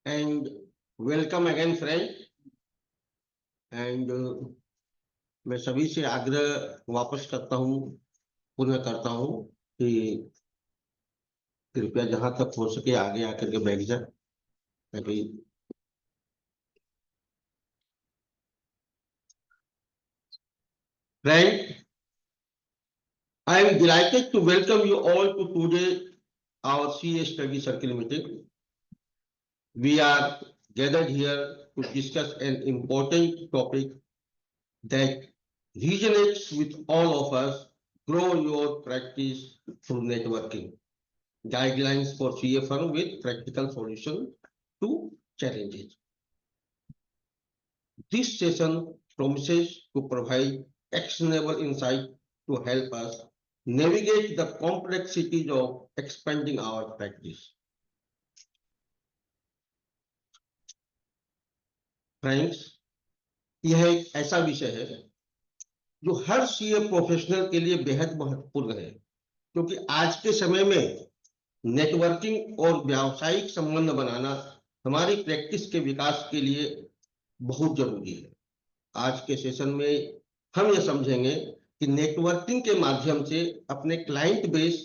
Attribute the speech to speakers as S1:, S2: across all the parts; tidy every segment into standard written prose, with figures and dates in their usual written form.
S1: and welcome again friend and मैं सभी से आग्रह वापस करता हूँ पुनः करता हूँ कि कृपया जहां तक हो सके आगे आकर के बैठ जाए ताकि friend I am delighted to welcome you all to today our CA study circle meeting. We are gathered here to discuss an important topic that resonates with all of us. Grow your practice through networking. Guidelines for CA firm with practical solution to challenges. This session promises to provide actionable insight to help us navigate the complexities of expanding our practice. Friends, यह एक ऐसा विषय है जो हर CA professional के लिए बेहद महत्वपूर्ण है क्योंकि आज के समय में नेटवर्किंग और व्यावसायिक संबंध बनाना हमारी प्रैक्टिस के विकास के लिए बहुत जरूरी है। आज के सेशन में हम यह समझेंगे कि नेटवर्किंग के माध्यम से अपने क्लाइंट बेस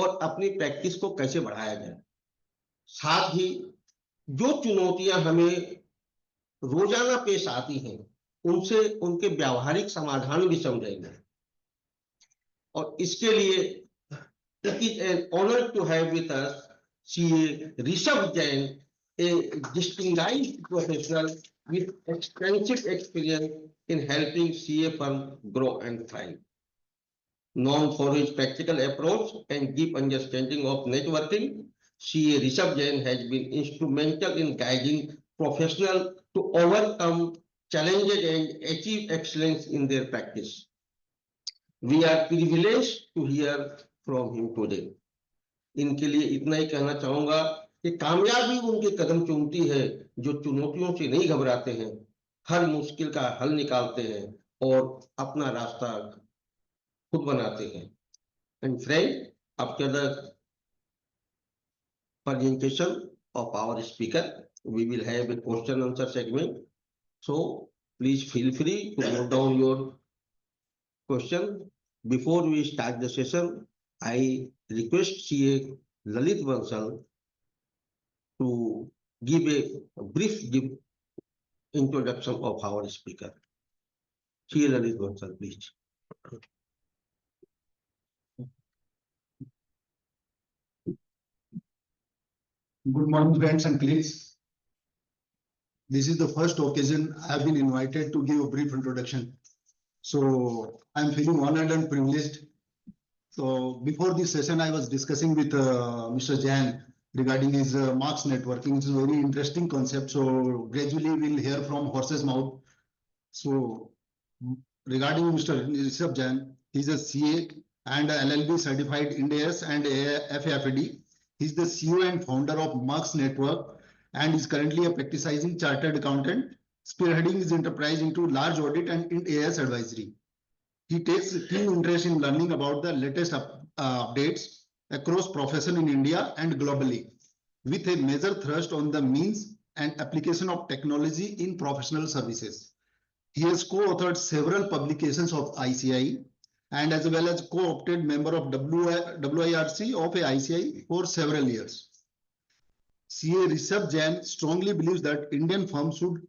S1: और अपनी प्रैक्टिस को कैसे बढ़ाया जाए, साथ ही जो चुनौतियां हमें रोजाना पेश आती हैं उनसे उनके व्यावहारिक समाधान भी समझेंगे। और इसके लिए it is an honor to have with us CA Rishabh Jain, a distinguished professional with extensive experience in helping CA firm grow and thrive. Known for his practical approach and deep understanding of networking, CA Rishabh Jain has been instrumental in guiding professionals to overcome challenges and achieve excellence in their practice. We are privileged to hear from him today. इनके लिए इतना ही कहना चाहूंगा कि कामयाबी उनके कदम चूमती है जो चुनौतियों से नहीं घबराते हैं, हर मुश्किल का हल निकालते हैं और अपना रास्ता खुद बनाते हैं। And friend, after the presentation of our speaker, we will have a question answer segment. So please feel free to note down your question. Before we start the session, I request CA Lalit Bansal to give a brief introduction of our speaker. CA Lalit Bansal, please.
S2: Good morning, friends and colleagues. This is the first occasion I have been invited to give a brief introduction. So I'm feeling honored and privileged. So before this session, I was discussing with Mr. Jain regarding his marks networking. It's a very interesting concept. So gradually we'll hear from horse's mouth. So regarding Mr. Rishabh Jain, he's a CA and a LLB certified Ind AS and FAFD. He's the CEO and founder of Marks Network and is currently a practicing chartered accountant, spearheading his enterprise into large audit and Ind AS advisory. He takes keen interest in learning about the latest updates across profession in India and globally, with a major thrust on the means and application of technology in professional services. He has co-authored several publications of ICI and as well as co-opted member of WIRC of a ICI for several years. CA Rishabh Jain strongly believes that Indian firms should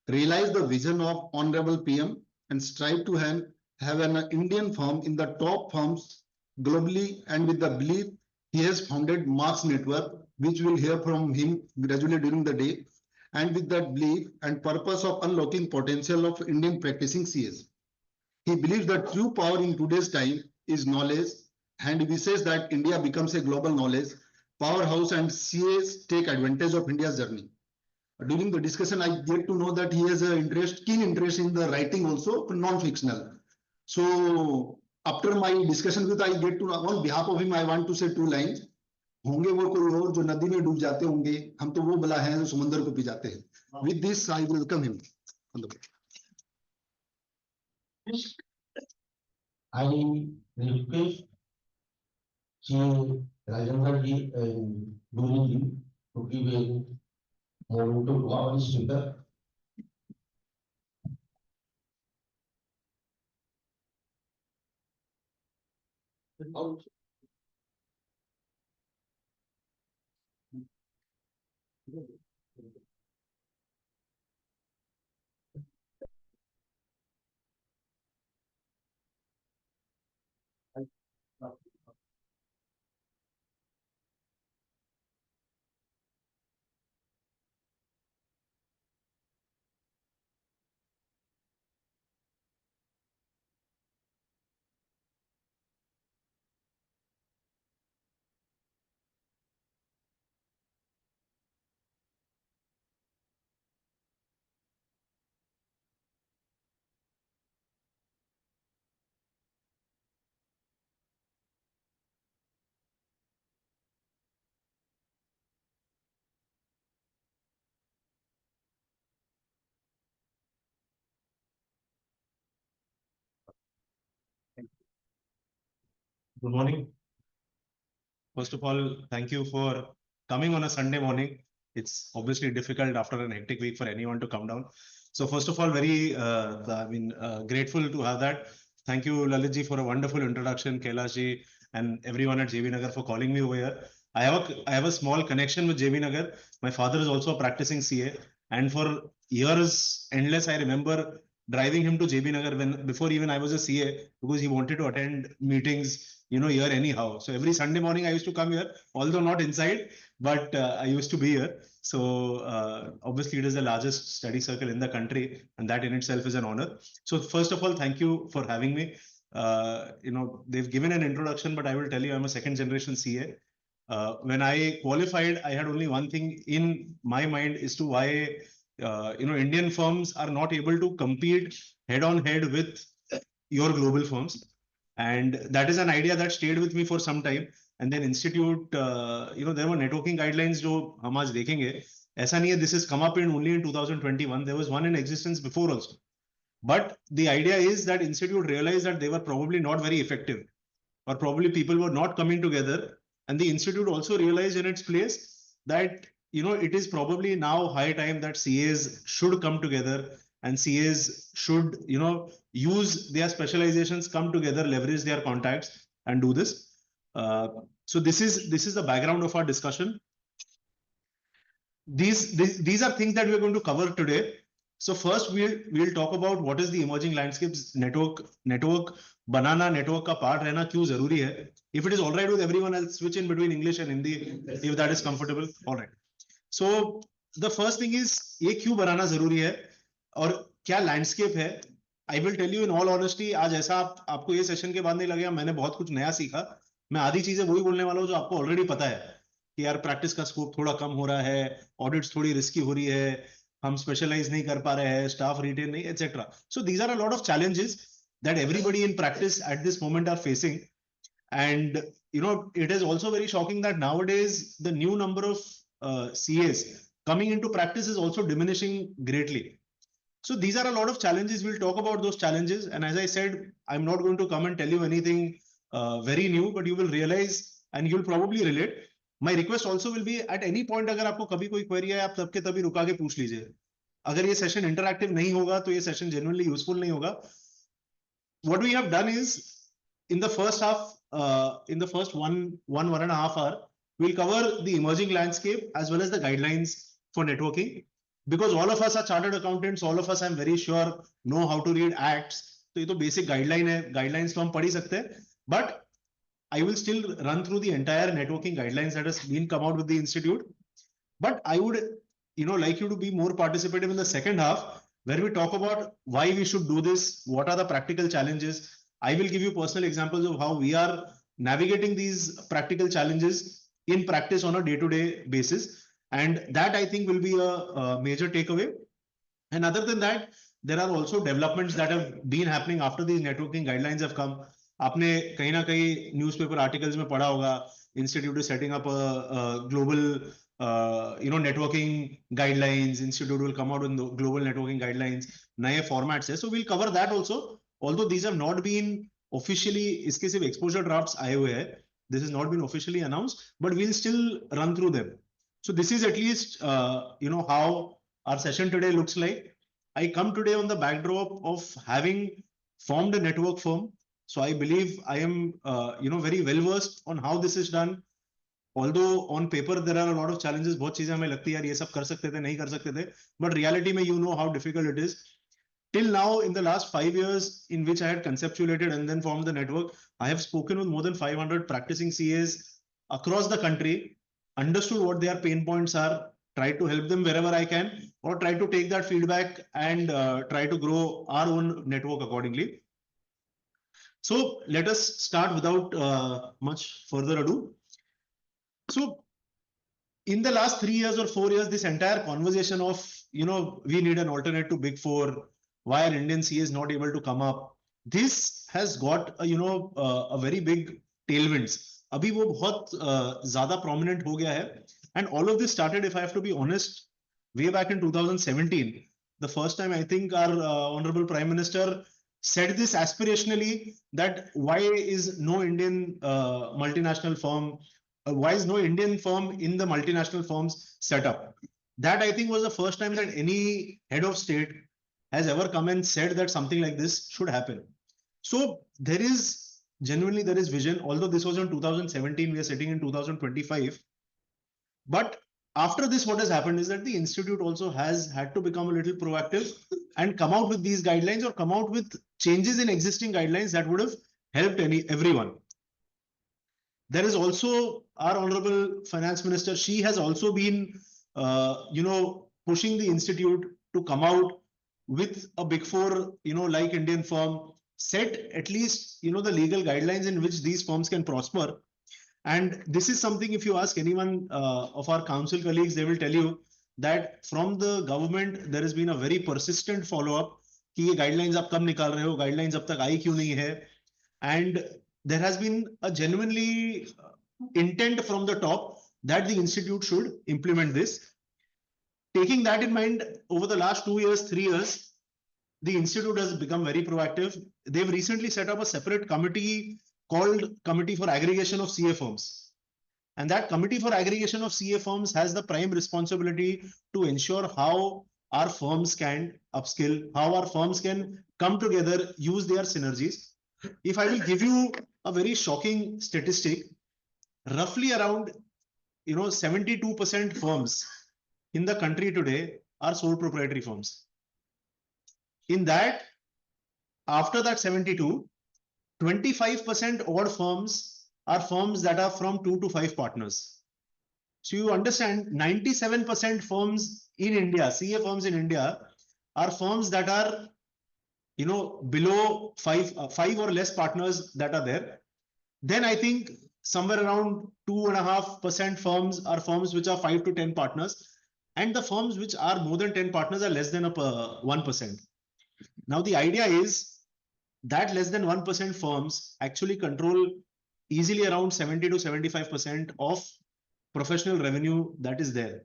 S2: realize the vision of Honorable PM and strive to have an Indian firm in the top firms globally, and with the belief he has founded Marks Network, which we'll hear from him gradually during the day, and with that belief and purpose of unlocking potential of Indian practicing CAs. He believes that true power in today's time is knowledge, and he says that India becomes a global knowledge powerhouse and CAs take advantage of India's journey. During the discussion, I get to know that he has a keen interest in the writing also, non-fictional. So after my discussion with, I get to know, on behalf of him, I want to say 2 lines. होंगे वो कोई और जो नदी में डूब जाते होंगे, हम तो वो बला हैं जो समुद्र को पी जाते हैं. With this, I welcome him.
S1: I request Rajendra ji and Dhoni ji to give a moving to one speaker.
S3: Good morning. First of all, thank you for coming on a Sunday morning. It's obviously difficult after an hectic week for anyone to come down. So first of all, very, grateful to have that. Thank you, Lalitji, for a wonderful introduction, Kailashji, and everyone at JB Nagar for calling me over here. I have a small connection with JB Nagar. My father is also a practicing CA, and for years endless, I remember driving him to JB Nagar before even I was a CA, because he wanted to attend meetings here anyhow. So every Sunday morning I used to come here, although not inside, but I used to be here. So obviously it is the largest study circle in the country, and that in itself is an honor. So first of all, thank you for having me. They've given an introduction, but I will tell you, I'm a second generation CA. When I qualified, I had only one thing in my mind as to why Indian firms are not able to compete head on head with your global firms. And that is an idea that stayed with me for some time. And then institute, there were networking guidelines जो हम आज देखेंगे. ऐसा नहीं है, this has come up only in 2021. There was one in existence before also. But the idea is that institute realized that they were probably not very effective, or probably people were not coming together. And the institute also realized in its place that it is probably now high time that CAs should come together, and CAs should use their specializations, come together, leverage their contacts, and do this. So this is the background of our discussion. These are things that we're going to cover today. So first we'll talk about what is the emerging landscapes. Network banana, network का part रहना क्यों जरूरी है. If it is all right with everyone, I'll switch in between English and Hindi if that is comfortable. All right. So the first thing is ये क्यों बनाना जरूरी है और क्या landscape है. I will tell you in all honesty, आज ऐसा आपको ये सेशन के बाद नहीं लगेगा मैंने बहुत कुछ नया सीखा. मैं आधी चीजें वही बोलने वाला हूँ जो आपको ऑलरेडी पता है कि यार प्रैक्टिस का स्कोप थोड़ा कम हो रहा है, ऑडिट्स थोड़ी रिस्की हो रही है, हम स्पेशलाइज नहीं कर पा रहे हैं, स्टाफ रिटेन नहीं, etcetera. So these are a lot of challenges that everybody in practice at this moment are facing. And it is also very shocking that nowadays the new number of CAs coming into practice is also diminishing greatly. So these are a lot of challenges. We'll talk about those challenges. And as I said, I'm not going to come and tell you anything very new, but you will realize and you'll probably relate. My request also will be at any point अगर आपको कभी कोई query है, आप तब के तभी रुका के पूछ लीजिए. अगर ये session interactive नहीं होगा तो ये session genuinely useful नहीं होगा. What we have done is in the first half, in the first one and a half hour, we'll cover the emerging landscape as well as the guidelines for networking. Because all of us are chartered accountants, all of us, I'm very sure, know how to read acts. तो ये तो basic guideline है, guidelines तो हम पढ़ ही सकते हैं. But I will still run through the entire networking guidelines that has been come out with the institute. But I would, like you to be more participative in the second half, where we talk about why we should do this, what are the practical challenges. I will give you personal examples of how we are navigating these practical challenges in practice on a day-to-day basis. And that I think will be a major takeaway. And other than that, there are also developments that have been happening after these networking guidelines have come. आपने कहीं ना कहीं newspaper articles में पढ़ा होगा, institute is setting up global networking guidelines. Institute will come out with global networking guidelines, नए formats है. So we'll cover that also. Although these have not been officially, इसके सिर्फ exposure drafts आए हुए हैं. This has not been officially announced, but we'll still run through them. So this is at least, how our session today looks like. I come today on the backdrop of having formed a network firm. So I believe I am, very well versed on how this is done. Although on paper there are a lot of challenges, बहुत चीजें हमें लगती है यार ये सब कर सकते थे, नहीं कर सकते थे. But reality में you know how difficult it is. Till now, in the last 5 years in which I had conceptuated and then formed the network, I have spoken with more than 500 practicing CAs across the country, understood what their pain points are, tried to help them wherever I can, or try to take that feedback and try to grow our own network accordingly. So let us start without much further ado. So in the last 3 years or 4 years, this entire conversation of, we need an alternate to Big Four, why are Indian CAs not able to come up? This has got a very big tailwinds. अभी वो बहुत ज़्यादा prominent हो गया है. And all of this started, if I have to be honest, way back in 2017. The first time I think our Honorable Prime Minister said this aspirationally, that why is no Indian multinational firm, why is no Indian firm in the multinational firms set up? That I think was the first time that any head of state has ever come and said that something like this should happen. So there is vision, although this was in 2017, we are sitting in 2025. But after this, what has happened is that the institute also has had to become a little proactive and come out with these guidelines or come out with changes in existing guidelines that would have helped everyone. There is also our Honorable Finance Minister. She has also been, pushing the institute to come out with a Big Four, like Indian firm, set at least, the legal guidelines in which these firms can prosper. And this is something, if you ask anyone of our council colleagues, they will tell you that from the government, there has been a very persistent follow-up कि ये guidelines आप कब निकाल रहे हो, guidelines अब तक आई क्यों नहीं है. And there has been a genuinely intent from the top that the institute should implement this. Taking that in mind, over the last 2 years, 3 years, the institute has become very proactive. They've recently set up a separate committee called Committee for Aggregation of CA Firms. And that Committee for Aggregation of CA Firms has the prime responsibility to ensure how our firms can upskill, how our firms can come together, use their synergies. If I will give you a very shocking statistic, roughly around 72% firms in the country today are sole proprietary firms. In that, after that 72, 25% odd firms are firms that are from 2 to 5 partners. So you understand 97% firms in India, CA firms in India, are firms that are below five or less partners that are there. Then I think somewhere around 2.5% firms are firms which are 5 to 10 partners, and the firms which are more than 10 partners are less than 1%. Now the idea is that less than 1% firms actually control easily around 70 to 75% of professional revenue that is there.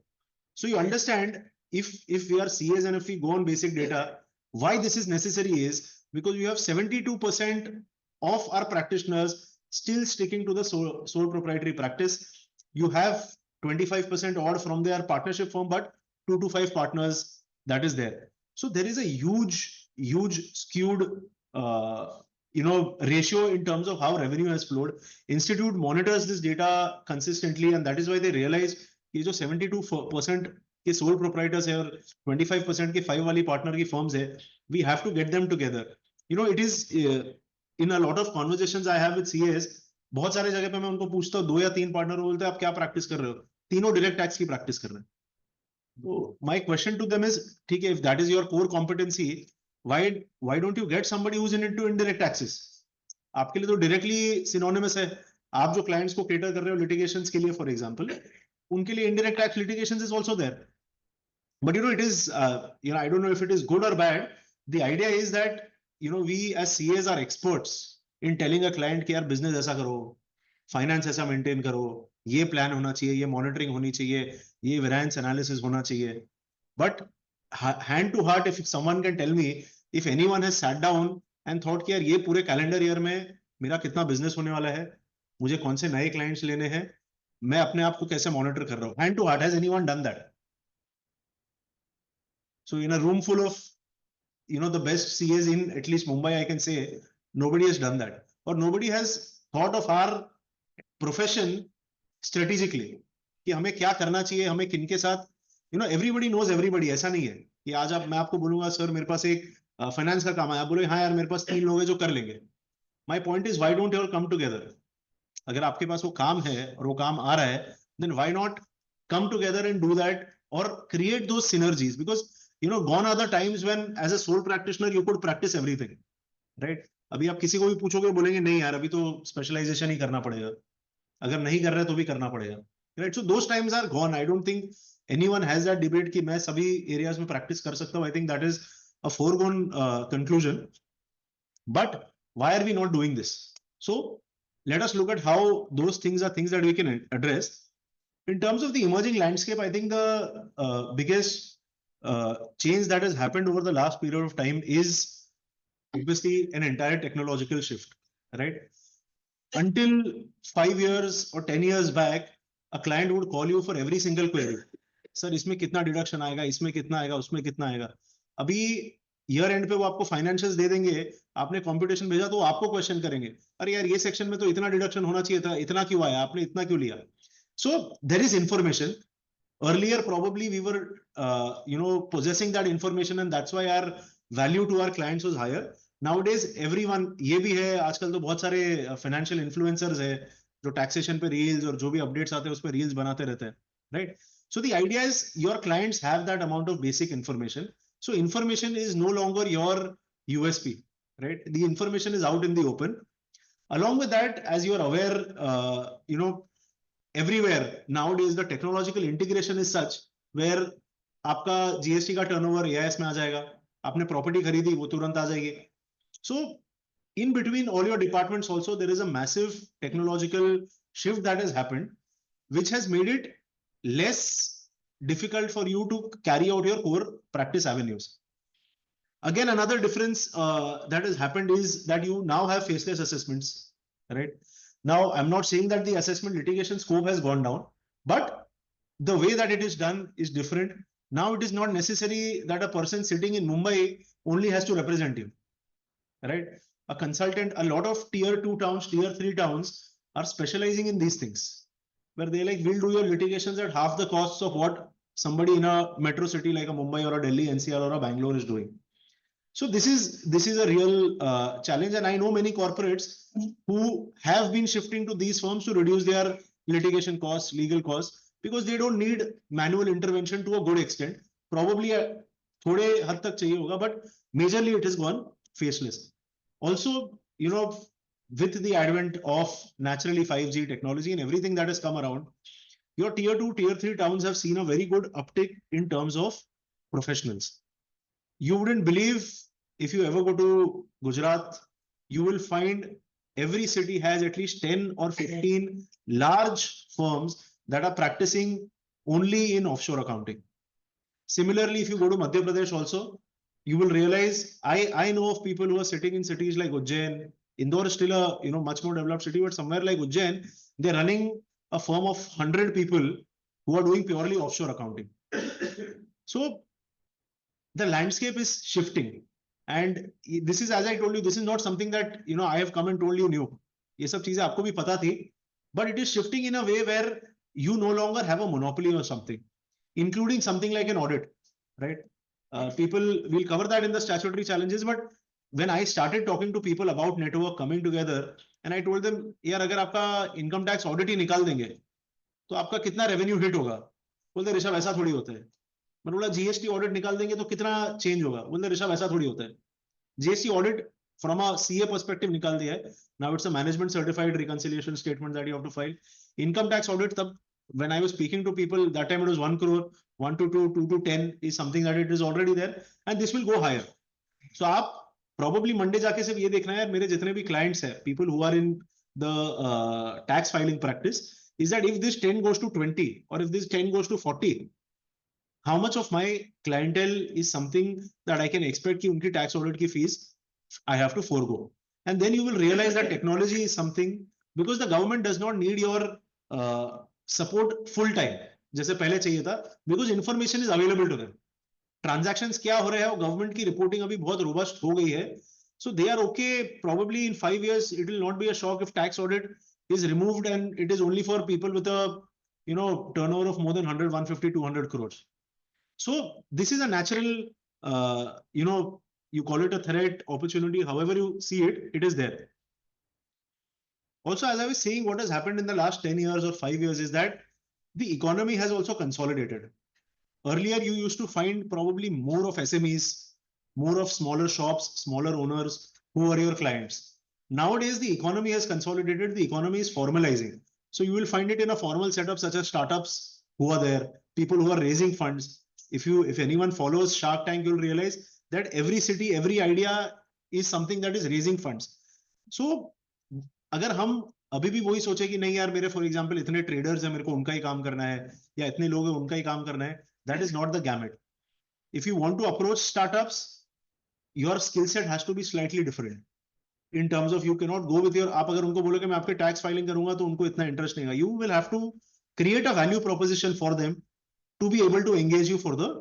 S3: So you understand, if we are CAs and if we go on basic data, why this is necessary is because you have 72% of our practitioners still sticking to the sole proprietary practice. You have 25% odd from their partnership firm, but 2 to 5 partners that is there. So there is a huge skewed ratio in terms of how revenue has flowed. Institute monitors this data consistently, and that is why they realize कि जो 72% के sole proprietors है और 25% के 5 वाली partner की firms है, we have to get them together. It is in a lot of conversations I have with CAs, बहुत सारे जगह पे मैं उनको पूछता हूँ 2 या 3 पार्टनर बोलते हैं आप क्या प्रैक्टिस कर रहे हो, तीनों डायरेक्ट टैक्स की प्रैक्टिस कर रहे हैं. So my question to them is, ठीक है, if that is your core competency, why don't you get somebody who's into indirect taxes? आपके लिए तो directly synonymous है. आप जो clients को cater कर रहे हो litigations के लिए, for example, उनके लिए indirect tax litigations is also there. But it is, I don't know if it is good or bad. The idea is that, we as CAs are experts in telling a client कि यार business ऐसा करो, finance ऐसा maintain करो, ये plan होना चाहिए, ये monitoring होनी चाहिए, ये variance analysis होना चाहिए. But hand to heart, if someone can tell me, if anyone has sat down and thought कि यार ये पूरे calendar year में मेरा कितना business होने वाला है, मुझे कौन से नए clients लेने हैं, मैं अपने आप को कैसे मॉनिटर कर रहा हूँ? Hand to heart, has anyone done that? So in a room full of, you know, the best CAs in at least Mumbai, I can say nobody has done that, or nobody has thought of our profession strategically कि हमें क्या करना चाहिए, हमें किनके साथ, you know, everybody knows everybody. ऐसा नहीं है कि आज आप, मैं आपको बोलूंगा सर मेरे पास एक फाइनेंस का काम है, आप बोलोगे हाँ यार मेरे पास 3 लोग हैं जो कर लेंगे. My point is, why don't you all come together? अगर आपके पास वो काम है और वो काम आ रहा है, then why not come together and do that or create those synergies? Because you know, gone are the times when as a sole practitioner you could practice everything, right? अभी आप किसी को भी पूछोगे बोलेंगे नहीं यार अभी तो स्पेशलाइजेशन ही करना पड़ेगा, अगर नहीं कर रहे तो भी करना पड़ेगा, right? So those times are gone. I don't think anyone has that debate कि मैं सभी areas में practice कर सकता हूँ. I think that is a foregone conclusion. But why are we not doing this? So let us look at how those things are things that we can address. In terms of the emerging landscape, I think the biggest change that has happened over the last period of time is obviously an entire technological shift, right? Until 5 years or 10 years back, a client would call you for every single query. Sir, इसमें कितना deduction आएगा, इसमें कितना आएगा, उसमें कितना आएगा. अभी ईयर एंड पे वो आपको फाइनेंशियल्स दे देंगे, आपने कंप्यूटेशन भेजा तो वो आपको क्वेश्चन करेंगे, अरे यार ये सेक्शन में तो इतना डिडक्शन होना चाहिए था, इतना क्यों आया, आपने इतना क्यों लिया. So there is information. Earlier probably we were you know, possessing that information and that's why our value to our clients was higher. Nowadays everyone, ये भी है आजकल तो बहुत सारे फाइनेंशियल इन्फ्लुएंसर्स है जो टैक्सेशन पे रील्स और जो भी अपडेट्स आते हैं उस पे रील्स बनाते रहते हैं, right? So the idea is your clients have that amount of basic information. So information is no longer your USP, right? The information is out in the open. Along with that, as you are aware, you know, everywhere nowadays the technological integration is such where आपका GST का turnover AIS में आ जाएगा, आपने property खरीदी वो तुरंत आ जाएगी. So in between all your departments also there is a massive technological shift that has happened which has made it less difficult for you to carry out your core practice avenues. Again, another difference that has happened is that you now have faceless assessments, right? Now, I'm not saying that the assessment litigation scope has gone down, but the way that it is done is different. Now, it is not necessary that a person sitting in Mumbai only has to represent you, right? A consultant, a lot of tier 2 towns, tier 3 towns are specializing in these things, where they like, will do your litigations at half the costs of what somebody in a metro city like a Mumbai or a Delhi NCR or a Bangalore is doing. So this is a real challenge, and I know many corporates who have been shifting to these firms to reduce their litigation costs, legal costs, because they don't need manual intervention to a good extent. Probably थोड़े हद तक चाहिए होगा, but majorly it has gone faceless. Also, you know, with the advent of naturally 5G technology and everything that has come around, your tier 2, tier 3 towns have seen a very good uptick in terms of professionals. You wouldn't believe, if you ever go to Gujarat, you will find every city has at least 10 or 15 large firms that are practicing only in offshore accounting. Similarly, if you go to Madhya Pradesh also, you will realize, I know of people who are sitting in cities like Ujjain. Indore is still a, you know, much more developed city, but somewhere like Ujjain, they're running a firm of 100 people who are doing purely offshore accounting. So the landscape is shifting, and this is, as I told you, this is not something that, you know, I have come and told you new. ये सब चीजें आपको भी पता थी, but it is shifting in a way where you no longer have a monopoly or something, including something like an audit, right? People will cover that in the statutory challenges, but when I started talking to people about network coming together, and I told them, यार अगर आपका income tax audit ही निकाल देंगे, तो आपका कितना revenue hit होगा? बोलते ऋषभ ऐसा थोड़ी होता है. मैंने बोला जीएसटी ऑडिट निकाल देंगे तो कितना चेंज होगा? बोलते ऋषभ ऐसा थोड़ी होता है. GST audit from a CA perspective निकाल दिया है. Now it's a management certified reconciliation statement that you have to file. Income tax audit, तब when I was speaking to people that time, it was 1 crore, 1 to 2, 2 to 10 is something that it is already there, and this will go higher. So आप probably Monday जाके सिर्फ ये देखना है, मेरे जितने भी clients हैं, people who are in the tax filing practice, is that if this 10 goes to 20 or if this 10 goes to 40, how much of my clientele is something that I can expect कि उनकी tax audit की fees I have to forego. And then you will realize that technology is something, because the government does not need your support full time जैसे पहले चाहिए था, because information is available to them. Transactions क्या हो रहे हैं, government की reporting अभी बहुत रोबस्ट हो गई है. So they are okay. Probably in 5 years, it will not be a shock if tax audit is removed and it is only for people with a, turnover of more than 100, 150, 200 crores. So this is a natural, you call it a threat, opportunity, however you see it, it is there. Also, as I was saying, what has happened in the last 10 years or 5 years is that the economy has also consolidated. Earlier, you used to find probably more of SMEs, more of smaller shops, smaller owners who are your clients. Nowadays, the economy has consolidated, the economy is formalizing. So you will find it in a formal setup such as startups who are there, people who are raising funds. If anyone follows Shark Tank, you'll realize that every city, every idea is something that is raising funds. So अगर हम अभी भी वही सोचे कि नहीं यार मेरे फॉर एग्जांपल इतने ट्रेडर्स हैं, मेरे को उनका ही काम करना है, या इतने लोग हैं उनका ही काम करना है, that is not the gamut. If you want to approach startups, your skill set has to be slightly different. In terms of you cannot go with your, आप अगर उनको बोलोगे मैं आपके टैक्स फाइलिंग करूंगा तो उनको इतना इंटरेस्ट नहीं है. You will have to create a value proposition for them to be able to engage you for the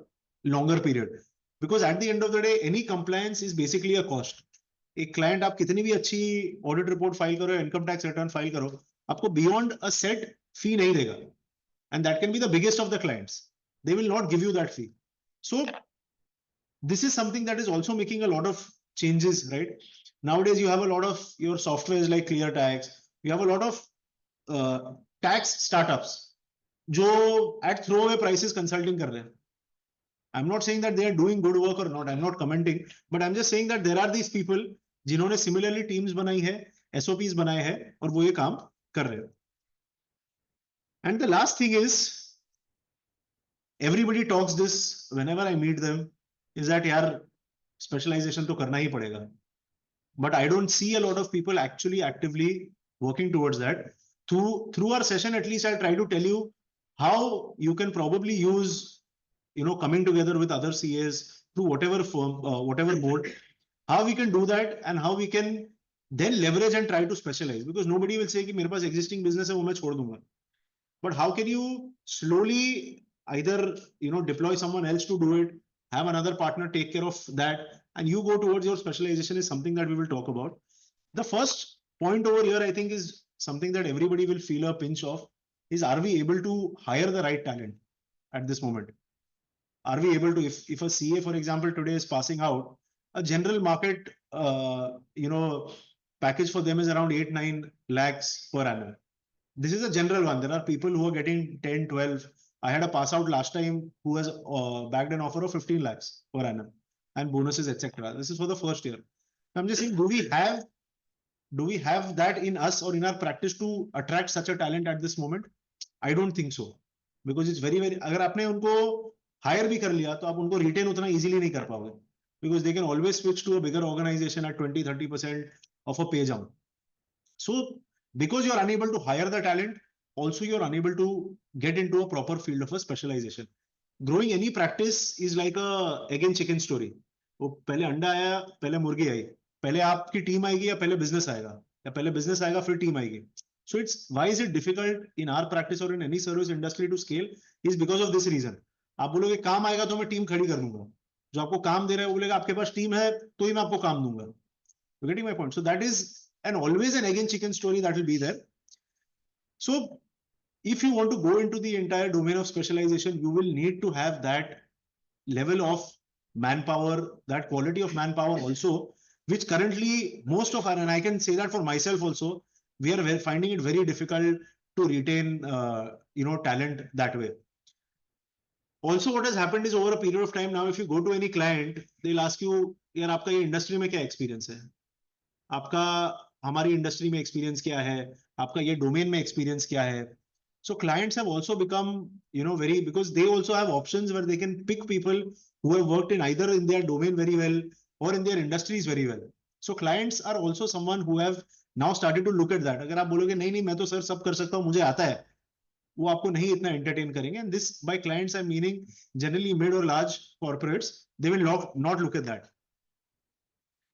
S3: longer period. Because at the end of the day, any compliance is basically a cost. एक client आप कितनी भी अच्छी audit report file करो, income tax return file करो, आपको beyond a set फी नहीं देगा. And that can be the biggest of the clients. They will not give you that fee. So this is something that is also making a lot of changes, right? Nowadays, you have a lot of your softwares like ClearTax. You have a lot of tax startups जो at throwaway prices consulting कर रहे हैं. I'm not saying that they are doing good work or not. I'm not commenting, but I'm just saying that there are these people जिन्होंने similarly teams बनाई है, SOPs बनाए हैं और वो ये काम कर रहे हैं. And the last thing is, everybody talks this whenever I meet them, is that यार specialization तो करना ही पड़ेगा. But I don't see a lot of people actually actively working towards that. Through our session, at least I'll try to tell you how you can probably use, coming together with other CAs through whatever firm, whatever board, how we can do that and how we can then leverage and try to specialize. Because nobody will say कि मेरे पास existing business है वो मैं छोड़ दूंगा. But how can you slowly either deploy someone else to do it, have another partner take care of that, and you go towards your specialization is something that we will talk about. The first point over here, I think, is something that everybody will feel a pinch of, is are we able to hire the right talent at this moment? Are we able to, if a CA, for example, today is passing out, a general market, package for them is around 8-9 lakhs per annum. This is a general one. There are people who are getting 10, 12. I had a pass out last time who has bagged an offer of 15 lakhs per annum and bonuses, etc. This is for the first year. I'm just saying, do we have that in us or in our practice to attract such a talent at this moment? I don't think so. Because it's very, very, अगर आपने उनको hire भी कर लिया तो आप उनको retain उतना easily नहीं कर पाओगे. Because they can always switch to a bigger organization at 20-30% of a pay jump. So because you're unable to hire the talent, also you're unable to get into a proper field of a specialization. Growing any practice is like a egg and chicken story. वो पहले अंडा आया, पहले मुर्गी आई, पहले आपकी team आएगी या पहले बिजनेस आएगा, या पहले बिजनेस आएगा फिर टीम आएगी. So it's why is it difficult in our practice or in any service industry to scale is because of this reason. आप बोलोगे काम आएगा तो मैं टीम खड़ी कर दूंगा, जो आपको काम दे रहा है वो बोलेगा आपके पास टीम है तो ही मैं आपको काम दूंगा. You're getting my point? So that is and always an egg and chicken story that will be there. So if you want to go into the entire domain of specialization, you will need to have that level of manpower, that quality of manpower also, which currently most of our, and I can say that for myself also, we are finding it very difficult to retain, talent that way. Also, what has happened is over a period of time now, if you go to any client, they'll ask you, यार आपका ये industry में क्या experience है, आपका हमारी industry में experience क्या है, आपका ये डोमेन में एक्सपीरियंस क्या है. So clients have also become, very, because they also have options where they can pick people who have worked in either in their domain very well or in their industries very well. So clients are also someone who have now started to look at that. अगर आप बोलोगे नहीं मैं तो sir सब कर सकता हूँ, मुझे आता है, वो आपको नहीं इतना entertain करेंगे. And this by clients I'm meaning generally mid or large corporates. They will not look at that.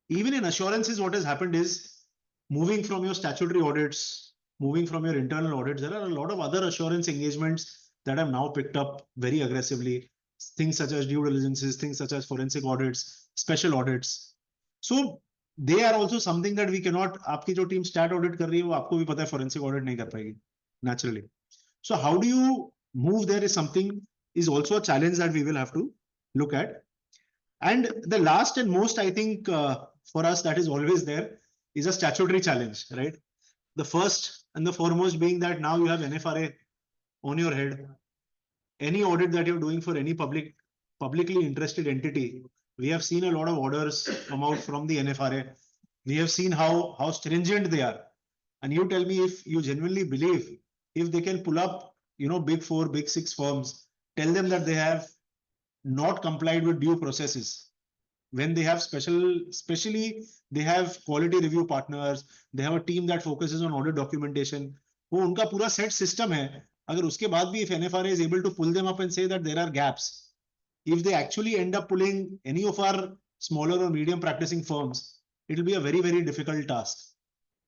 S3: Even in assurances, what has happened is moving from your statutory audits moving from your internal audits, there are a lot of other assurance engagements that have now picked up very aggressively. Things such as due diligences, things such as forensic audits, special audits. So they are also something that we cannot, आपकी जो team stat audit कर रही है वो आपको भी पता है forensic audit नहीं कर पाएगी naturally. So how do you move there is something is also a challenge that we will have to look at. And the last and most, I think, for us that is always there is a statutory challenge, right? The first and the foremost being that now you have NFRA on your head. Any audit that you're doing for any publicly interested entity, we have seen a lot of orders come out from the NFRA. We have seen how stringent they are. And you tell me if you genuinely believe if they can pull up, big 4, big 6 firms, tell them that they have not complied with due processes. When they have especially they have quality review partners, they have a team that focuses on audit documentation. वो उनका पूरा set system है. अगर उसके बाद भी if NFRA is able to pull them up and say that there are gaps, if they actually end up pulling any of our smaller or medium practicing firms, it will be a very, very difficult task.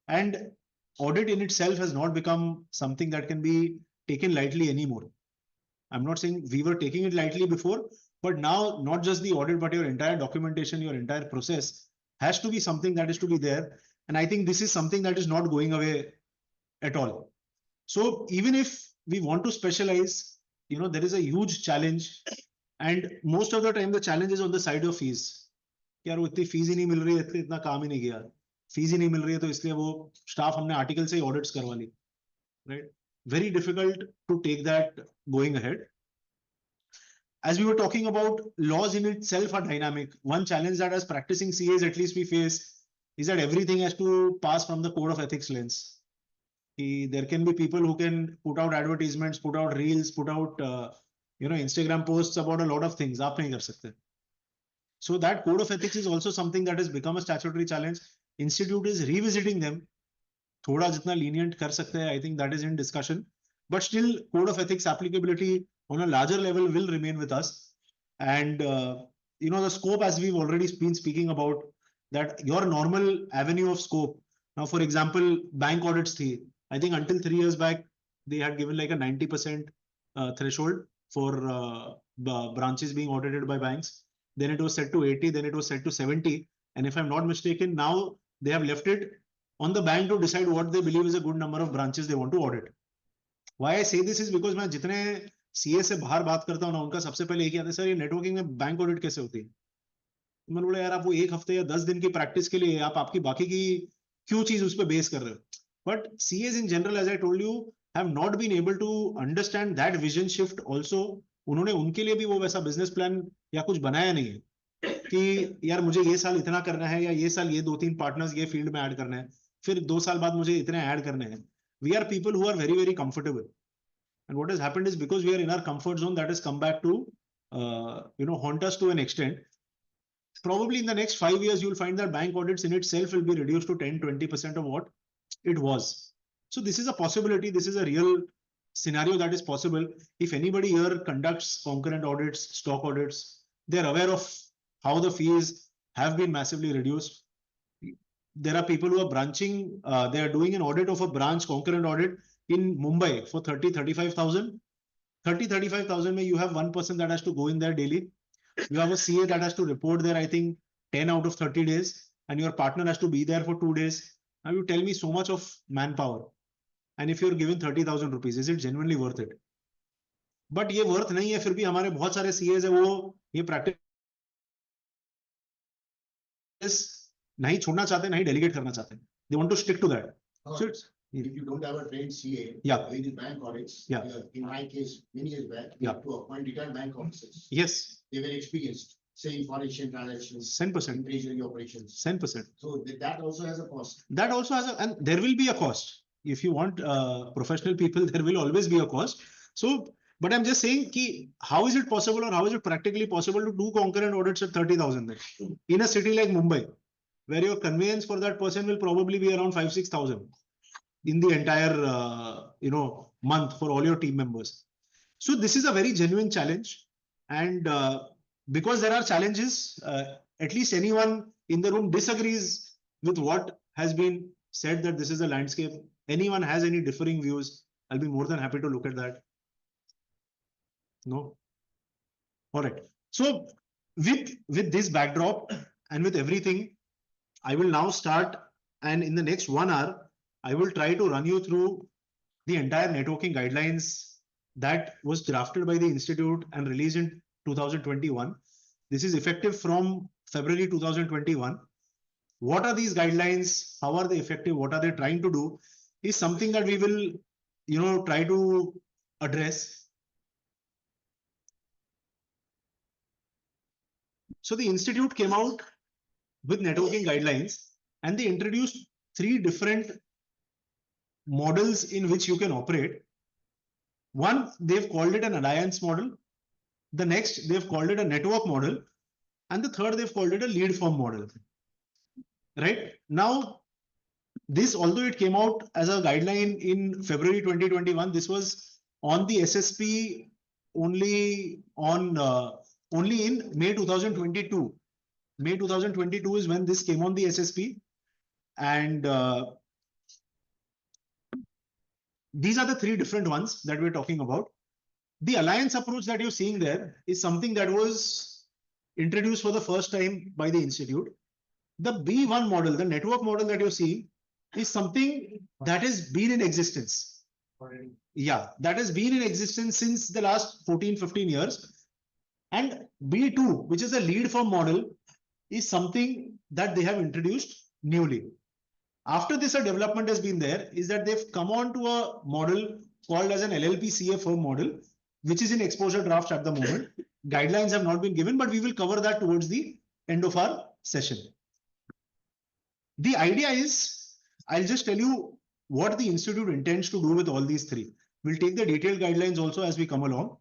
S3: And audit in itself has not become something that can be taken lightly anymore. I'm not saying we were taking it lightly before, but now not just the audit, but your entire documentation, your entire process has to be something that is to be there. And I think this is something that is not going away at all. So even if we want to specialize, there is a huge challenge. And most of the time, the challenge is on the side of fees. यार वो इतनी fees ही नहीं मिल रही है, इतना काम ही नहीं किया, फीस ही नहीं मिल रही है, तो इसलिए वो स्टाफ हमने आर्टिकल से ही ऑडिट्स करवा ली, right? Very difficult to take that going ahead. As we were talking about, laws in itself are dynamic. One challenge that as practicing CAs at least we face is that everything has to pass from the code of ethics lens. There can be people who can put out advertisements, put out reels, put out Instagram posts about a lot of things. आप नहीं कर सकते. So that code of ethics is also something that has become a statutory challenge. Institute is revisiting them. थोड़ा जितना lenient कर सकते हैं, I think that is in discussion. But still, code of ethics applicability on a larger level will remain with us. And the scope, as we've already been speaking about, that your normal avenue of scope. Now, for example, bank audits thi. I think until 3 years back, they had given like a 90% threshold for branches being audited by banks. Then it was set to 80, then it was set to 70. And if I'm not mistaken, now they have left it on the bank to decide what they believe is a good number of branches they want to audit. Why I say this is because मैं जितने CA से बाहर बात करता हूँ ना, उनका सबसे पहले एक ही आता है, सर ये नेटवर्किंग में बैंक ऑडिट कैसे होती है? मैंने बोला यार आप वो 1 हफ्ते या 10 दिन की प्रैक्टिस के लिए आप आपकी बाकी की क्यों चीज उस पर बेस कर रहे हो? But CAs in general, as I told you, have not been able to understand that vision shift also. उन्होंने उनके लिए भी वो वैसा बिजनेस प्लान या कुछ बनाया नहीं है कि यार मुझे ये साल इतना करना है या ये साल ये 2-3 पार्टनर्स ये फील्ड में ऐड करना है, फिर 2 साल बाद मुझे इतने ऐड करने हैं. We are people who are very, very comfortable. And what has happened is because we are in our comfort zone, that has come back to, haunt us to an extent. Probably in the next 5 years, you'll find that bank audits in itself will be reduced to 10-20% of what it was. So this is a possibility. This is a real scenario that is possible. If anybody here conducts concurrent audits, stock audits, they're aware of how the fees have been massively reduced. There are people who are branching, they are doing an audit of a branch, concurrent audit in Mumbai for 30-35,000. 30-35,000 you have one person that has to go in there daily. You have a CA that has to report there, I think 10 out of 30 days, and your partner has to be there for 2 days. Now you tell me so much of manpower. And if you're given 30,000 rupees, is it genuinely worth it? But ये worth नहीं है, फिर भी हमारे बहुत सारे CAs है वो ये practice नहीं छोड़ना चाहते, नहीं delegate करना चाहते. They want to stick to that. So it's,
S4: if you don't have a trained CA,
S3: yeah,
S4: in the bank audits,
S3: yeah,
S4: in my case, many years back,
S3: yeah,
S4: to appoint retired bank officers.
S3: Yes,
S4: they were experienced, say in foreign exchange transactions,
S3: 10%,
S4: treasury operations,
S3: 10%.
S4: So that also has a cost.
S3: That also has a, and there will be a cost. If you want professional people, there will always be a cost. So, but I'm just saying, ki, how is it possible or how is it practically possible to do concurrent audits at 30,000 in a city like Mumbai, where your conveyance for that person will probably be around 5-6,000 in the entire month for all your team members. So this is a very genuine challenge, and because there are challenges, at least anyone in the room disagrees with what has been said that this is a landscape. anyone has any differing views, I'll be more than happy to look at that. No? All right. So with this backdrop and with everything, I will now start, and in the next 1 hour, I will try to run you through the entire networking guidelines that was drafted by the Institute and released in 2021. This is effective from February 2021. What are these guidelines? How are they effective? What are they trying to do? Is something that we will, try to address. So the Institute came out with networking guidelines, and they introduced 3 different models in which you can operate. One, they've called it an alliance model. The next, they've called it a network model. And the third, they've called it a lead firm model. Right? Now, this, although it came out as a guideline in February 2021, this was on the SSP only in May 2022. May 2022 is when this came on the SSP. And these are the 3 different ones that we're talking about. The alliance approach that you're seeing there is something that was introduced for the first time by the Institute. The B1 model, the network model that you're seeing, is something that has been in existence. Yeah, that has been in existence since the last 14-15 years. And B2, which is a lead firm model, is something that they have introduced newly. After this, a development has been there, is that they've come on to a model called as an LLP-CA firm model, which is in exposure draft at the moment. Guidelines have not been given, but we will cover that towards the end of our session. The idea is, I'll just tell you what the Institute intends to do with all these 3. We'll take the detailed guidelines also as we come along.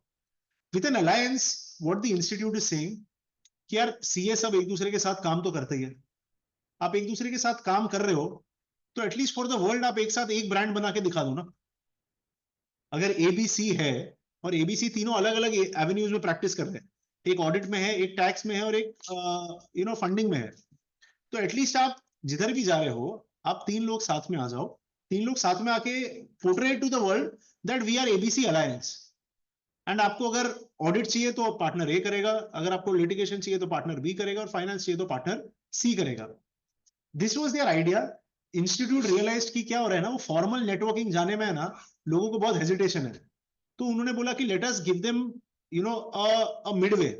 S3: With an alliance, what the Institute is saying, कि यार CA सब एक दूसरे के साथ काम तो करते ही है. आप एक दूसरे के साथ काम कर रहे हो, तो एटलीस्ट फॉर द वर्ल्ड आप एक साथ एक ब्रांड बना के दिखा दो ना. अगर ABC है और ABC तीनों अलग अलग एवेन्यूज में प्रैक्टिस कर रहे हैं, एक ऑडिट में है, एक टैक्स में है और एक फंडिंग में है, तो एटलीस्ट आप जिधर भी जा रहे हो, आप 3 लोग साथ में आ जाओ. 3 लोग साथ में आके portrait to the world that we are ABC alliance. And आपको अगर ऑडिट चाहिए तो पार्टनर ए करेगा, अगर आपको लिटिगेशन चाहिए तो पार्टनर बी करेगा, और फाइनेंस चाहिए तो पार्टनर सी करेगा. This was their idea. Institute realized कि क्या हो रहा है ना, वो फॉर्मल नेटवर्किंग जाने में है ना, लोगों को बहुत हेजिटेशन है. तो उन्होंने बोला कि let us give them a Midway,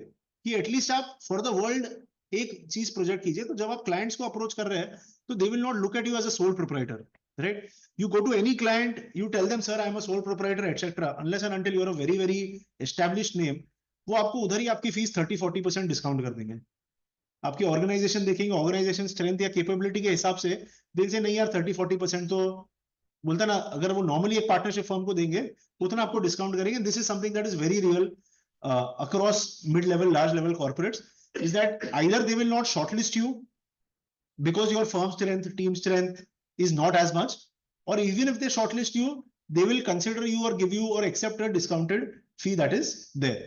S3: कि एटलीस्ट आप फॉर द वर्ल्ड एक चीज प्रोजेक्ट कीजिए. तो जब आप क्लाइंट्स को अप्रोच कर रहे हैं, तो they will not look at you as a sole proprietor. Right? You go to any client, you tell them, sir, I am a sole proprietor, etc. Unless and until you are a very, very established name, वो आपको उधर ही आपकी fees 30-40% discount कर देंगे. आपकी organisation देखेंगे, organisation strength या capability के हिसाब से दिल से नहीं यार 30-40% तो बोलता ना, अगर वो नॉर्मली एक पार्टनरशिप फर्म को देंगे उतना आपको डिस्काउंट करेंगे. This is something that is very real across mid level, large level corporates, is that either they will not shortlist you because your firm strength, team strength is not as much, or even if they shortlist you, they will consider you or give you or accept a discounted fee that is there.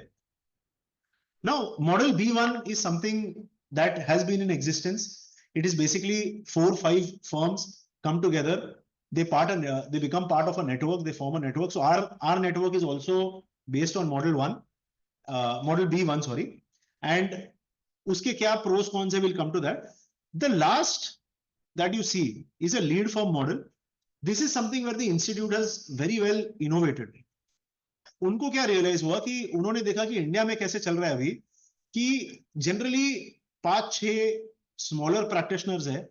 S3: Now, model B1 is something that has been in existence. It is basically 4-5 firms come together. They become part of a network. They form a network. So our network is also based on model B1, sorry. And uske kya pros cons hai, will come to that. The last that you see is a lead firm model. This is something where the institute has very well innovated. उनको क्या realise हुआ कि उन्होंने देखा कि India में कैसे चल रहा है अभी, कि जनरली 5-6 स्मॉलर प्रैक्टिशनर्स है,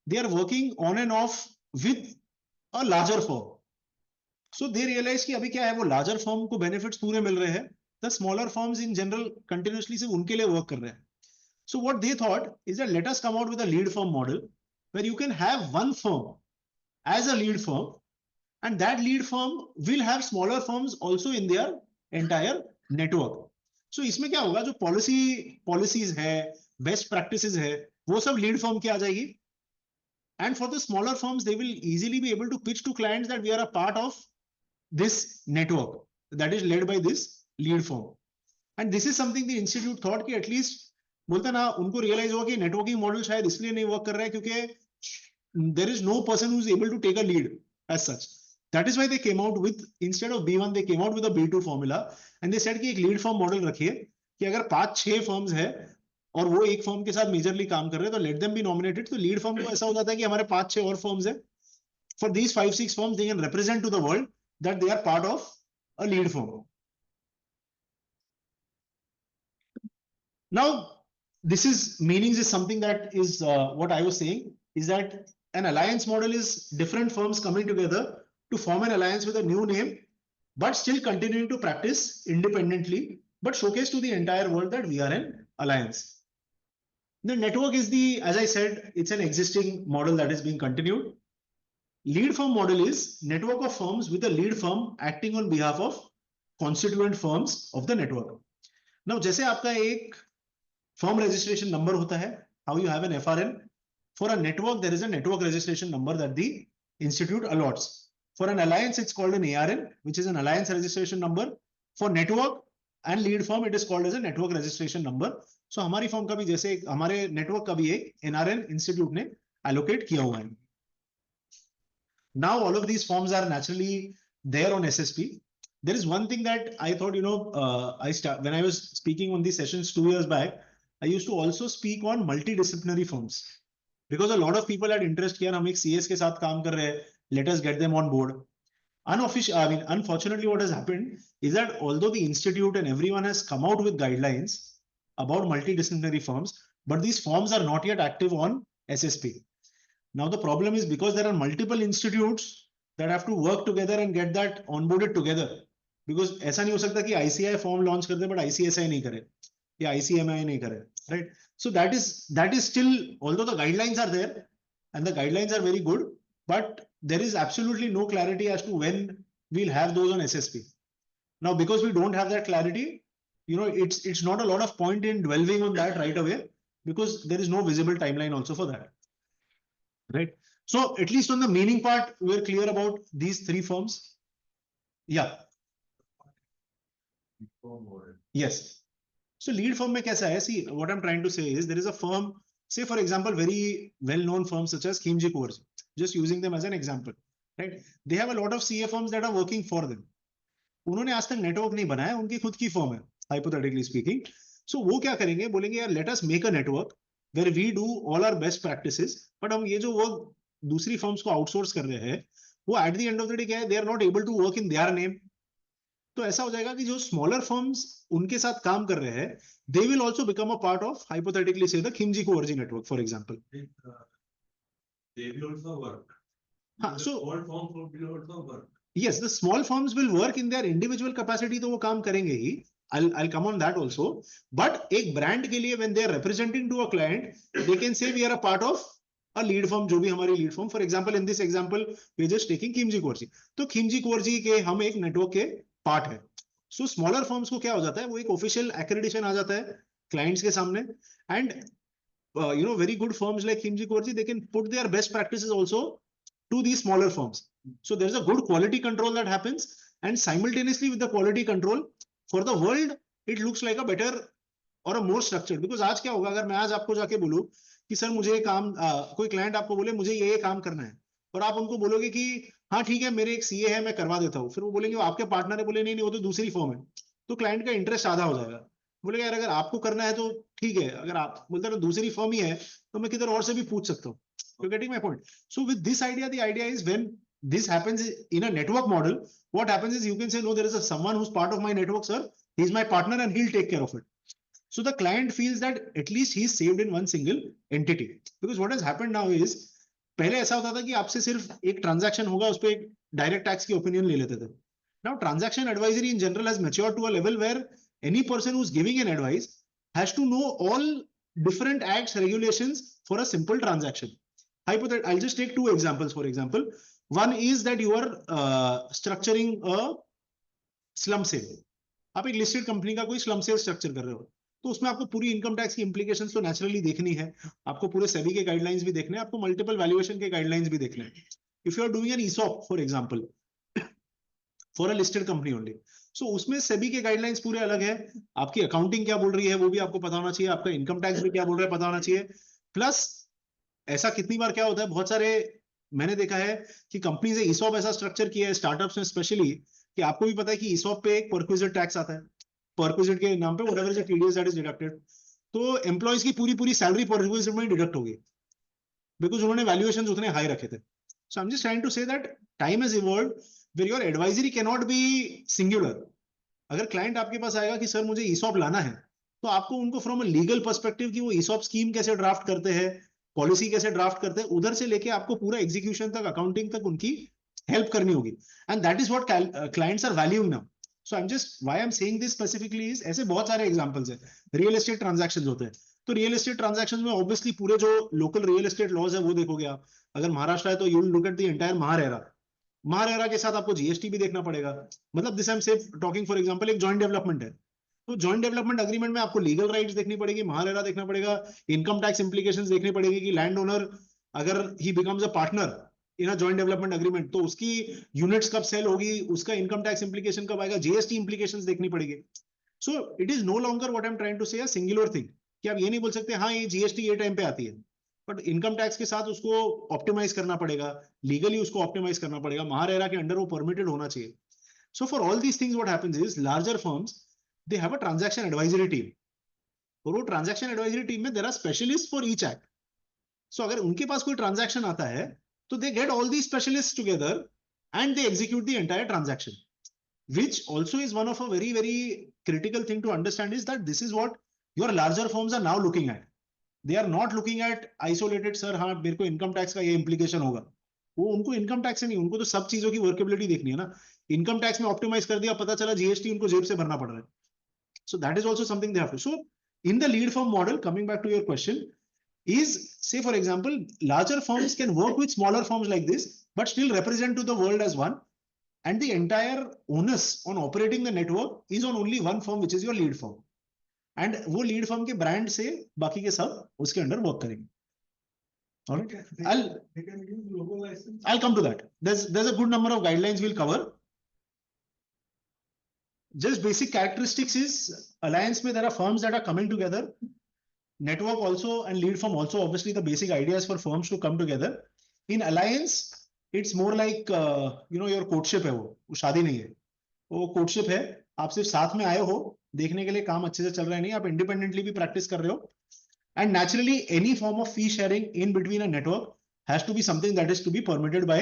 S3: they are working on and off with a larger firm. So they realize कि अभी क्या है, वो लार्जर फर्म को बेनिफिट्स पूरे मिल रहे हैं, the smaller firms in general continuously सिर्फ उनके लिए वर्क कर रहे हैं. So what they thought is that let us come out with a lead firm model where you can have one firm as a lead firm, and that lead firm will have smaller firms also in their entire network. So इसमें क्या होगा, जो policies है, best practices है, वो सब lead firm के आ जाएगी. And for the smaller firms, they will easily be able to pitch to clients that we are a part of this network that is led by this lead firm. And this is something the institute thought कि at least बोलते ना, उनको realise हुआ कि networking model शायद इसलिए नहीं work कर रहा है क्योंकि there is no person who is able to take a lead. as such. That is why they came out with, instead of B1 they came out with a B2 formula and they said कि एक lead firm model रखिए कि अगर 5-6 firms है और वो एक firm के साथ majorly काम कर रहे हैं तो let them be nominated. तो lead firm को ऐसा हो जाता है कि हमारे 5-6 और firms है. For these 5-6 firms they can represent to the world that they are part of a lead firm. Now this is meanings is something that is what I was saying is that an alliance model is different firms coming together to form an alliance with a new name, but still continuing to practice independently, but showcase to the entire world that we are an alliance. The network is the, as I said, it's an existing model that is being continued. Lead firm model is network of firms with a lead firm acting on behalf of constituent firms of the network. Now, जैसे आपका एक firm registration number होता है, how you have an FRN. For a network, there is a network registration number that the institute allots. For an alliance, it's called an ARN, which is an alliance registration number. For network and lead firm, it is called as a network registration number. So हमारी firm का भी जैसे हमारे network का भी एक NRN institute ने allocate किया हुआ है. Now all of these forms are naturally there on SSP. There is one thing that I thought, when I was speaking on these sessions 2 years back, I used to also speak on multidisciplinary firms because a lot of people had interest किया हम एक CS के साथ काम कर रहे हैं, let us get them on board. Unfortunately, what has happened is that although the institute and everyone has come out with guidelines about multidisciplinary firms, but these firms are not yet active on SSP. Now the problem is because there are multiple institutes that have to work together and get that onboarded together. Because ऐसा नहीं हो सकता कि ICI form launch कर दे but ICSI नहीं करे या ICMI नहीं करे, right? So that is still, although the guidelines are there and the guidelines are very good, but there is absolutely no clarity as to when we'll have those on SSP. Now, because we don't have that clarity, it's not a lot of point in dwelling on that right away because there is no visible timeline also for that, right? So at least on the meaning part, we're clear about these 3 firms. Yeah. Yes. So lead firm में कैसा है? See, what I'm trying to say is there is a firm, say for example, very well-known firms such as Khimji Coors, just using them as an example, right? They have a lot of CA firms that are working for them. उन्होंने आज तक network नहीं बनाया, उनकी खुद की firm है, hypothetically speaking. So वो क्या करेंगे? बोलेंगे यार let us make a network where we do all our best practices, but हम ये जो work दूसरी firms को outsource कर रहे हैं, वो at the end of the day क्या है? They are not able to work in their name. तो ऐसा हो जाएगा कि जो smaller firms उनके साथ काम कर रहे हैं, they will also become a part of, hypothetically say, the Khimji Coors network, for example.
S5: They will also work.
S3: So
S5: all firms will also work.
S3: Yes, the small firms will work in their individual capacity, तो वो काम करेंगे ही. I'll come on that also. But एक brand के लिए when they are representing to a client, they can say we are a part of a lead firm, जो भी हमारी lead firm. For example, in this example, we are just taking Khimji Coors. तो Khimji Coors के हम एक network के part है. So smaller firms को क्या हो जाता है? वो एक official accreditation आ जाता है clients के सामने. And very good firms like Khimji Coors, they can put their best practices also to these smaller firms. So there's a good quality control that happens, and simultaneously with the quality control, for the world, it looks like a better or a more structured. Because आज क्या होगा अगर मैं आज आपको जाके बोलूं कि सर मुझे ये काम, कोई क्लाइंट आपको बोले मुझे ये काम करना है, और आप उनको बोलोगे कि हाँ ठीक है मेरे एक सीए है मैं करवा देता हूँ, फिर वो बोलेंगे आपके पार्टनर ने बोले नहीं नहीं वो तो दूसरी फर्म है, तो क्लाइंट का इंटरेस्ट आधा हो जाएगा. बोलेगा यार अगर आपको करना है तो ठीक है, अगर आप बोलते हैं दूसरी फर्म ही है तो मैं किधर और से भी पूछ सकता हूँ. You're getting my point. So with this idea, the idea is when this happens in a network model, what happens is you can say, no, there is someone who's part of my network, sir. He's my partner and he'll take care of it. So the client feels that at least he's saved in one single entity. Because what has happened now is, पहले ऐसा होता था कि आपसे सिर्फ एक transaction होगा, उस पे एक direct tax की opinion ले लेते थे. Now transaction advisory in general has matured to a level where any person who's giving an advice has to know all different acts, regulations for a simple transaction. I'll just take 2 examples. For example, one is that you are structuring a slum sale. आप एक listed company का कोई slum sale structure कर रहे हो, तो उसमें आपको पूरी income tax की implications तो naturally देखनी है, आपको पूरे SEBI के guidelines भी देखने हैं, आपको multiple valuation के guidelines भी देखने हैं. If you are doing an ESOP, for example, for a listed company only, so उसमें SEBI के guidelines पूरे अलग है, आपकी accounting क्या बोल रही है वो भी आपको पता होना चाहिए, आपका income tax भी क्या बोल रहा है पता होना चाहिए. Plus ऐसा कितनी बार क्या होता है, बहुत सारे मैंने देखा है कि कंपनीज ने ईसॉप ऐसा स्ट्रक्चर किया है स्टार्टअप्स में स्पेशली, कि आपको भी पता है कि ईसॉप पे एक परक्विजिट टैक्स आता है, परक्विजिट के नाम पे whatever is the TDS that is deducted, तो एम्प्लॉइज की पूरी पूरी सैलरी परक्विजिट में डिडक्ट होगी, बिकॉज उन्होंने वैल्यूएशन उतने हाई रखे थे. So I am just trying to say that time has evolved where your advisory can not be singular. अगर क्लाइंट आपके पास आएगा कि सर मुझे ईसॉप लाना है, तो आपको उनको फ्रॉम अ लीगल पर्सपेक्टिव कि वो ईसॉप स्कीम कैसे ड्राफ्ट करते हैं, पॉलिसी कैसे ड्राफ्ट करते हैं, उधर से लेके आपको पूरा एग्जीक्यूशन तक, अकाउंटिंग तक उनकी हेल्प करनी होगी. And that is what clients are valuing now. So I am just why I am saying this specifically is, ऐसे बहुत सारे एग्जांपल्स हैं. रियल एस्टेट ट्रांजैक्शंस होते हैं, तो रियल एस्टेट ट्रांजैक्शंस में ऑब्वियसली पूरे जो लोकल रियल एस्टेट लॉज है वो देखोगे आप. अगर महाराष्ट्र है तो you will look at the entire MahaRERA. MahaRERA के साथ आपको जीएसटी भी देखना पड़ेगा. मतलब this I am safe talking for example, एक जॉइंट डेवलपमेंट है, तो जॉइंट डेवलपमेंट अग्रीमेंट में आपको लीगल राइट्स देखनी पड़ेगी, महारेरा देखना पड़ेगा, इनकम टैक्स इंप्लीकेशंस देखनी पड़ेगी कि लैंड ओनर अगर ही becomes a partner in a joint development agreement तो उसकी यूनिट्स कब सेल होगी, उसका इनकम टैक्स इंप्लीकेशन कब आएगा, जीएसटी इंप्लीकेशंस देखनी पड़ेगी. So it is no longer what I am trying to say a singular thing, कि आप ये नहीं बोल सकते हाँ ये जीएसटी ये टाइम पे आती है, बट इनकम टैक्स के साथ उसको ऑप्टिमाइज करना पड़ेगा, लीगली उसको ऑप्टिमाइज करना पड़ेगा, महारेरा के अंडर वो परमिटेड होना चाहिए. So for all these things what happens is larger firms they have a transaction advisory team, और वो ट्रांजैक्शन एडवाइजरी टीम में there are specialist for each act. So अगर उनके पास कोई ट्रांजैक्शन आता है तो they get all the specialist together and they execute the entire transaction, which also is one of a very very critical thing to understand is that this is what your larger firms are now looking at. They are not looking at isolated sir हाँ मेरे को income tax का ये implication होगा, वो उनको income tax नहीं, उनको तो सब चीजों की वर्केबिलिटी देखनी है ना. इनकम टैक्स में ऑप्टिमाइज कर दिया, पता चला जीएसटी उनको जेब से भरना पड़ रहा है. So that is also something they have to. So in the lead firm model, coming back to your question, is say for example, larger firms can work with smaller firms like this, but still represent to the world as one. And the entire onus on operating the network is on only one firm, which is your lead firm. And वो lead firm के brand से बाकी के सब उसके under work करेंगे. All right.
S5: They can use logo license.
S3: I'll come to that. There's a good number of guidelines we'll cover. Just basic characteristics is alliance में there are firms that are coming together. Network also and lead firm also, obviously the basic ideas for firms to come together. In alliance, it's more like your courtship है, वो शादी नहीं है, वो courtship है. आप सिर्फ साथ में आए हो देखने के लिए काम अच्छे से चल रहा है नहीं, आप independently भी practice कर रहे हो. And naturally any form of fee sharing in between a network has to be something that is to be permitted by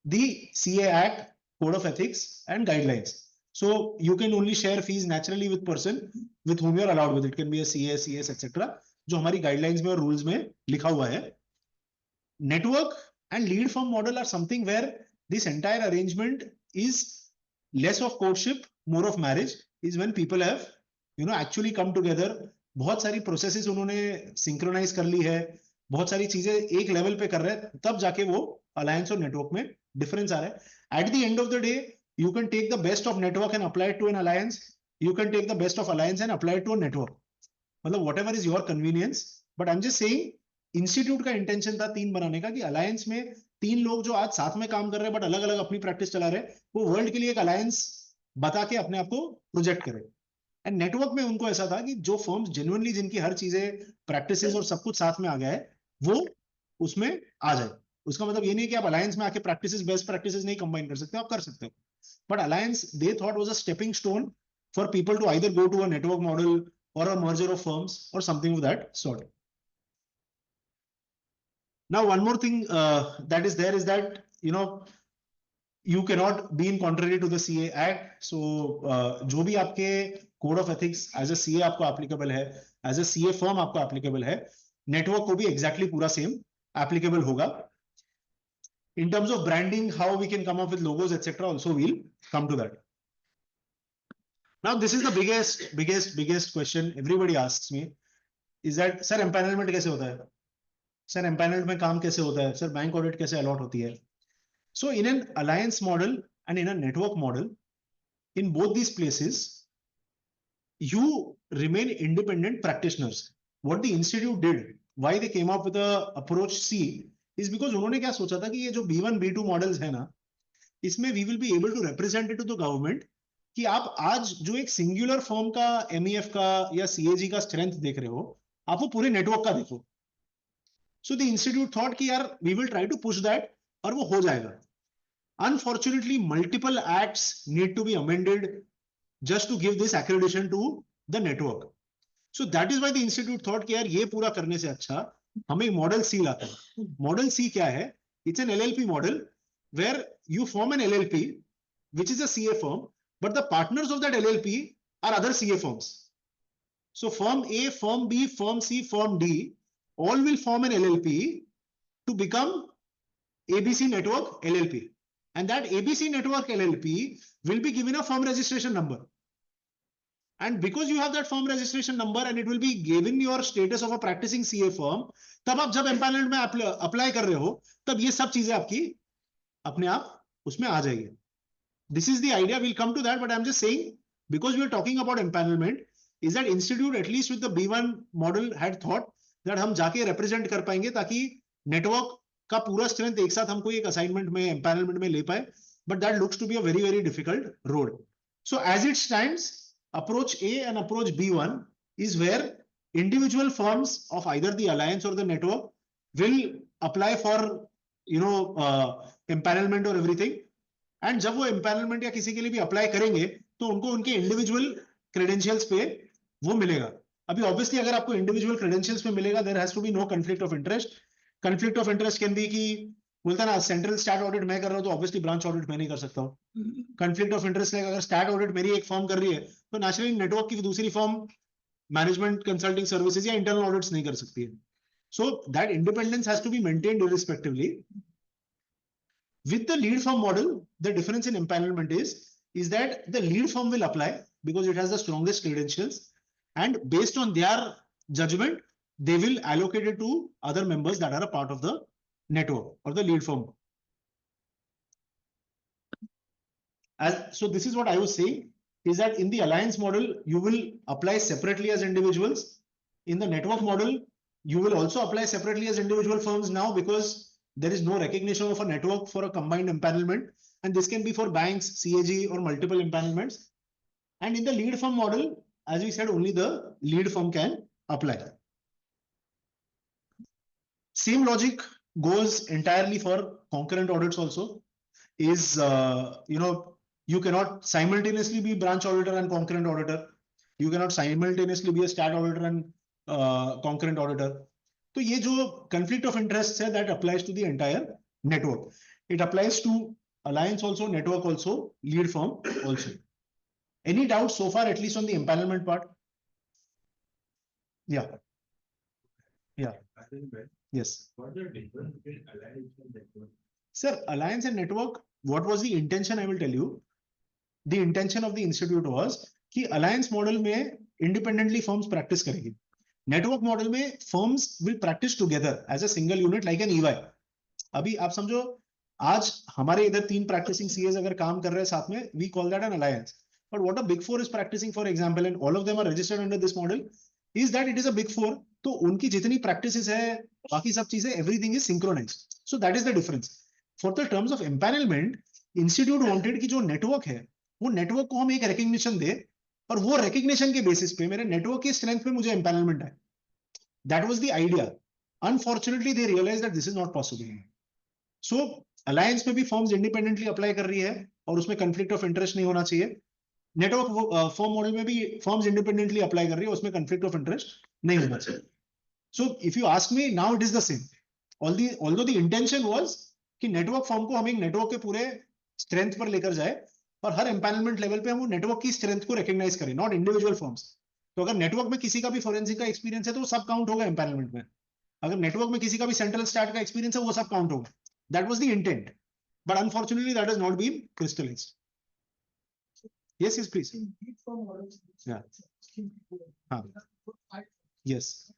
S3: the CA Act, Code of Ethics and Guidelines. So you can only share fees naturally with person with whom you are allowed with. It can be a CA, CS, etc. जो हमारी guidelines में और rules में लिखा हुआ है. Network and lead firm model are something where this entire arrangement is less of courtship, more of marriage, is when people have actually come together. बहुत सारी processes उन्होंने synchronize कर ली है, बहुत सारी चीजें एक level पे कर रहे हैं, तब जाके वो alliance और network में difference आ रहा है. At the end of the day, you can take the best of network and apply it to an alliance. You can take the best of alliance and apply it to a network. मतलब whatever is your convenience. But I'm just saying, institute का intention था 3 बनाने का कि alliance में 3 लोग जो आज साथ में काम कर रहे हैं बट अलग अलग अपनी प्रैक्टिस चला रहे हैं, वो वर्ल्ड के लिए एक अलायंस बता के अपने आप को प्रोजेक्ट करें. एंड नेटवर्क में उनको ऐसा था कि जो फर्म्स जेन्युइनली जिनकी हर चीजें प्रैक्टिसेस और सब कुछ साथ में आ गया है वो उसमें आ जाए. उसका मतलब ये नहीं कि आप अलायंस में आके प्रैक्टिसेस बेस्ट प्रैक्टिसेस नहीं कंबाइन कर सकते, आप कर सकते हो. But alliance they thought was a stepping stone for people to either go to a network model or a merger of firms or something of that sort. Now, one more thing that is there is that, you cannot be in contrary to the CA Act. So, जो भी आपके Code of Ethics as a CA आपको applicable है, as a CA firm आपको applicable है, network को भी exactly पूरा same applicable होगा. In terms of branding, how we can come up with logos, etc. also we'll come to that. Now, this is the biggest question everybody asks me is that, sir, empanelment कैसे होता है? Sir empanelled में काम कैसे होता है? Sir bank audit कैसे allot होती है? So in an alliance model and in a network model, in both these places you remain independent practitioners. What the institute did, why they came up with a approach C, is because उन्होंने क्या सोचा था कि ये जो B1 B2 models है ना, इसमें we will be able to represent it to the government कि आप आज जो एक सिंगुलर फर्म का MEF का या CAG का स्ट्रेंथ देख रहे हो, आप वो पूरे नेटवर्क का देखो. So the institute thought कि यार we will try to push that और वो हो जाएगा. Unfortunately, multiple acts need to be amended just to give this accreditation to the network. So that is why the institute thought कि यार ये पूरा करने से अच्छा हमें मॉडल सी लाते हैं. मॉडल सी क्या है? It's an LLP model where you form an LLP which is a CA firm, but the partners of that LLP are other CA firms. So firm A, firm B, firm C, firm D all will form an LLP to become ABC Network LLP. And that ABC Network LLP will be given a firm registration number. And because you have that firm registration number and it will be given your status of a practicing CA firm, तब आप जब empanelment में apply कर रहे हो, तब ये सब चीजें आपकी अपने आप उसमें आ जाएगी. This is the idea. We'll come to that, but I'm just saying, because we are talking about empanelment, is that institute at least with the B1 model had thought that हम जाके represent कर पाएंगे ताकि network का पूरा strength एक साथ हमको एक assignment में empanelment में ले पाए. But that looks to be a very, very difficult road. So as it stands, approach A and approach B1 is where individual firms of either the alliance or the network will apply for, empanelment or everything. And जब वो empanelment या किसी के लिए भी apply करेंगे, तो उनको उनके individual credentials पे वो मिलेगा. अभी obviously अगर आपको individual credentials पे मिलेगा, there has to be no conflict of interest. Conflict of interest can be कि बोलता ना सेंट्रल स्टैट ऑडिट मैं कर रहा हूँ तो ऑब्वियसली ब्रांच ऑडिट मैं नहीं कर सकता हूँ. कॉन्फ्लिक्ट ऑफ इंटरेस्ट है अगर स्टैट ऑडिट मेरी एक फर्म कर रही है तो नेचुरली नेटवर्क की दूसरी फर्म मैनेजमेंट कंसल्टिंग सर्विसेज या इंटरनल ऑडिट्स नहीं कर सकती है. So that independence has to be maintained irrespectively. With the lead firm model, the difference in empanelment is that the lead firm will apply because it has the strongest credentials, and based on their judgment, they will allocate it to other members that are a part of the network or the lead firm. So this is what I was saying, is that in the alliance model, you will apply separately as individuals. In the network model, you will also apply separately as individual firms now because there is no recognition of a network for a combined empanelment. And this can be for banks, CAG or multiple empanelments. And in the lead firm model, as we said, only the lead firm can apply. Same logic goes entirely for concurrent audits also. Is, you cannot simultaneously be branch auditor and concurrent auditor. You cannot simultaneously be a stat auditor and concurrent auditor. So ये जो conflict of interest है, that applies to the entire network. It applies to alliance also, network also, lead firm also. Any doubts so far, at least on the empanelment part? Yeah. Yeah. Yes.
S5: What is the difference between alliance and network?
S3: Sir, alliance and network, what was the intention? I will tell you. The intention of the institute was कि alliance model में independently firms practice करेगी. Network model में firms will practice together as a single unit like an EY. अभी आप समझो आज हमारे इधर 3 practicing CAs अगर काम कर रहे हैं साथ में, we call that an alliance. But what a big four is practicing, for example, and all of them are registered under this model, is that it is a big four. तो उनकी जितनी practices है, बाकी सब चीजें, everything is synchronized. So that is the difference. For the terms of empanelment, institute wanted कि जो network है, वो network को हम एक recognition दे और वो recognition के basis पे मेरे network की strength पे मुझे empanelment है. That was the idea. Unfortunately, they realized that this is not possible. So alliance में भी firms independently apply कर रही है और उसमें conflict of interest नहीं होना चाहिए. Network firm model में भी firms independently apply कर रही है, उसमें conflict of interest नहीं होना चाहिए. So if you ask me, now it is the same. Although the intention was कि नेटवर्क फॉर्म को हम एक नेटवर्क के पूरे स्ट्रेंथ पर लेकर जाए और हर एम्पैनलमेंट लेवल पे हम नेटवर्क की स्ट्रेंथ को रिकॉग्नाइज करें, नॉट इंडिविजुअल फॉर्म्स. तो अगर नेटवर्क में किसी का भी फोरेंसिक का एक्सपीरियंस है तो वो सब काउंट होगा एम्पैनलमेंट में. अगर नेटवर्क में किसी का भी सेंट्रल स्टार्ट का एक्सपीरियंस है वो सब काउंट होगा. That was the intent, but unfortunately that has not been crystallized. Yes yes please. हां यस.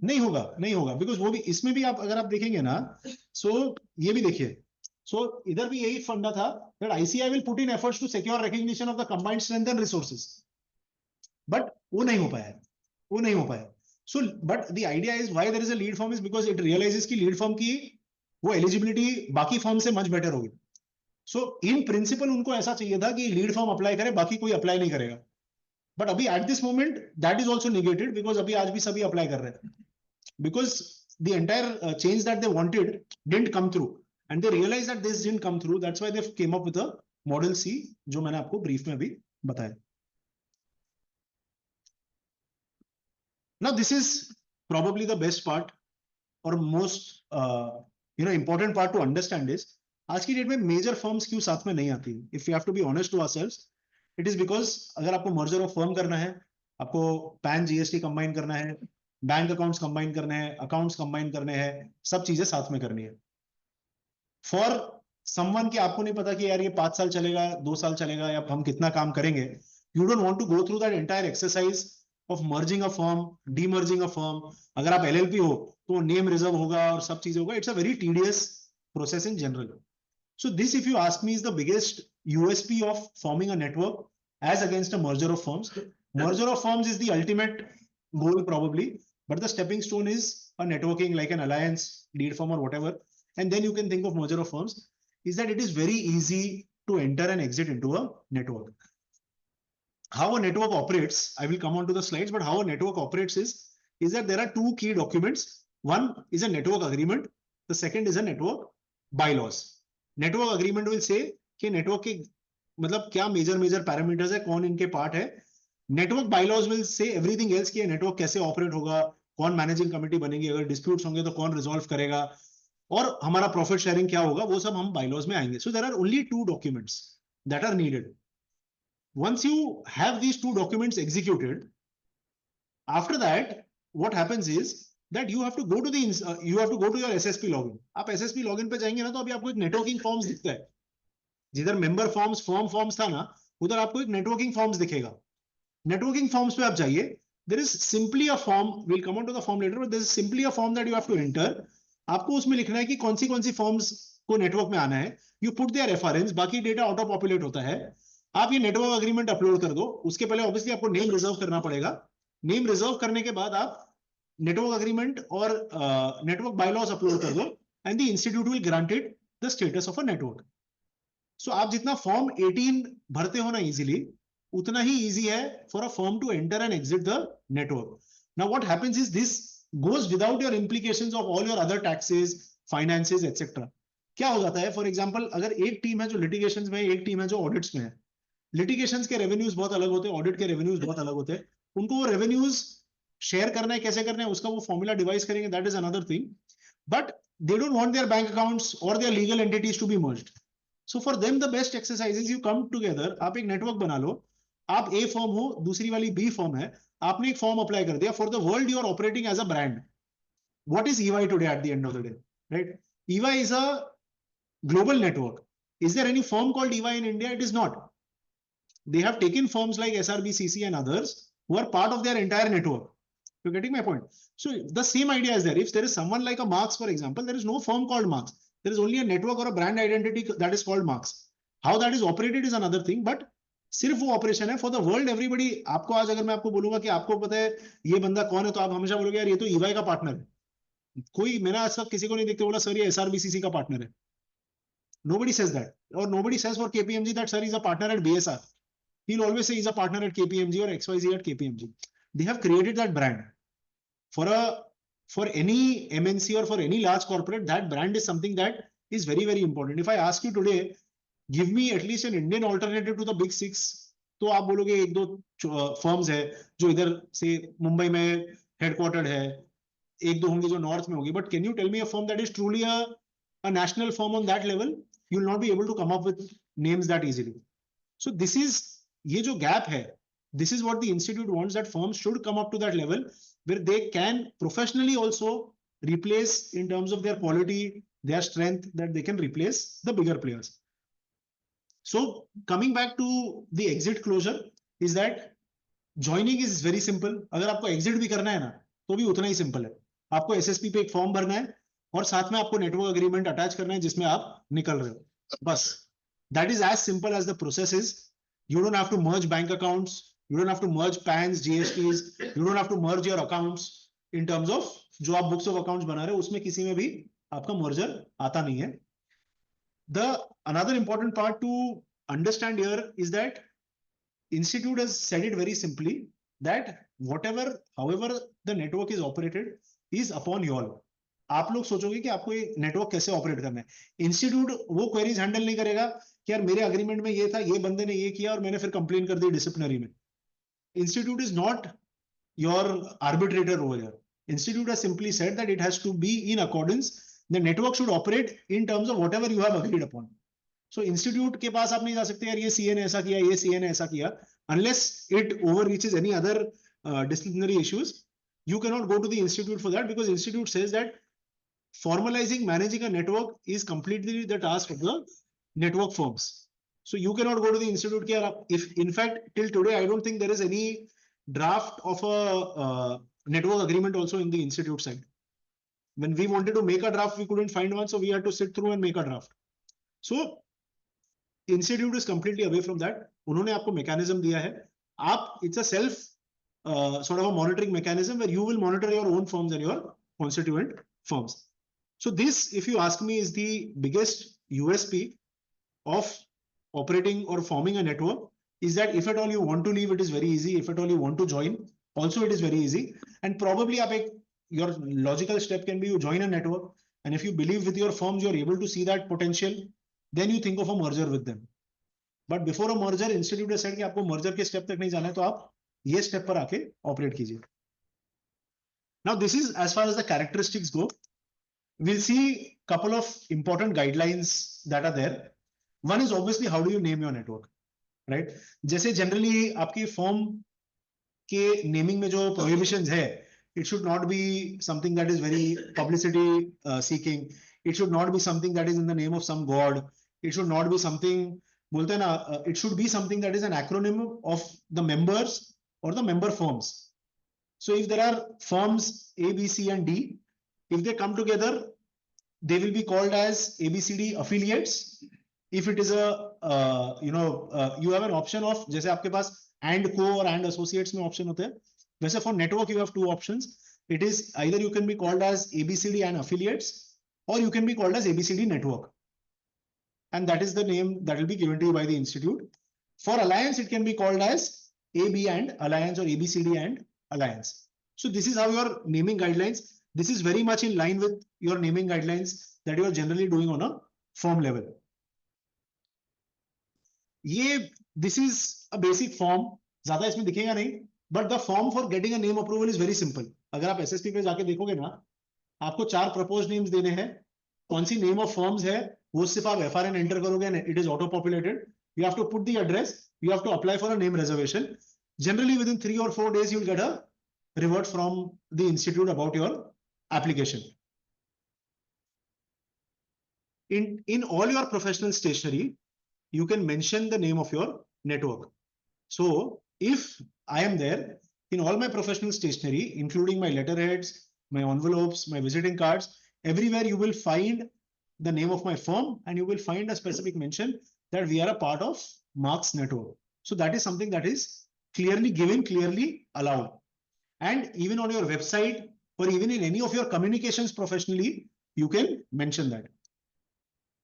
S3: नहीं होगा बिकॉज वो भी इसमें भी आप अगर आप देखेंगे ना, सो ये भी देखिए, सो इधर भी यही फंडा था that ICI will put in efforts to secure recognition of the combined strength and resources, but वो नहीं हो पाया. So but the idea is why there is a lead firm is because it realizes कि lead firm की वो eligibility बाकी firm से much better होगी. So in principle उनको ऐसा चाहिए था कि lead firm अप्लाई करे, बाकी कोई अप्लाई नहीं करेगा. बट अभी at this moment that is also negated because अभी आज भी सभी अप्लाई कर रहे हैं because the entire change that they wanted didn't come through and they realize that this didn't come through that's why they came up with a model C जो मैंने आपको ब्रीफ में भी बताया. Now this is probably the best part or most important part to understand is आज की date में major firms क्यों साथ में नहीं आती. If you have to be honest to ourselves it is because अगर आपको मर्जर ऑफ फर्म करना है, आपको पैन जीएसटी कंबाइन करना है, बैंक अकाउंट्स कंबाइन करने हैं, अकाउंट्स कंबाइन करने हैं, सब चीजें साथ में करनी है. फॉर समवन कि आपको नहीं पता कि यार ये 5 साल चलेगा, 2 साल चलेगा या हम कितना काम करेंगे, you don't want to go through that entire exercise of merging a firm, demerging a firm. अगर आप एलएलपी हो तो नेम रिजर्व होगा और सब चीजें होगा. It's a very tedious process in general. So this, if you ask me, is the biggest USP of forming a network as against a merger of firms. Merger of firms is the ultimate goal probably, but the stepping stone is a networking like an alliance, deed firm or whatever. And then you can think of merger of firms, is that it is very easy to enter and exit into a network. How a network operates, I will come on to the slides, but how a network operates is that there are two key documents. One is a network agreement. The second is a network bylaws. Network agreement will say कि network के मतलब क्या major parameters है, कौन इनके part है. Network bylaws will say everything else कि network कैसे ऑपरेट होगा, कौन मैनेजिंग कमेटी बनेगी, अगर डिस्प्यूट्स होंगे तो कौन रिजॉल्व करेगा, और हमारा प्रॉफिट शेयरिंग क्या होगा, वो सब हम बायलॉज में आएंगे. So there are only 2 documents that are needed. Once you have these 2 documents executed, after that what happens is that you have to go to the your SSP login. आप SSP login पे जाएंगे ना तो अभी आपको एक networking forms दिखता है. जिधर मेंबर फॉर्म्स फॉर्म्स था ना, उधर आपको एक नेटवर्किंग फॉर्म्स दिखेगा. नेटवर्किंग फॉर्म्स पे आप जाइए. There is simply a form, will come on to the form later, but there is simply a form that you have to enter. आपको उसमें लिखना है कि कौन सी फॉर्म्स को नेटवर्क में आना है. यू पुट देयर रेफरेंस, बाकी डेटा ऑटो पॉपुलेट होता है. आप ये नेटवर्क अग्रीमेंट अपलोड कर दो. उसके पहले ऑब्वियसली आपको नेम रिजर्व करना पड़ेगा. नेम रिजर्व करने के बाद आप नेटवर्क अग्रीमेंट और नेटवर्क बायलॉज अपलोड कर दो and the institute will granted the status of a network. So आप जितना फॉर्म 18 भरते हो ना इजीली, उतना ही इजी है for a firm to enter and exit the network. Now what happens is this goes without your implications of all your other taxes, finances etcetera. क्या हो जाता है, फॉर एग्जांपल अगर एक टीम है जो लिटिगेशंस में है, एक टीम है जो ऑडिट्स में है. लिटिगेशंस के रेवेन्यूज बहुत अलग होते हैं, ऑडिट के रेवेन्यूज बहुत अलग होते हैं. उनको वो रेवेन्यूज शेयर करना है, कैसे करना है, उसका वो फॉर्मूला डिवाइस करेंगे, that is another thing. But they don't want their bank accounts और their legal entities to be merged. So for them the best exercise is you come together. आप एक नेटवर्क बना लो. आप ए फॉर्म हो, दूसरी वाली B form है. आपने एक फॉर्म अप्लाई कर दिया. For the world you are operating as a brand. What is EY today at the end of the day, right? EY is a global network. Is there any firm called EY in India? It is not. They have taken firms like SRBCC and others who are part of their entire network. You're getting my point? So the same idea is there. If there is someone like a Marks, for example, there is no firm called Marks. There is only a network or a brand identity that is called Marks. How that is operated is another thing, but सिर्फ वो operation है for the world everybody. आपको आज अगर मैं आपको बोलूंगा कि आपको पता है ये बंदा कौन है, तो आप हमेशा बोलोगे यार ये तो EY का पार्टनर है. कोई मेरा आज तक किसी को नहीं देखते बोला सर ये SRBCC का पार्टनर है. Nobody says that, or nobody says for KPMG that sir is a partner at BSR. He'll always say he's a partner at KPMG or XYZ at KPMG. They have created that brand. For any MNC or for any large corporate, that brand is something that is very, very important. If I ask you today, give me at least an Indian alternative to the big 6, तो आप बोलोगे एक दो firms है जो इधर से मुंबई में हेडक्वार्टर्ड है, एक दो होंगे जो नॉर्थ में होगी. But can you tell me a firm that is truly a national firm on that level? You will not be able to come up with names that easily. So this is, ये जो gap है, this is what the institute wants, that firms should come up to that level where they can professionally also replace in terms of their quality, their strength, that they can replace the bigger players. So coming back to the exit closure is that joining is very simple. अगर आपको exit भी करना है ना तो भी उतना ही simple है. आपको SSP पे एक फॉर्म भरना है और साथ में आपको नेटवर्क अग्रीमेंट अटैच करना है जिसमें आप निकल रहे हो, बस. That is as simple as the process is. You don't have to merge bank accounts, you don't have to merge PANs, GSTs, you don't have to merge your accounts in terms of जो आप books of accounts बना रहे हो, उसमें किसी में भी आपका मर्जर आता नहीं है. The another important part two understand here is that Institute has said it very simply that however the network is operated is upon you all. आप लोग सोचोगे कि आपको ये नेटवर्क कैसे ऑपरेट करना है. इंस्टीट्यूट वो क्वेरीज हैंडल नहीं करेगा कि यार मेरे अग्रीमेंट में ये था, ये बंदे ने ये किया और मैंने फिर कंप्लेन कर दी डिसिप्लिनरी में. Institute is not your arbitrator over here. Institute has simply said that it has to be in accordance. The network should operate in terms of whatever you have agreed upon. So institute के पास आप नहीं जा सकते यार ये CA ने ऐसा किया, ये CA ने ऐसा किया, unless it overreaches any other disciplinary issues. You cannot go to the institute for that because institute says that formalizing managing a network is completely the task of the network firms. So you cannot go to the institute कि यार if in fact till today I don't think there is any draft of a network agreement also in the institute side. When we wanted to make a draft, we couldn't find one, so we had to sit through and make a draft. So institute is completely away from that. उन्होंने आपको mechanism दिया है. It's a self sort of a monitoring mechanism where you will monitor your own firms and your constituent firms. So this, if you ask me, is the biggest USP of operating or forming a network. Is that if at all you want to leave, it is very easy. If at all you want to join, also it is very easy. And probably your logical step can be you join a network. And if you believe with your firms, you're able to see that potential, then you think of a merger with them. But before a merger, institute has said कि आपको merger के step तक नहीं जाना है, तो आप ये step पर आके operate कीजिए. Now this is as far as the characteristics go. We'll see couple of important guidelines that are there. One is obviously how do you name your network. Right जैसे जनरली आपकी firm के naming में जो prohibitions है, it should not be something that is very publicity seeking, it should not be something that is in the name of some god, it should not be something, बोलते हैं ना, it should be something that is an acronym of the members और the member firms. So if there are firms A, B, C and D, if they come together, they will be called as ABCD affiliates. If it is a you have an option of, जैसे आपके पास and co और and associates में option होते हैं, वैसे for network you have two options. It is either you can be called as ABCD and affiliates, or you can be called as ABCD network, and that is the name that will be given to you by the institute. For alliance, it can be called as AB and alliance or ABCD and alliance. So this is how your naming guidelines. This is very much in line with your naming guidelines that you are generally doing on a firm level. This is a basic form, ज्यादा इसमें दिखेगा नहीं, but the form for getting a name approval is very simple. अगर आप SSP पे जाके देखोगे ना, आपको 4 proposed names देने हैं, कौन सी name of firms है, वो सिर्फ आप FRN enter करोगे, it is auto populated. You have to put the address, you have to apply for a name reservation. Generally within 3 or 4 days you'll get a revert from the institute about your application. In all your professional stationery, you can mention the name of your network. So if I am there in all my professional stationery, including my letterheads, my envelopes, my visiting cards, everywhere you will find the name of my firm and you will find a specific mention that we are a part of Mark's network. So that is something that is clearly given, clearly allowed. And even on your website or even in any of your communications professionally, you can mention that.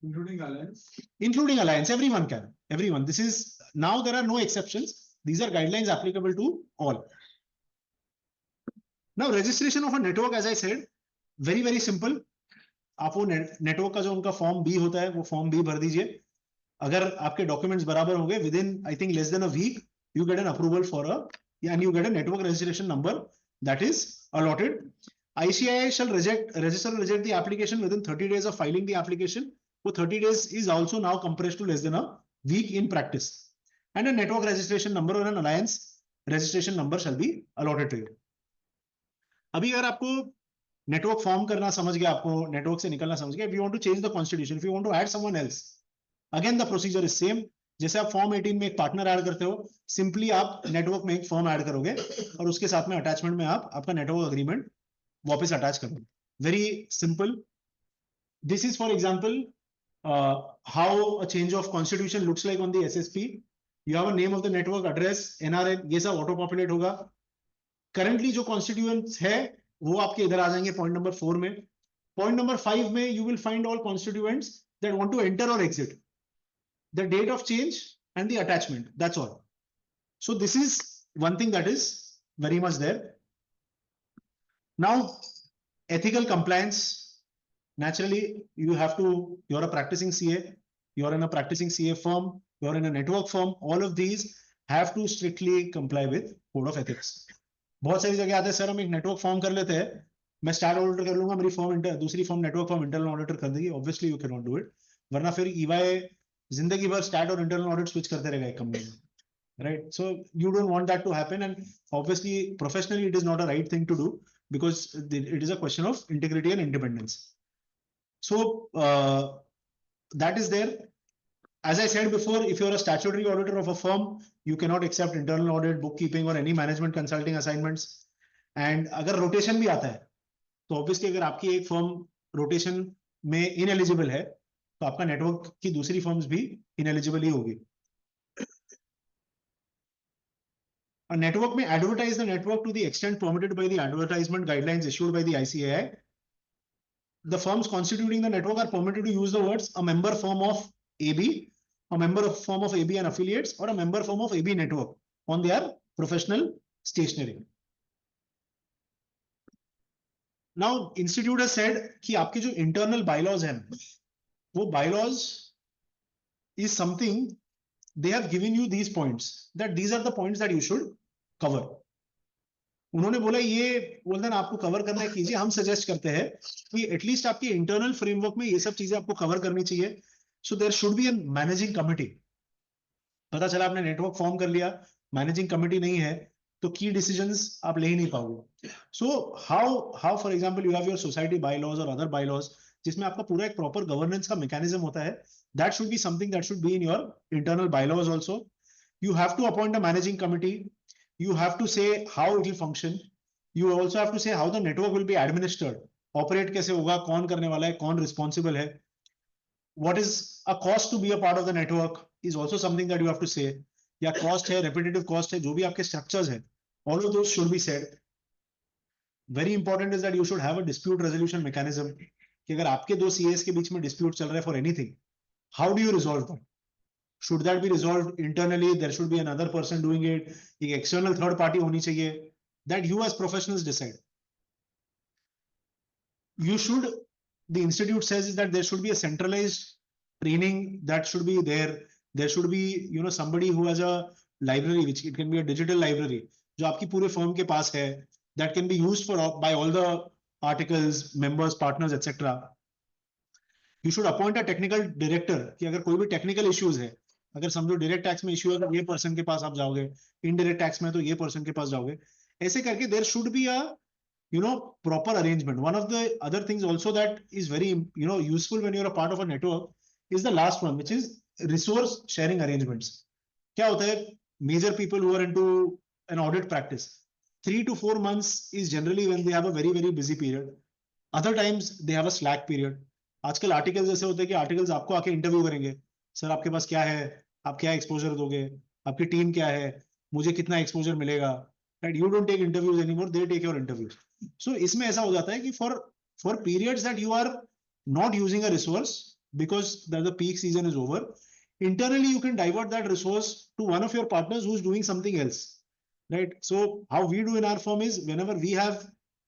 S2: Including alliance?
S3: Including alliance, everyone can. Everyone. This is, now there are no exceptions. These are guidelines applicable to all. Now, registration of a network, as I said, very, very simple. आप वो network का जो उनका form B होता है, वो form B भर दीजिए. अगर आपके डॉक्यूमेंट्स बराबर होंगे, within I think less than a week, you get an approval for and you get a network registration number that is allotted. ICAI shall register or reject the application within 30 days of filing the application. So 30 days is also now compressed to less than a week in practice. And a network registration number or an alliance registration number shall be allotted to you. अभी अगर आपको network form करना समझ गया, आपको network से निकलना समझ गया, if you want to change the constitution, if you want to add someone else, again the procedure is same. जैसे आप फॉर्म 18 में एक पार्टनर ऐड करते हो, सिंपली आप नेटवर्क में एक फॉर्म ऐड करोगे और उसके साथ में अटैचमेंट में आप आपका नेटवर्क अग्रीमेंट वापस अटैच करोगे. Very simple. This is for example how a change of constitution looks like on the SSP. You have a name of the network, address, NRN, ये सब auto populate होगा. Currently जो constituents है वो आपके इधर आ जाएंगे point number 4 में. Point number 5 में you will find all constituents that want to enter or exit. The date of change and the attachment. That's all. So this is one thing that is very much there. Now, ethical compliance, naturally, you're a practicing CA, you're in a practicing CA firm, you're in a network firm, all of these have to strictly comply with code of ethics. बहुत सारी जगह आते हैं sir हम एक network form कर लेते हैं, मैं स्टार ऑडिटर कर लूंगा, मेरी फॉर्म दूसरी form network form internal auditor कर देगी. Obviously you can not do it, वरना फिर ईवाई जिंदगी भर स्टार्ट और इंटरनल ऑडिट स्विच करते रहेगा एक कंपनी में, right? So you don't want that to happen, and obviously professionally it is not a right thing to do because it is a question of integrity and independence. So that is there. As I said before, if you're a statutory auditor of a firm, you cannot accept internal audit, bookkeeping or any management consulting assignments. And अगर rotation भी आता है, तो obviously अगर आपकी एक firm rotation में ineligible है, तो आपका network की दूसरी firms भी ineligible ही होगी. A network may advertise the network to the extent permitted by the advertisement guidelines issued by the ICAI. The firms constituting the network are permitted to use the words a member firm of AB, a member firm of AB and affiliates, or a member firm of AB network on their professional stationery. Now, institute has said कि आपके जो internal bylaws हैं, वो bylaws is something they have given you these points, that these are the points that you should cover. उन्होंने बोला ये बोलते हैं आपको कवर करना है कीजिए, हम सजेस्ट करते हैं कि एटलीस्ट आपके इंटरनल फ्रेमवर्क में ये सब चीजें आपको कवर करनी चाहिए. So there should be a managing committee. पता चला आपने नेटवर्क फॉर्म कर लिया, मैनेजिंग कमिटी नहीं है, तो की डिसीजंस आप ले ही नहीं पाओगे. So how for example you have your society bylaws और अदर बायलॉज जिसमें आपका पूरा एक प्रॉपर गवर्नेंस का मैकेनिज्म होता है, that should be something that should be in your internal bylaws also. You have to appoint a managing committee. You have to say how it will function. You also have to say how the network will be administered. Operate कैसे होगा, कौन करने वाला है, कौन responsible है. What is a cost to be a part of the network is also something that you have to say. या cost है, repetitive cost है, जो भी आपके structures है, all of those should be said. Very important is that you should have a dispute resolution mechanism. कि अगर आपके दो CAs के बीच में dispute चल रहा है for anything, how do you resolve that? Should that be resolved internally? There should be another person doing it. एक external third party होनी चाहिए. That you as professionals decide. You should, the institute says is that there should be a centralized training that should be there. There should be, somebody who has a library, which it can be a digital library, जो आपकी पूरे firm के पास है, that can be used by all the articles, members, partners, etc. You should appoint a technical director कि अगर कोई भी technical issues है, अगर समझो डायरेक्ट टैक्स में इश्यू है तो ये पर्सन के पास आप जाओगे, इनडायरेक्ट टैक्स में तो ये पर्सन के पास जाओगे, ऐसे करके there should be a proper arrangement. One of the other things also that is very useful when you are a part of a network is the last one, which is resource sharing arrangements. क्या होता है, major people who are into an audit practice 3 to 4 months is generally when they have a very very busy period. Other times they have a slack period. आजकल articles ऐसे होते हैं कि articles आपको आके इंटरव्यू करेंगे, सर आपके पास क्या है, आप क्या एक्सपोजर दोगे, आपकी टीम क्या है, मुझे कितना एक्सपोजर मिलेगा. Right, you don't take interviews anymore, they take your interviews. So इसमें ऐसा हो जाता है कि for periods that you are not using a resource because the peak season is over, internally you can divert that resource to one of your partners who's doing something else. Right, so how we do in our firm is whenever we have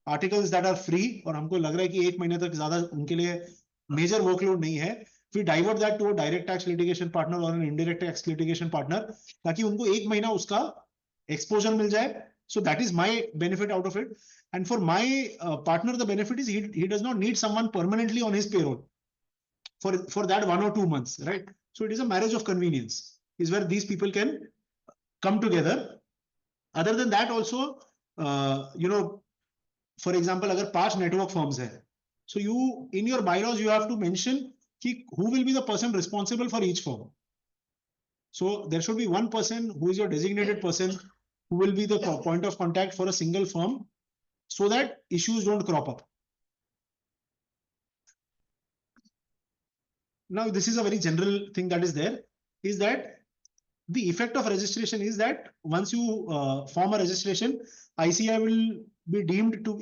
S3: articles that are free और हमको लग रहा है कि एक महीने तक ज्यादा उनके लिए मेजर वर्कलोड नहीं है, we divert that to a direct tax litigation partner or an indirect tax litigation partner ताकि उनको एक महीना उसका exposure मिल जाए. So that is my benefit out of it. And for my partner, the benefit is he does not need someone permanently on his payroll for that 1 or 2 months, right? So it is a marriage of convenience, is where these people can come together. Other than that also, for example, अगर 5 network firms है, so you in your bylaws you have to mention who will be the person responsible for each firm. So there should be one person who is your designated person who will be the point of contact for a single firm so that issues don't crop up. Now, this is a very general thing that is there, is that the effect of registration is that once you form a registration, ICI will be deemed to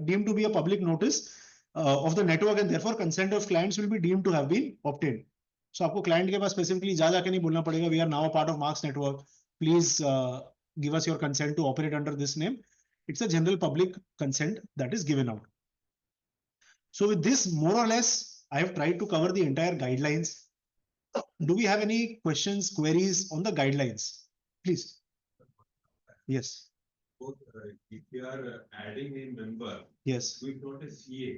S3: deemed to be a public notice of the network, and therefore consent of clients will be deemed to have been obtained. So आपको client के पास specifically जाके नहीं बोलना पड़ेगा we are now a part of Marks network, please give us your consent to operate under this name. It's a general public consent that is given out. So with this, more or less, I have tried to cover the entire guidelines. Do we have any questions, queries on the guidelines? Please. Yes.
S5: If you are adding a member,
S3: Yes.
S5: we got a CA.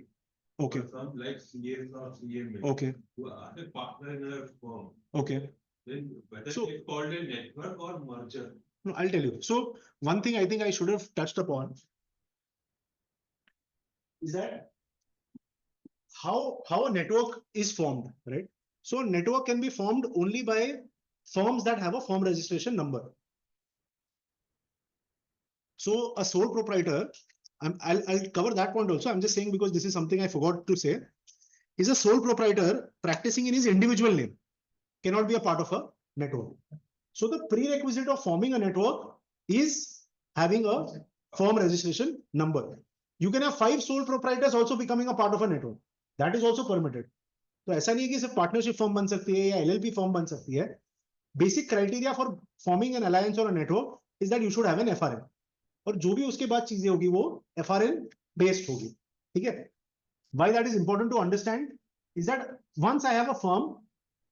S3: Okay.
S5: Or some like CAs or CA members
S3: Okay.
S5: who are a partner in a firm.
S3: Okay.
S5: Then whether
S3: So-
S5: it's called a network or merger.
S3: No, I'll tell you. So one thing I think I should have touched upon is that how a network is formed, right? So a network can be formed only by firms that have a firm registration number. So a sole proprietor, I'll cover that point also. I'm just saying because this is something I forgot to say. Is a sole proprietor practicing in his individual name, cannot be a part of a network. So the prerequisite of forming a network is having a firm registration number. You can have 5 sole proprietors also becoming a part of a network. That is also permitted. तो ऐसा नहीं है कि सिर्फ partnership form बन सकती है या एलएलपी फॉर्म बन सकती है. Basic criteria for forming an alliance और network is that you should have an FRN. और जो भी उसके बाद चीजें होगी वो एफआरएन बेस्ड होगी. ठीक है. Why that is important to understand is that once I have a firm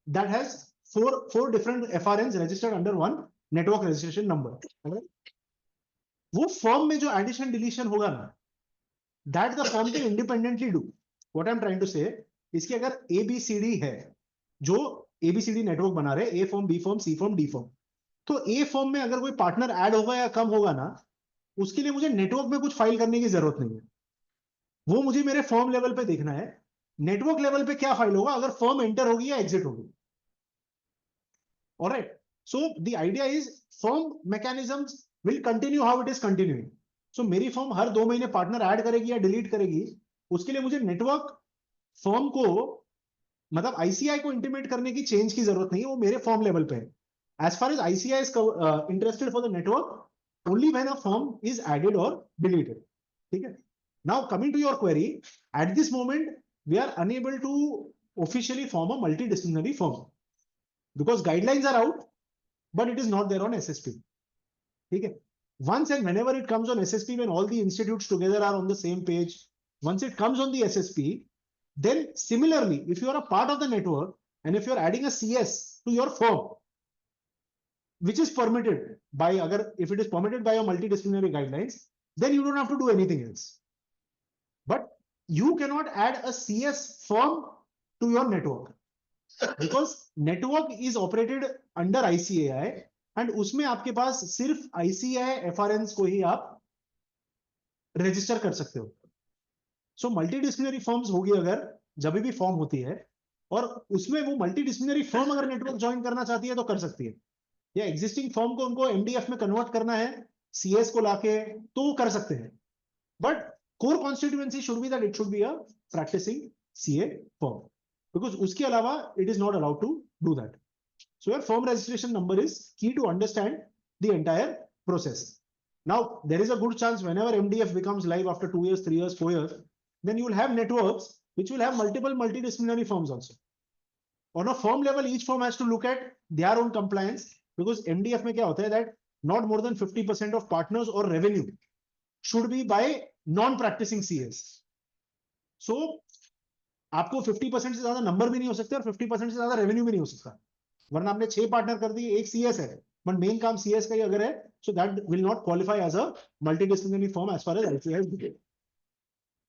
S3: that has four different FRNs registered under one network registration number, वो फॉर्म में जो एडिशन डिलीशन होगा ना, that the firm can independently do. What I'm trying to say, इसकी अगर ABCD है, जो ABCD network बना रहे, A form, B form, C form, D form, तो A फॉर्म में अगर कोई पार्टनर ऐड होगा या कम होगा ना, उसके लिए मुझे नेटवर्क में कुछ फाइल करने की जरूरत नहीं है. वो मुझे मेरे फॉर्म लेवल पे देखना है. नेटवर्क लेवल पे क्या फाइल होगा अगर फर्म एंटर होगी या एग्जिट होगी. Alright. So the idea is firm mechanisms will continue how it is continuing. So मेरी फर्म हर 2 महीने पार्टनर ऐड करेगी या डिलीट करेगी, उसके लिए मुझे नेटवर्क फर्म को मतलब आईसीआई को इंटीमेट करने की चेंज की जरूरत नहीं है. वो मेरे फर्म लेवल पे है. As far as ICI is interested for the network only when a firm is added or deleted. ठीक है. Now coming to your query, at this moment we are unable to officially form a multidisciplinary firm because guidelines are out, but it is not there on SSP. Okay. Once and whenever it comes on SSP, when all the institutes together are on the same page, once it comes on the SSP, then similarly, if you are a part of the network and if you are adding a CS to your firm, which is permitted by, if it is permitted by your multidisciplinary guidelines, then you don't have to do anything else. But you cannot add a CS firm to your network because network is operated under ICAI and उसमें आपके पास सिर्फ ICAI FRNs को ही आप register कर सकते हो. सो multidisciplinary firms होगी अगर जब भी फॉर्म होती है और उसमें वो मल्टीडिसिप्लिनरी फर्म अगर नेटवर्क ज्वाइन करना चाहती है तो कर सकती है, या एग्जिस्टिंग फर्म को उनको MDF में कन्वर्ट करना है CS को लाके तो वो कर सकते हैं. But core constituency should be that it should be a practicing CA firm because उसके अलावा it is not allowed to do that. So your firm registration number is key to understand the entire process. Now there is a good chance whenever MDF becomes live after 2 years, 3 years, 4 years, then you will have networks which will have multiple multidisciplinary firms also. On a firm level, each firm has to look at their own compliance because MDF में क्या होता है that not more than 50% of partners or revenue should be by non-practicing CS. So आपको 50% से ज्यादा number भी नहीं हो सकते और 50% से ज्यादा रेवेन्यू भी नहीं हो सकता, वरना आपने 6 पार्टनर कर दिए, एक CS है बट मेन काम CS का ही अगर है, so that will not qualify as a multidisciplinary firm as far as ICAI is concerned.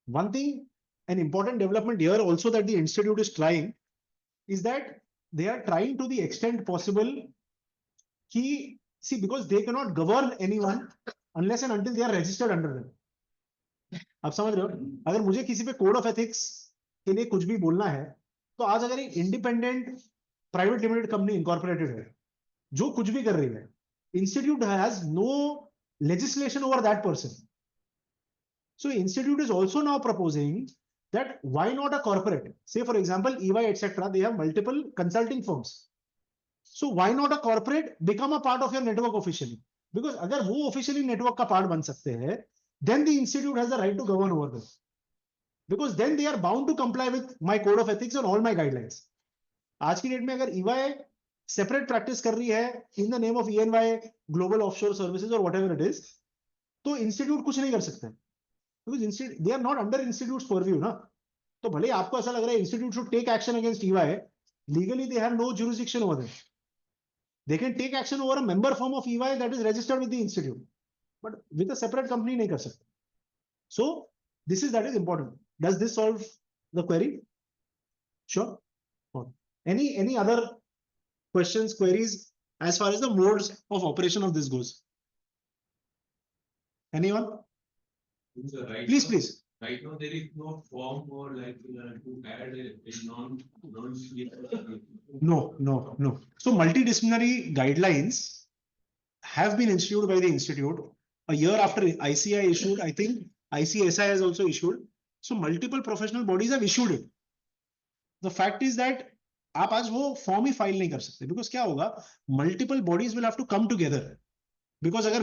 S3: One thing, an important development here also that the institute is trying is that they are trying to the extent possible कि see because they cannot govern anyone unless and until they are registered under them. आप समझ रहे हो. अगर मुझे किसी पे code of ethics के लिए कुछ भी बोलना है तो आज अगर एक independent private limited company incorporated है जो कुछ भी कर रही है, institute has no legislation over that person. So institute is also now proposing that why not a corporate, say for example EY etc, they have multiple consulting firms, so why not a corporate become a part of your network officially, because अगर वो officially network का part बन सकते हैं then the institute has the right to govern over this because then they are bound to comply with my code of ethics and all my guidelines. आज की date में अगर EY separate practice कर रही है in the name of ENY global offshore services or whatever it is, तो institute कुछ नहीं कर सकते, because institute they are not under institute purview ना। तो भले आपको ऐसा लग रहा है institute should take action against EY, legally they have no jurisdiction over there. They can take action over a member firm of EY that is registered with the institute, but with a separate company नहीं कर सकते. So this is that is important. Does this solve the query? Sure. Any other questions, queries as far as the modes of operation of this goes? Anyone?
S5: So right
S3: Please,
S5: now-
S3: please.
S5: Right now, there is no form or like to add a non.
S3: No. So multidisciplinary guidelines have been instituted by the institute a year after ICI issued. I think ICSI has also issued. So multiple professional bodies have issued it. The fact is that आप आज वो form ही file नहीं कर सकते, because क्या होगा, multiple bodies will have to come together. Because अगर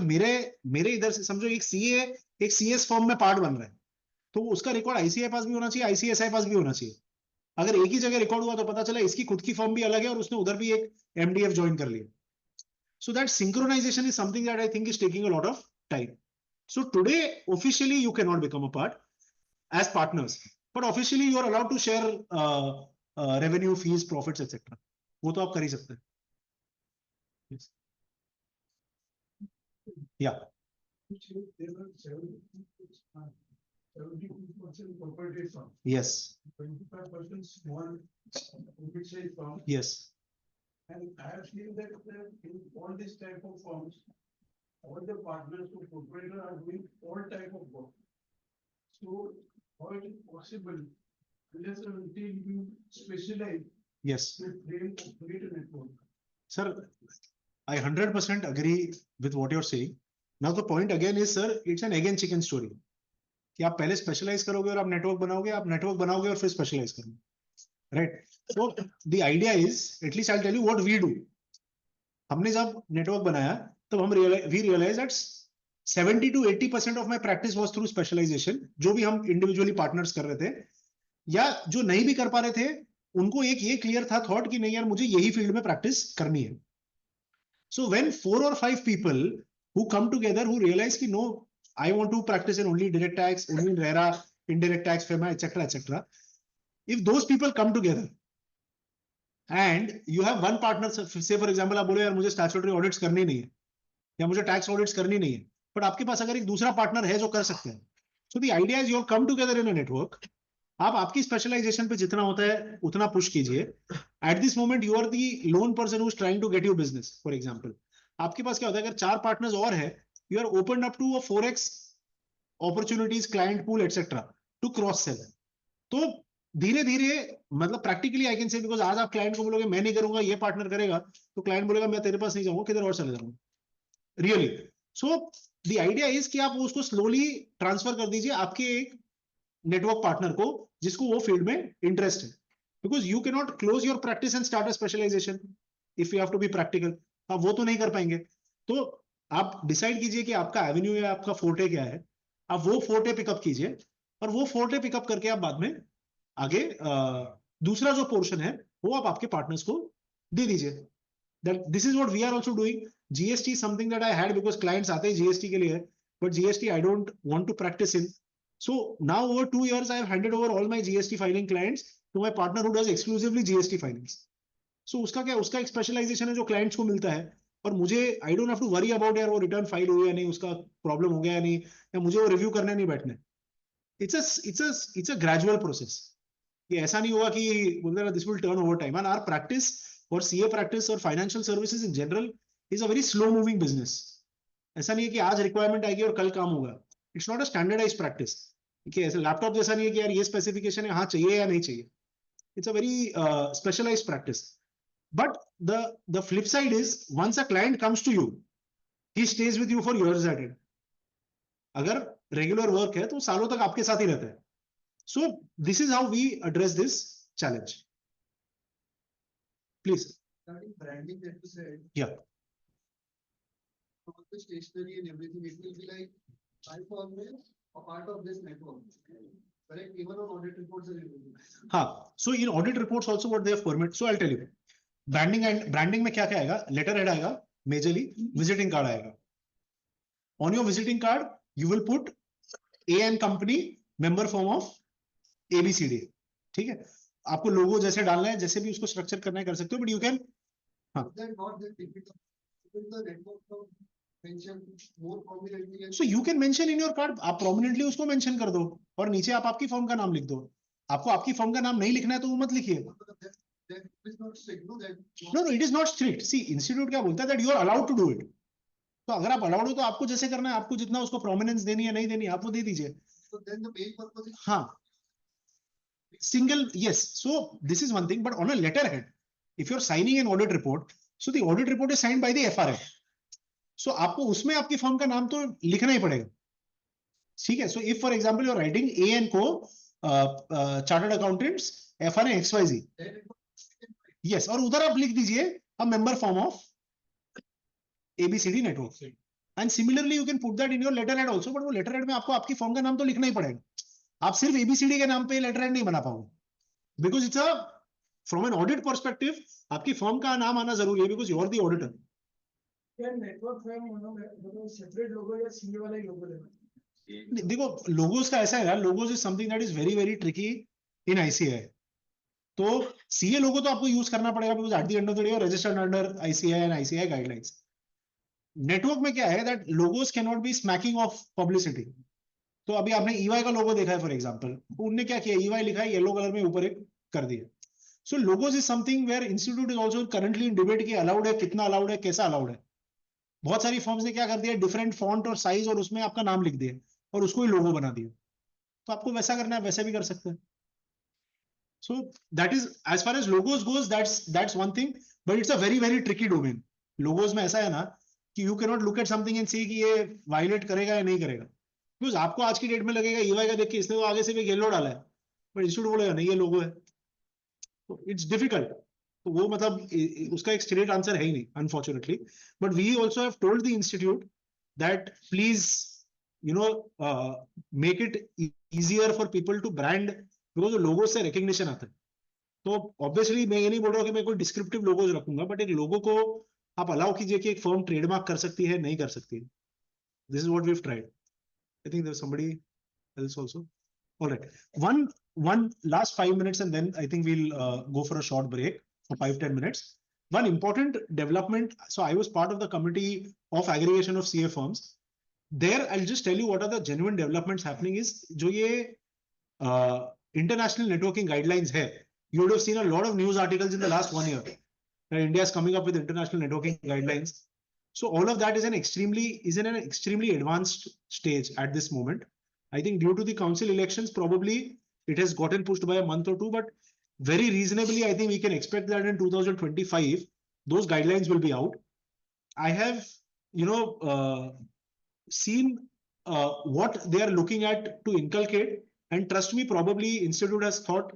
S3: मेरे इधर से समझो एक सीए एक सीएस फॉर्म में पार्ट बन रहा है, तो उसका रिकॉर्ड आईसीआई पास भी होना चाहिए, आईसीएसआई पास भी होना चाहिए. अगर एक ही जगह रिकॉर्ड हुआ तो पता चला इसकी खुद की फॉर्म भी अलग है और उसने उधर भी एक एमडीएफ ज्वाइन कर लिया. So that synchronization is something that I think is taking a lot of time. So today, officially, you cannot become a part as partners, but officially you are allowed to share revenue, fees, profits, etc. वो तो आप कर ही सकते हैं. Yes. Yeah.
S6: 72% corporate firm,
S3: Yes.
S6: 25% small mid-sized firm.
S3: Yes.
S6: And I have seen that in all these type of firms, all the partners who corporate are doing all type of work. So how it is possible unless and until you specialize
S3: Yes.
S6: with them operate a network?
S3: Sir, I 100% agree with what you're saying. Now the point again is, sir, it's an egg and chicken story. कि आप पहले specialise करोगे और आप network बनाओगे और फिर specialize करोगे, right? So the idea is, at least I tell you what we do. हमने जब नेटवर्क बनाया तब हम we realize that 70 to 80% of my practice was through specialization. जो भी हम इंडिविजुअली पार्टनर्स कर रहे थे या जो नहीं भी कर पा रहे थे, उनको एक ये क्लियर था थॉट कि नहीं यार मुझे यही फील्ड में प्रैक्टिस करनी है. So when 4 or 5 people who come together who realize कि no, I want to practice in only direct tax, only in RERA, indirect tax, FEMA, etc. If those people come together and you have one partner, say for example आप बोलो यार मुझे statutory audits करनी नहीं है या मुझे tax audits करनी नहीं है, but आपके पास अगर एक दूसरा पार्टनर है जो कर सकते हैं, so the idea is you come together in a network. आप आपकी स्पेशलाइजेशन पे जितना होता है उतना पुश कीजिए. At this moment you are the lone person who is trying to get you business. For example आपके पास क्या होता है, अगर 4 पार्टनर्स और है, you are open up to a 4x opportunities, client pool etcetera to cross sell. तो धीरे धीरे मतलब practically I can say, because आज आप क्लाइंट को बोलोगे मैं नहीं करूंगा ये पार्टनर करेगा, तो क्लाइंट बोलेगा मैं तेरे पास नहीं जाऊंगा, किधर और चले जाऊंगा, really. So the idea is कि आप उसको स्लोली ट्रांसफर कर दीजिए आपके एक नेटवर्क पार्टनर को जिसको वो फील्ड में इंटरेस्ट है. Because you can not close your practice and start a specialization if you have to be practical. आप वो तो नहीं कर पाएंगे. तो आप डिसाइड कीजिए कि आपका एवेन्यू या आपका फोर्टे क्या है, आप वो फोर्टे पिकअप कीजिए और वो फोर्टे पिकअप करके आप बाद में आगे दूसरा जो पोर्शन है वो आप आपके पार्टनर्स को दे दीजिए. That this is what we are also doing. GST something that I had because clients आते हैं जीएसटी के लिए, but GST I don't want to practice in. So now over 2 years, I have handed over all my GST filing clients to my partner who does exclusively GST filings. So उसका क्या, उसका एक specialisation है जो clients को मिलता है और मुझे I don't have to worry about यार वो रिटर्न फाइल हुई या नहीं, उसका प्रॉब्लम हो गया या नहीं, या मुझे वो रिव्यू करने नहीं बैठने. It's a gradual process. ये ऐसा नहीं होगा कि बोलते हैं this will turn over time. And our practice or CA practice or financial services in general is a very slow moving business. ऐसा नहीं है कि आज रिक्वायरमेंट आएगी और कल काम होगा. It's not a standardize practice. कि ऐसे लैपटॉप जैसा नहीं है कि यार ये स्पेसिफिकेशन है, हाँ चाहिए या नहीं चाहिए. It's a very specialized practice. But the flip side is once a client comes to you, he stays with you for years at it. अगर रेगुलर वर्क है तो सालों तक आपके साथ ही रहता है. So this is how we address this challenge. Please.
S6: Branding that you said,
S3: Yeah.
S6: all the stationery and everything, it will be like, I always a part of this network. Correct? Even on audit reports and everything.
S3: हाँ, so in audit reports also what they have permitted. So I'll tell you, branding में क्या क्या आएगा, letter head आएगा, majorly visiting card आएगा. On your visiting card, you will put A and company member firm of ABCD. ठीक है, आपको लोगो जैसे डालना है, जैसे भी उसको स्ट्रक्चर करना है कर सकते हो, but you can.
S2: Then not that difficult. Even the network of mention more prominently.
S3: So you can mention in your card, आप prominently उसको mention कर दो और नीचे आप आपकी फर्म का नाम लिख दो. आपको आपकी फर्म का नाम नहीं लिखना है तो वो मत लिखिए.
S2: That is not strict, no, that.
S3: No, it is not strict. See, institute क्या बोलता है that you are allowed to do it. तो अगर आप allowed हो तो आपको जैसे करना है, आपको जितना उसको prominence देनी है नहीं देनी है आप वो दे दीजिए.
S2: So then the main purpose is.
S3: हाँ, single, yes. So this is one thing, but on a letterhead, if you're signing an audit report, so the audit report is signed by the FRA. So आपको उसमें आपकी firm का नाम तो लिखना ही पड़ेगा. ठीक है. So if for example you're writing A and Co, chartered accountants, FRA XYZ. Yes, और उधर आप लिख दीजिए a member firm of ABCD network. And similarly you can put that in your letterhead also, but वो letterhead में आपको आपकी firm का नाम तो लिखना ही पड़ेगा. आप सिर्फ ABCD के नाम पे letterhead नहीं बना पाओगे, because it's a from an audit perspective आपकी फर्म का नाम आना जरूरी है, because you are the auditor.
S6: क्या नेटवर्क फर्म सेपरेट लोगो या सीए वाला ही लोगो लेना?
S3: देखो लोगोस का ऐसा है यार, logos is something that is very very tricky in ICI. तो सीए लोगो तो आपको यूज करना पड़ेगा, because at the end of the day you registered under ICI and ICI guidelines. Network में क्या है that logos can not B smacking of publicity. तो अभी आपने ईवाई का लोगो देखा है फॉर एग्जांपल, तो उनने क्या किया, ईवाई लिखा है येलो कलर में ऊपर एक कर दिया. So logos is something where institute is also currently in debate कि अलाउड है, कितना अलाउड है, कैसा अलाउड है. बहुत सारी फर्म्स ने क्या कर दिया, डिफरेंट फॉन्ट और साइज और उसमें आपका नाम लिख दिया और उसको ही लोगो बना दिया. तो आपको वैसा करना है वैसे भी कर सकते हैं. So that is as far as logos goes, that's one thing, but it's a very very tricky domain. Logos में ऐसा है ना कि you cannot look at something and say कि ये violate करेगा या नहीं करेगा, because आपको आज की डेट में लगेगा EY का देख के इसने वो आगे से भी येलो डाला है, but इंस्टीट्यूट बोलेगा नहीं ये लोगो है. तो it's difficult. तो वो मतलब उसका एक straight answer है ही नहीं unfortunately, but we also have told the institute that please make it easier for people to brand, because लोगो से recognition आता है. तो obviously मैं ये नहीं बोल रहा कि मैं कोई descriptive logos रखूंगा, but एक लोगो को आप allow कीजिए कि एक firm trademark कर सकती है, नहीं कर सकती है. This is what we've tried. I think there's somebody else also. All right. One last 5 minutes and then I think we'll go for a short break for 5-10 minutes. One important development. So I was part of the committee of aggregation of CA firms. There, I'll just tell you what are the genuine developments happening is जो ये international networking guidelines hai, you would have seen a lot of news articles in the last 1 year that India is coming up with international networking guidelines. So all of that is in an extremely advanced stage at this moment. I think due to the council elections, probably it has gotten pushed by a month or two, but very reasonably, I think we can expect that in 2025, those guidelines will be out. I have, seen what they are looking at to inculcate. And trust me, probably Institute has thought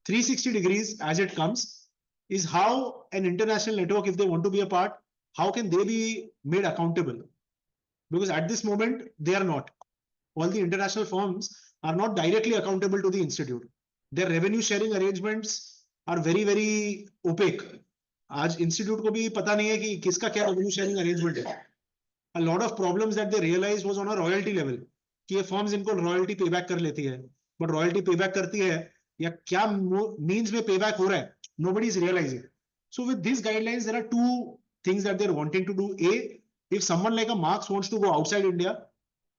S3: 360 degrees as it comes, is how an international network, if they want to be a part, how can they be made accountable? Because at this moment, they are not. All the international firms are not directly accountable to the Institute. Their revenue sharing arrangements are very, very opaque. आज Institute को भी पता नहीं है कि किसका क्या revenue sharing arrangement है. A lot of problems that they realized was on a royalty level. कि ये firms इनको royalty payback कर लेती है. But royalty payback करती है या क्या means में payback हो रहा है, nobody is realizing. So with these guidelines, there are two things that they're wanting to do. A, if someone like a Marx wants to go outside India,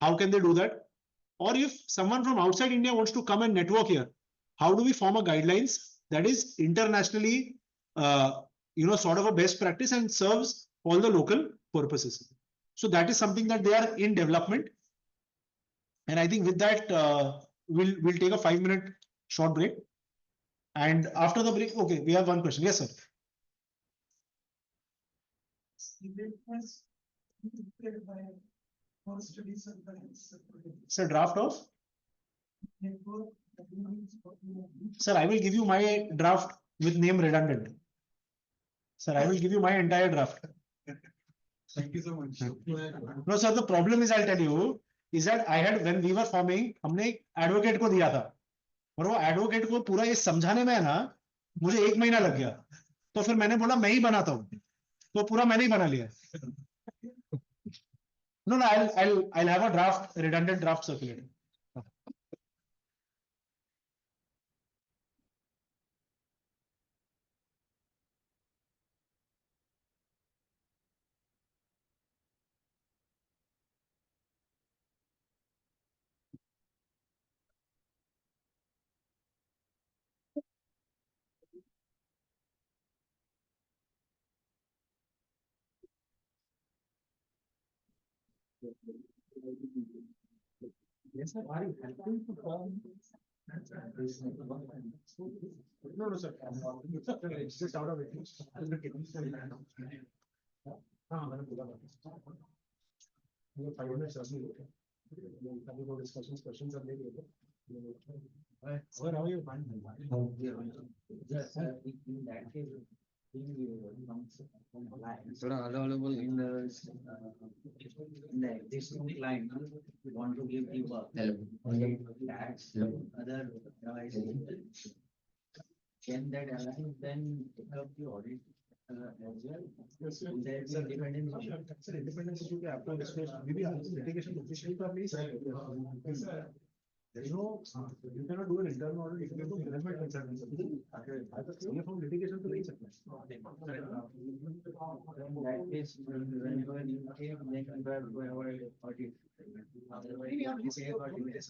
S3: how can they do that? Or if someone from outside India wants to come and network here, how do we form a guidelines that is internationally, sort of a best practice and serves all the local purposes? So that is something that they are in development. And I think with that, we'll take a 5-minute short break. And after the break, okay, we have one question. Yes, sir. Sir, draft of? Sir, I will give you my draft with name redundant. Sir, I will give you my entire draft.
S2: Thank you so much.
S3: No, sir, the problem is, I'll tell you, is that I had, when we were forming, हमने एक advocate को दिया था, और वो advocate को पूरा ये समझाने में है ना, मुझे 1 महीना लग गया. तो फिर मैंने बोला मैं ही बनाता हूँ, तो पूरा मैंने ही बना लिया. No, no, I'll have a draft, redundant draft circulated. Yes, sir. Are you helping to form? No, no, sir. It's just out of it. We have 5 minutes early. We go discussions, questions are later. Sir, how are you?
S7: Yes, in that case, thora available in the existing client, we want to give the work. Tax, other, can that align then pick up the audit as well? There is a independence.
S3: Sir, independence issue के आपको discuss, maybe litigation officially तो आप नहीं सकते. There is no, you cannot do an internal audit if you have to management consultancy. ये from litigation तो नहीं सकते.
S7: In that case, whenever you came, then you have to have an audit. Otherwise, you say audit.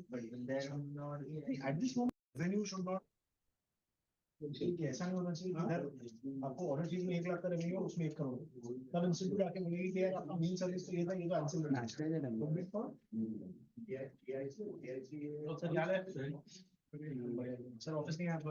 S7: But when there are not.
S3: At this moment, revenue should not. ऐसा नहीं होना चाहिए इधर आपको ऑर्डर फीस में 1 लाख का रेवेन्यू है उसमें 1 करोड़ तब इंस्टीट्यूट आके बोलेगी कि यार आपका मेन सर्विस तो ये था ये तो आंसर लेना है सर याद है सर ऑफिस नहीं आपको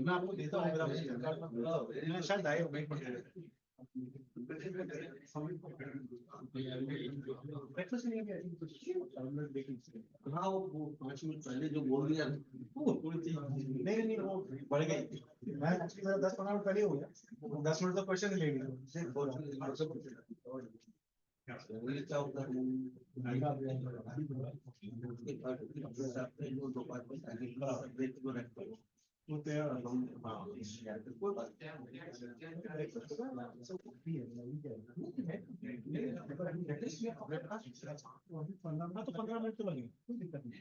S3: मैं आपको देता हूँ मेरा शायद आए ब्रेकफास्ट नहीं है
S1: हाँ वो 5 मिनट पहले जो बोल दिया
S3: नहीं नहीं वो बढ़ गई मैं एक्चुअली मेरा 10-15 मिनट पहले हो गया 10 मिनट तो क्वेश्चन ले तो 15 मिनट तो लगे कोई दिक्कत नहीं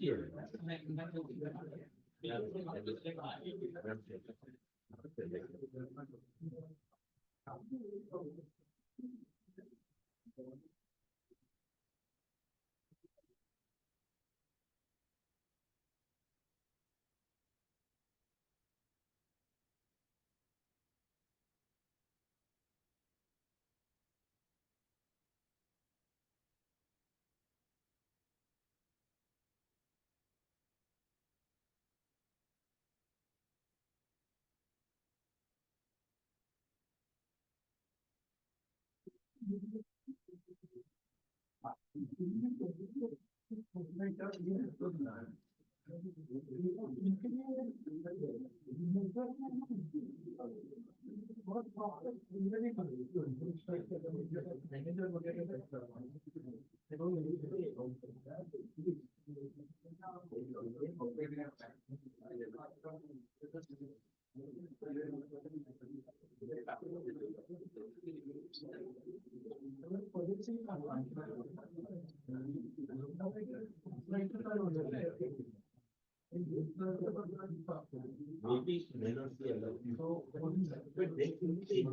S5: Maybe may not be allowed. But they can be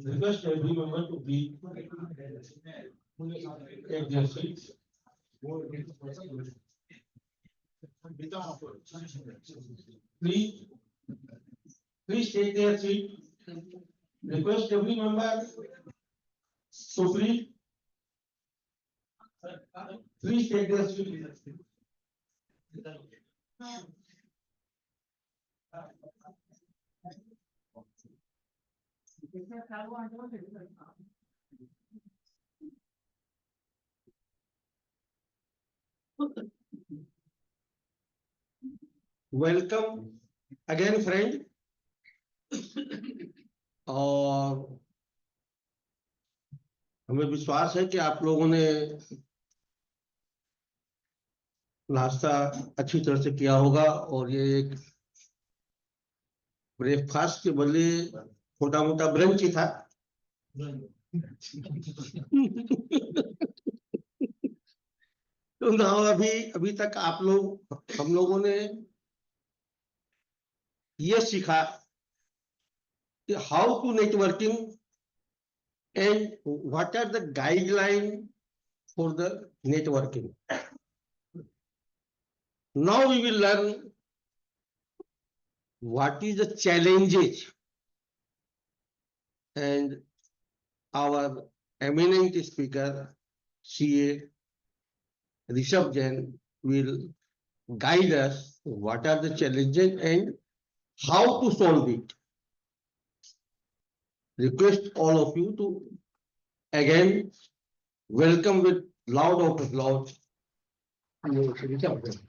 S1: Request every member to be take their seats. Please, please take their seat. Request every member to please take their seat. Welcome again, friend. और हमें विश्वास है कि आप लोगों ने नाश्ता अच्छी तरह से किया होगा और ये एक ब्रेकफास्ट के बदले छोटा मोटा ब्रंच ही था। तो ना अभी तक आप लोग हम लोगों ने ये सीखा कि how to networking and what are the guideline for the networking. Now we will learn what is the challenges, and our eminent speaker CA Rishabh Jain will guide us what are the challenges and how to solve it. Request all of you to again welcome with loud applause Rishabh Jain.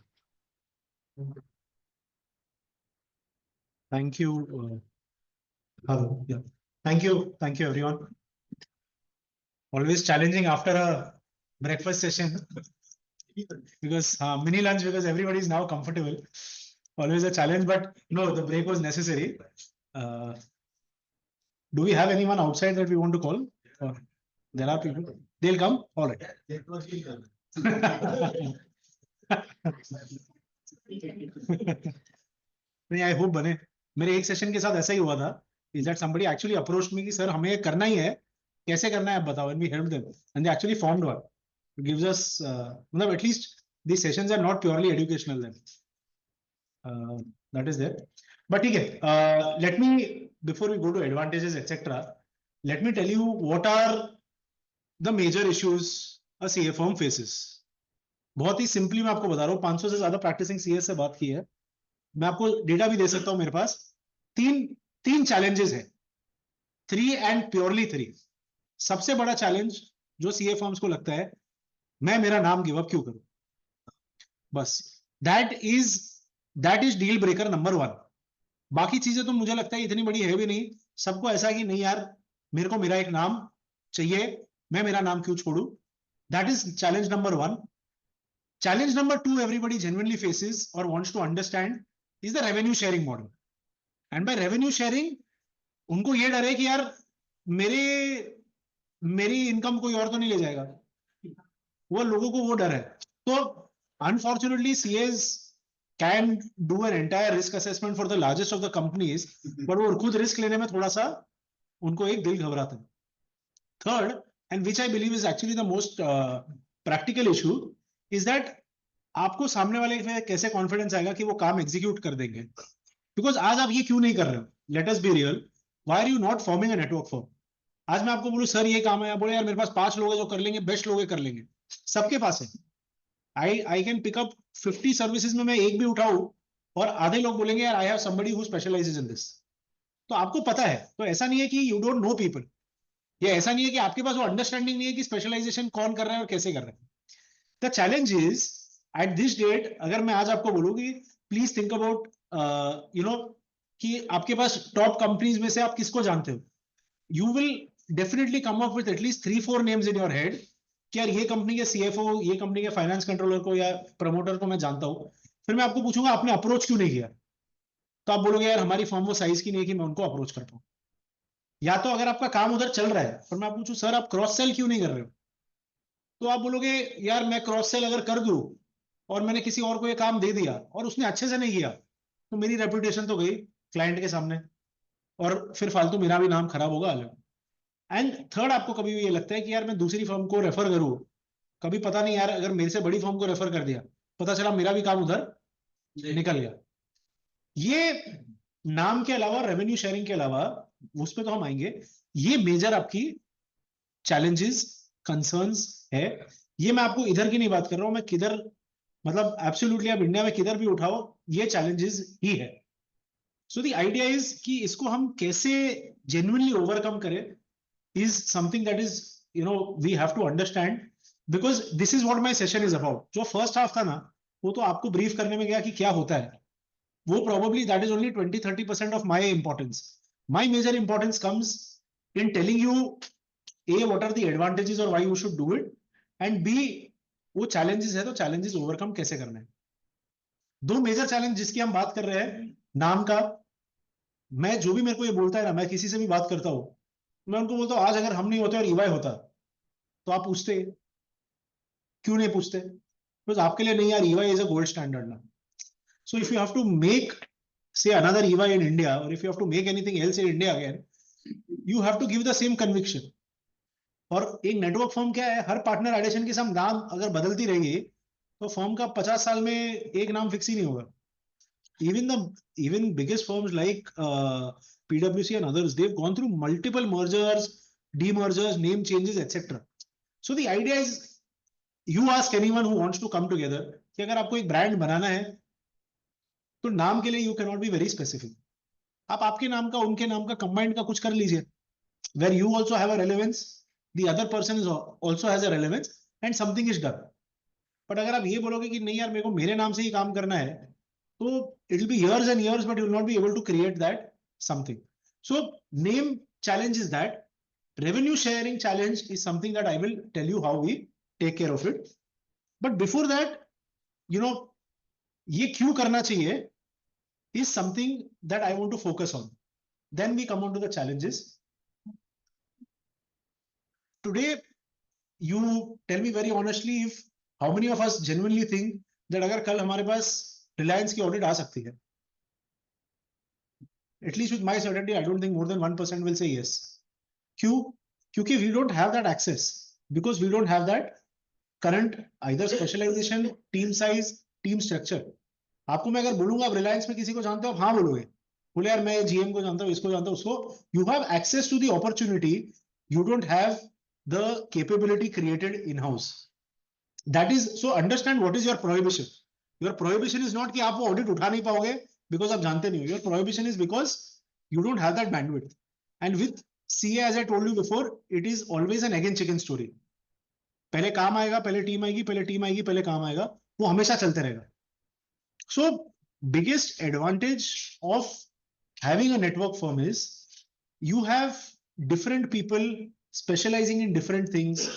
S3: Thank you. Hello. Yeah. Thank you everyone. Always challenging after a breakfast session because mini lunch, because everybody is now comfortable. Always a challenge, but no, the break was necessary. Do we have anyone outside that we want to call? Or there are people. They'll come. All right. नहीं, I hope बने. मेरे एक session के साथ ऐसा ही हुआ था. Is that somebody actually approached me कि सर हमें करना ही है, कैसे करना है आप बताओ, and we helped them and they actually formed one. It gives us, at least these sessions are not purely educational then. That is there. But okay, let me, before we go to advantages, etc., let me tell you what are the major issues a CA firm faces. बहुत ही simply मैं आपको बता रहा हूँ, 500 से ज्यादा practising CS से बात की है, मैं आपको डेटा भी दे सकता हूं मेरे पास. तीन चैलेंजेस है, 3 एंड प्योरली 3. सबसे बड़ा चैलेंज जो सीए फर्म्स को लगता है, मैं मेरा नाम गिव अप क्यों करूं, बस that is deal breaker number 1. बाकी चीजें तो मुझे लगता है इतनी बड़ी है भी नहीं, सबको ऐसा कि नहीं यार मेरे को मेरा एक नाम चाहिए, मैं मेरा नाम क्यों छोड़ू. That is challenge number 1. Challenge number 2 everybody genuinely faces or wants to understand is the revenue sharing model. And by revenue sharing, उनको ये डर है कि यार मेरी इनकम कोई और तो नहीं ले जाएगा, वो लोगों को वो डर है. तो unfortunately CAs can do an entire risk assessment for the largest of the companies, but वो खुद रिस्क लेने में थोड़ा सा उनको एक दिल घबराता है. Third, and which I believe is actually the most practical issue, is that आपको सामने वाले पे कैसे कॉन्फिडेंस आएगा कि वो काम एग्जीक्यूट कर देंगे. बिकॉज आज आप ये क्यों नहीं कर रहे हो, let us be real, why are you not forming a network form. आज मैं आपको बोलूं सर ये काम है, बोले यार मेरे पास 5 लोग हैं जो कर लेंगे, बेस्ट लोग कर लेंगे, सबके पास है. I can pick up 50 services में मैं एक भी उठाऊं और आधे लोग बोलेंगे यार I have somebody who specialises in this. तो आपको पता है, तो ऐसा नहीं है कि यू डोंट नो पीपल, ये ऐसा नहीं है कि आपके पास वो अंडरस्टैंडिंग नहीं है कि स्पेशलाइजेशन कौन कर रहा है और कैसे कर रहा है. The challenge is at this date, अगर मैं आज आपको बोलूंगी प्लीज थिंक अबाउट कि आपके पास टॉप कंपनीज में से आप किसको जानते हो, you will definitely come up with at least 3-4 names in your head कि यार ये कंपनी के सीएफओ, ये कंपनी के फाइनेंस कंट्रोलर को या प्रमोटर को मैं जानता हूं. फिर मैं आपको पूछूंगा आपने अप्रोच क्यों नहीं किया, तो आप बोलोगे यार हमारी फर्म वो साइज की नहीं कि मैं उनको अप्रोच कर पाऊं. या तो अगर आपका काम उधर चल रहा है पर मैं आप पूछूं सर आप क्रॉस सेल क्यों नहीं कर रहे हो, तो आप बोलोगे यार मैं क्रॉस सेल अगर कर दूं और मैंने किसी और को ये काम दे दिया और उसने अच्छे से नहीं किया तो मेरी रेपुटेशन तो गई क्लाइंट के सामने और फिर फालतू मेरा भी नाम खराब होगा अलग. एंड थर्ड, आपको कभी भी ये लगता है कि यार मैं दूसरी फर्म को रेफर करूं, कभी पता नहीं यार अगर मेरे से बड़ी फर्म को रेफर कर दिया, पता चला मेरा भी काम उधर निकल गया. ये नाम के अलावा, रेवेन्यू शेयरिंग के अलावा, उस पर तो हम आएंगे, ये मेजर आपकी चैलेंजेस कंसर्न्स है. ये मैं आपको इधर की नहीं बात कर रहा हूं, मैं किधर मतलब एब्सोल्युटली आप इंडिया में किधर भी उठाओ ये चैलेंजेस ही है. सो द आइडिया इज कि इसको हम कैसे जेन्युइनली ओवरकम करें is something that is we have to understand, because this is what my session is about. जो फर्स्ट हाफ था ना वो तो आपको ब्रीफ करने में गया कि क्या होता है, वो probably that is only 20-30% of my importance. My major importance comes in telling you A, what are the advantages or why you should do it, and B, वो challenges है तो challenges overcome कैसे करना है. दो मेजर चैलेंज जिसकी हम बात कर रहे हैं, नाम का, मैं जो भी मेरे को ये बोलता है ना, मैं किसी से भी बात करता हूं, मैं उनको बोलता हूं आज अगर हम नहीं होते और ईवाई होता तो आप पूछते, क्यों नहीं पूछते, बिकॉज आपके लिए नहीं यार EY is a gold standard ना. So if you have to make say another EY in India और if you have to make anything else in India again, you have to give the same conviction. और एक network firm क्या है, हर partner addition के साथ नाम अगर बदलती रहेगी तो फर्म का 50 साल में एक नाम फिक्स ही नहीं होगा. Even biggest firms like PwC and others, they've gone through multiple mergers, demergers, name changes, etc. So the idea is, you ask anyone who wants to come together कि अगर आपको एक ब्रांड बनाना है तो नाम के लिए you cannot be very specific. आप आपके नाम का उनके नाम का combined का कुछ कर लीजिए, where you also have a relevance, the other person is also has a relevance and something is done. But अगर आप ये बोलोगे कि नहीं यार मेरे को मेरे नाम से ही काम करना है, so it will be years and years, but you will not be able to create that something. So name challenge is that. Revenue sharing challenge is something that I will tell you how we take care of it. But before that, ये क्यों करना चाहिए is something that I want to focus on. Then we come on to the challenges. Today, you tell me very honestly if how many of us genuinely think that अगर कल हमारे पास रिलायंस की audit आ सकती है, at least with my certainty I don't think more than 1% will say yes. क्यों? क्योंकि we don't have that access, because we don't have that current either specialization, team size, team structure. आपको मैं अगर बोलूंगा आप रिलायंस में किसी को जानते हो, आप हाँ बोलोगे, बोले यार मैं जीएम को जानता हूँ, इसको जानता हूँ, उसको। You have access to the opportunity, you don't have the capability created in house. That is, so understand what is your prohibition. Your prohibition is not कि आप वो ऑडिट उठा नहीं पाओगे बिकॉज आप जानते नहीं हो। Your prohibition is because you don't have that bandwidth. And with CA, as I told you before, it is always an egg and chicken story. पहले काम आएगा, पहले टीम आएगी, पहले टीम आएगी, पहले काम आएगा, वो हमेशा चलते रहेगा. So biggest advantage of having a network firm is you have different people specializing in different things.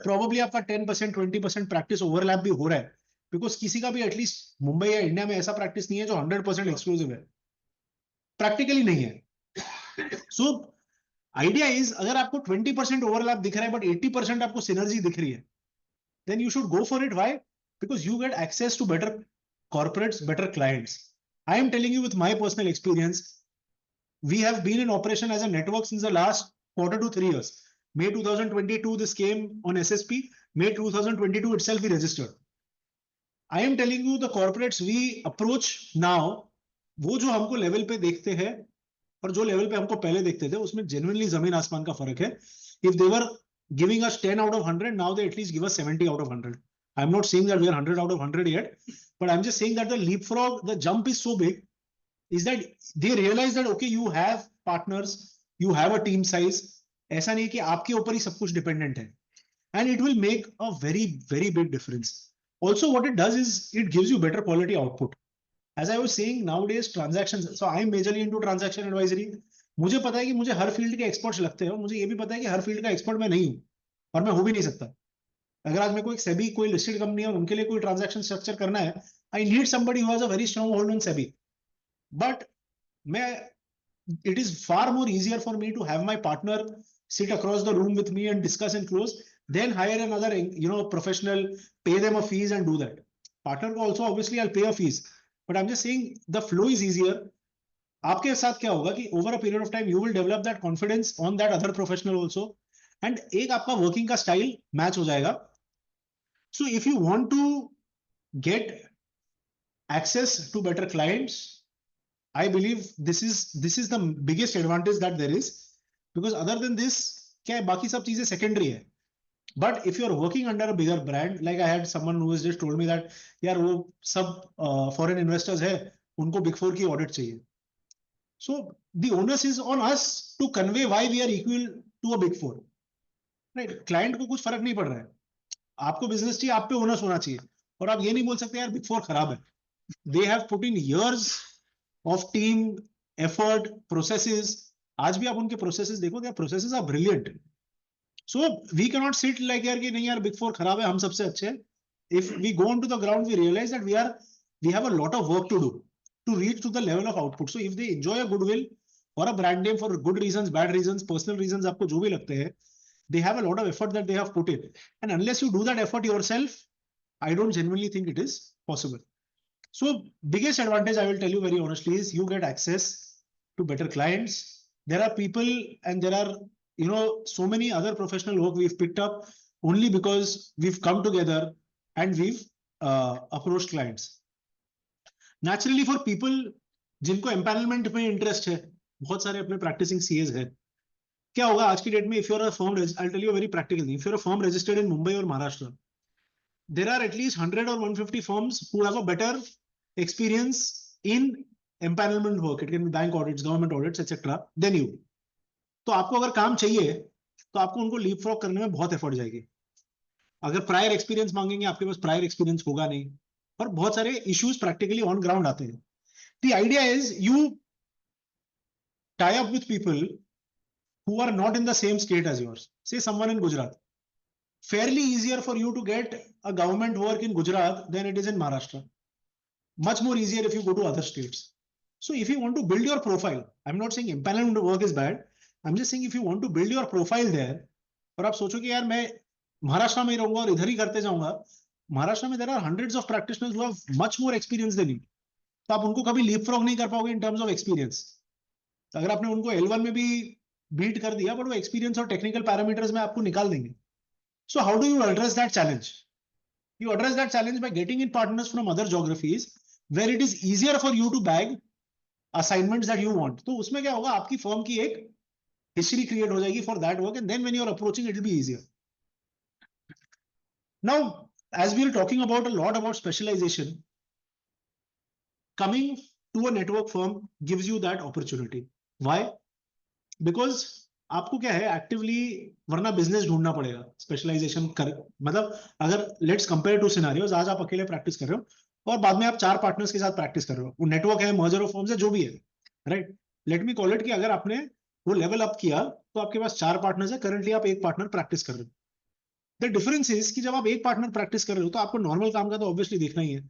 S3: Probably आपका 10% 20% practice overlap भी हो रहा है, because किसी का भी एटलीस्ट मुंबई या इंडिया में ऐसा practice नहीं है जो 100% एक्सक्लूसिव है, प्रैक्टिकली नहीं है. सो आइडिया इज, अगर आपको 20% ओवरलैप दिख रहा है बट 80% आपको सिनर्जी दिख रही है, then you should go for it. Why? Because you get access to better corporates, better clients. I am telling you with my personal experience, we have been in operation as a network since the last quarter to 3 years. May 2022 this came on SSP. May 2022 itself we registered. I am telling you the corporates we approach now, वो जो हमको level पे देखते हैं और जो level पे हमको पहले देखते थे, उसमें जेन्युइनली जमीन आसमान का फर्क है. If they were giving us 10 out of 100, now they at least give us 70 out of 100. I'm not saying that we are 100 out of 100 yet, but I'm just saying that the leapfrog, the jump is so big, is that they realize that okay, you have partners, you have a team size. ऐसा नहीं कि आपके ऊपर ही सब कुछ dependent है, and it will make a very very big difference. Also what it does is it gives you better quality output. As I was saying, nowadays transactions, so I am majorly into transaction advisory. मुझे पता है कि मुझे हर field के experts लगते हैं, मुझे ये भी पता है कि हर फील्ड का एक्सपर्ट मैं नहीं हूं और मैं हो भी नहीं सकता. अगर आज मेरे को एक सेबी, कोई लिस्टेड कंपनी है और उनके लिए कोई ट्रांजैक्शन स्ट्रक्चर करना है, I need somebody who has a very strong hold on SEBI. But मैं, it is far more easier for me to have my partner sit across the room with me and discuss and close, then hire another professional, pay them a fees and do that. Partner को also obviously I'll pay a fees, but I'm just saying the flow is easier. आपके साथ क्या होगा कि over a period of time you will develop that confidence on that other professional also, and एक आपका working का style match हो जाएगा. So if you want to get access to better clients, I believe this is the biggest advantage that there is, because other than this, क्या है, बाकी सब चीजें secondary है. But if you are working under a bigger brand, like I had someone who has just told me that यार वो सब foreign investors है, उनको Big Four की audit चाहिए. So the onus is on us to convey why we are equal to a Big Four. Right? Client को कुछ फर्क नहीं पड़ रहा है, आपको बिजनेस चाहिए, आप पे ओनस होना चाहिए, और आप ये नहीं बोल सकते यार Big Four खराब है. They have put in years of team effort, processes. आज भी आप उनके processes देखो, their processes are brilliant. So we cannot sit like यार कि नहीं यार Big Four खराब है, हम सबसे अच्छे हैं. If we go onto the ground, we realize that we have a lot of work to do to reach to the level of output. So if they enjoy a goodwill or a brand name for good reasons, bad reasons, personal reasons, आपको जो भी लगते हैं, they have a lot of effort that they have put in. And unless you do that effort yourself, I don't genuinely think it is possible. So biggest advantage, I will tell you very honestly, is you get access to better clients. There are people and there are, so many other professional work we've picked up only because we've come together and we've approached clients. Naturally for people जिनको empanelment में interest है, बहुत सारे अपने practicing CAs है, क्या होगा आज की डेट में, if you're a firm, I'll tell you very practically, if you're a firm registered in Mumbai or Maharashtra, there are at least 100 or 150 firms who have a better experience in empanelment work. It can be bank audits, government audits, etc. than you. तो आपको अगर काम चाहिए तो आपको उनको leapfrog करने में बहुत एफर्ट जाएगी. अगर प्रायर एक्सपीरियंस मांगेंगे, आपके पास प्रायर एक्सपीरियंस होगा नहीं, और बहुत सारे इश्यूज प्रैक्टिकली ऑन ग्राउंड आते हैं. The idea is you tie up with people who are not in the same state as yours. Say someone in Gujarat. Fairly easier for you to get a government work in Gujarat than it is in Maharashtra. Much more easier if you go to other states. So if you want to build your profile, I'm not saying empanelment work is bad. I'm just saying if you want to build your profile there, और आप सोचो कि यार मैं महाराष्ट्र में ही रहूंगा और इधर ही करते जाऊंगा, महाराष्ट्र में there are hundreds of practitioners who have much more experience than you. तो आप उनको कभी leapfrog नहीं कर पाओगे in terms of experience. अगर आपने उनको L1 में भी बीट कर दिया, but वो experience और technical parameters में आपको निकाल देंगे. So how do you address that challenge? You address that challenge by getting in partners from other geographies where it is easier for you to bag assignments that you want. तो उसमें क्या होगा, आपकी firm की एक history create हो जाएगी for that work, and then when you are approaching, it will be easier. Now, as we are talking about a lot about specialization, coming to a network firm gives you that opportunity. Why? Because आपको क्या है, actively वरना business ढूंढना पड़ेगा specialisation कर, मतलब अगर let's compare to scenarios, आज आप अकेले प्रैक्टिस कर रहे हो और बाद में आप 4 पार्टनर्स के साथ प्रैक्टिस कर रहे हो, वो नेटवर्क है, मर्जर ऑफ फर्म्स है, जो भी है, right, let me call it कि अगर आपने वो लेवल अप किया तो आपके पास 4 पार्टनर्स है, करंटली आप एक पार्टनर प्रैक्टिस कर रहे हो. द डिफरेंस इज कि जब आप एक पार्टनर प्रैक्टिस कर रहे हो तो आपको नॉर्मल काम का तो ऑब्वियसली देखना ही है,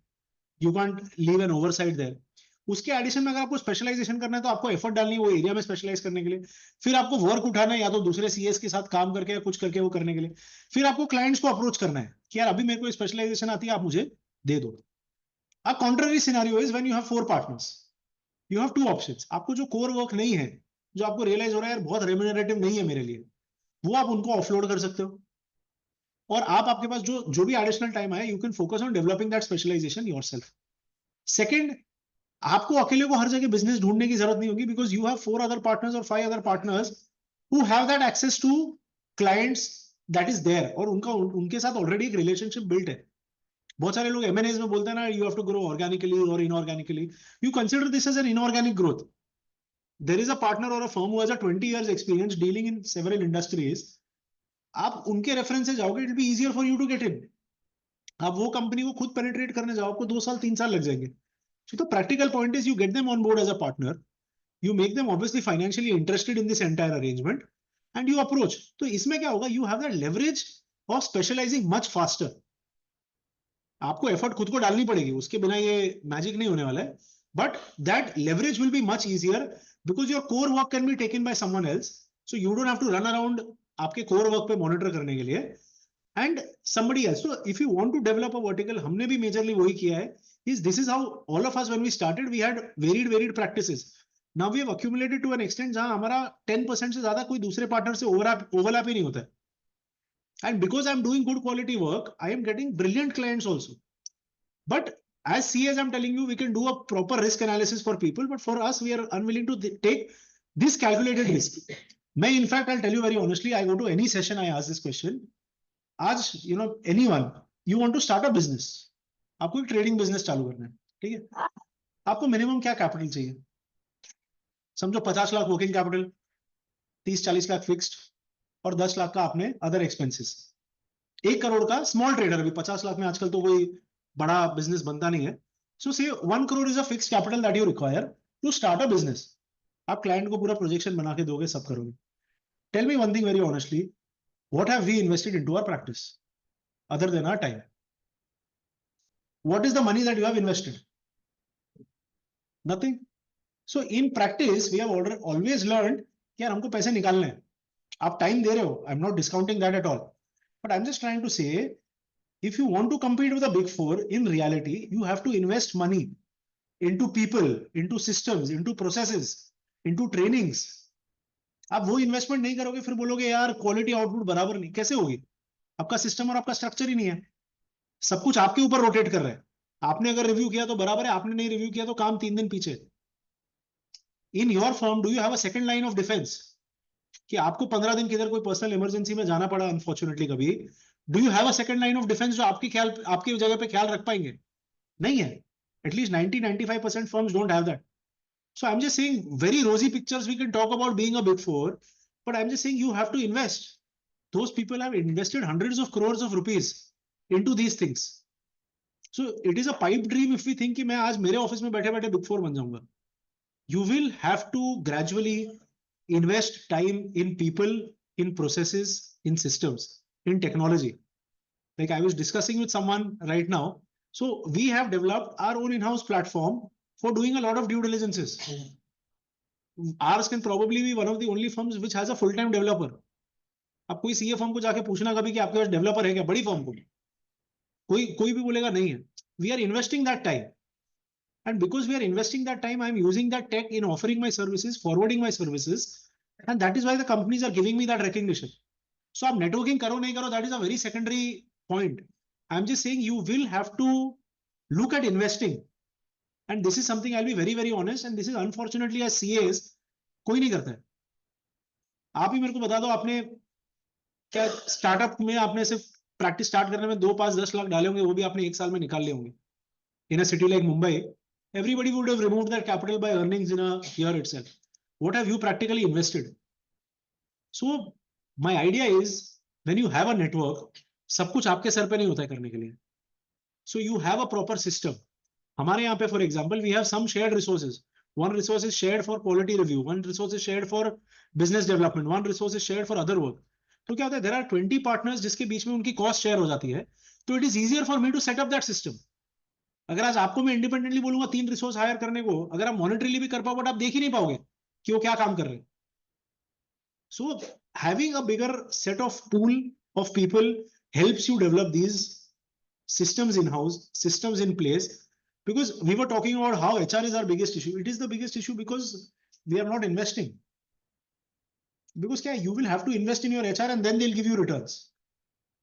S3: you can't leave an oversight there. उसके एडिशन में अगर आपको स्पेशलाइजेशन करना है तो आपको एफर्ट डालनी है वो एरिया में स्पेशलाइज करने के लिए, फिर आपको वर्क उठाना है या तो दूसरे सीएस के साथ काम करके या कुछ करके वो करने के लिए, फिर आपको क्लाइंट्स को अप्रोच करना है कि यार अभी मेरे को स्पेशलाइजेशन आती है, आप मुझे दे दो. A contrary scenario is when you have 4 partners, you have 2 options. आपको जो कोर वर्क नहीं है, जो आपको रियलाइज हो रहा है यार बहुत रेम्यूनरेटिव नहीं है मेरे लिए, वो आप उनको ऑफलोड कर सकते हो और आप आपके पास जो भी एडिशनल टाइम आए, you can focus on developing that specialization yourself. Second, आपको अकेले को हर जगह बिजनेस ढूंढने की जरूरत नहीं होगी, because you have 4 other partners or 5 other partners who have that access to clients that is there, और उनके साथ ऑलरेडी एक रिलेशनशिप बिल्ट है. बहुत सारे लोग एमएनएस में बोलते हैं ना, you have to grow organically और inorganically. You consider this as an inorganic growth. There is a partner और a firm who has a 20 years experience dealing in several industries. आप उनके रेफरेंस से जाओगे, it will be easier for you to get in. आप वो company को खुद penetrate करने जाओ, आपको 2 साल 3 साल लग जाएंगे. So the practical point is you get them on board as a partner, you make them obviously financially interested in this entire arrangement, and you approach. तो इसमें क्या होगा, you have that leverage of specializing much faster. आपको effort खुद को डालनी पड़ेगी, उसके बिना ये मैजिक नहीं होने वाला है, but that leverage will be much easier because your core work can be taken by someone else, so you don't have to run around आपके core work पे monitor करने के लिए, and somebody else. So if you want to develop a vertical, हमने भी majorly वही किया है, is this is how all of us when we started we had varied practices. Now we have accumulated to an extent जहां हमारा 10% से ज्यादा कोई दूसरे पार्टनर से overlap ही नहीं होता है. And because I'm doing good quality work, I am getting brilliant clients also. But as CS, I'm telling you, we can do a proper risk analysis for people, but for us, we are unwilling to take this calculated risk. मैं in fact, I'll tell you very honestly, I go to any session, I ask this question. आज, you know, anyone, you want to start a business, आपको एक trading business चालू करना है, ठीक है, आपको मिनिमम क्या कैपिटल चाहिए? समझो 50 lakh working capital, 30-40 lakh fixed और 10 लाख का आपने अदर एक्सपेंसेस. 1 करोड़ का स्मॉल ट्रेडर भी, 50 लाख में आजकल तो कोई बड़ा बिजनेस बनता नहीं है. So say 1 crore is a fixed capital that you require to start a business. आप क्लाइंट को पूरा प्रोजेक्शन बना के दोगे, सब करोगे. Tell me one thing very honestly, what have we invested into our practice other than our time? What is the money that you have invested? Nothing. So in practice, we have always learned कि यार हमको पैसे निकालने हैं. आप time दे रहे हो, I'm not discounting that at all. But I'm just trying to say, if you want to compete with the big four, in reality, you have to invest money into people, into systems, into processes, into trainings. आप वो investment नहीं करोगे, फिर बोलोगे यार quality output बराबर नहीं. कैसे होगी? आपका सिस्टम और आपका स्ट्रक्चर ही नहीं है. सब कुछ आपके ऊपर रोटेट कर रहा है. आपने अगर रिव्यू किया तो बराबर है, आपने नहीं रिव्यू किया तो काम 3 दिन पीछे. In your firm do you have a second line of defence कि आपको 15 दिन किधर कोई पर्सनल इमरजेंसी में जाना पड़ा अनफॉर्चुनेटली कभी, do you have a second line of defence जो आपकी जगह पे ख्याल रख पाएंगे? नहीं है. At least 90-95% firms don't have that. So I am just saying, very rosy pictures we can talk about being a big four, but I am just saying you have to invest. Those people have invested hundreds of crores of rupees into these things. So it is a pipe dream if we think कि मैं आज मेरे office में बैठे बैठे big four बन जाऊंगा. You will have to gradually invest time in people, in processes, in systems, in technology. Like I was discussing with someone right now. So we have developed our own in-house platform for doing a lot of due diligences. Ours can probably be one of the only firms which has a full-time developer. अब कोई CA firm को जाके पूछना कभी कि आपके पास developer है क्या, बड़ी फर्म को कोई भी बोलेगा नहीं है. We are investing that time, and because we are investing that time, I am using that tech in offering my services, forwarding my services, and that is why the companies are giving me that recognition. So आप networking करो नहीं करो, that is a very secondary point. I'm just saying you will have to look at investing, and this is something I'll be very very honest, and this is unfortunately as CAs कोई नहीं करता है. आप ही मेरे को बता दो, आपने क्या स्टार्टअप में आपने सिर्फ प्रैक्टिस स्टार्ट करने में 2, 5, 10 लाख डाले होंगे, वो भी आपने 1 साल में निकाल लिए होंगे. In a city like Mumbai, everybody would have removed their capital by earnings in a year itself. What have you practically invested? So my idea is, when you have a network, सब कुछ आपके sir पे नहीं होता है करने के लिए. So you have a proper system. हमारे यहाँ पे for example we have some shared resources. One resource is shared for quality review, one resource is shared for business development, one resource is shared for other work. तो क्या होता है, there are 20 partners जिसके बीच में उनकी cost share हो जाती है, तो it is easier for me to set up that system. अगर आज आपको मैं इंडिपेंडेंटली बोलूंगा 3 रिसोर्स हायर करने को, अगर आप मॉनिटरीली भी कर पाओ, बट आप देख ही नहीं पाओगे कि वो क्या काम कर रहे हैं. So having a bigger set of pool of people helps you develop these systems in house, systems in place, because we were talking about how HR is our biggest issue. It is the biggest issue because we are not investing. Because क्या, you will have to invest in your HR and then they'll give you returns.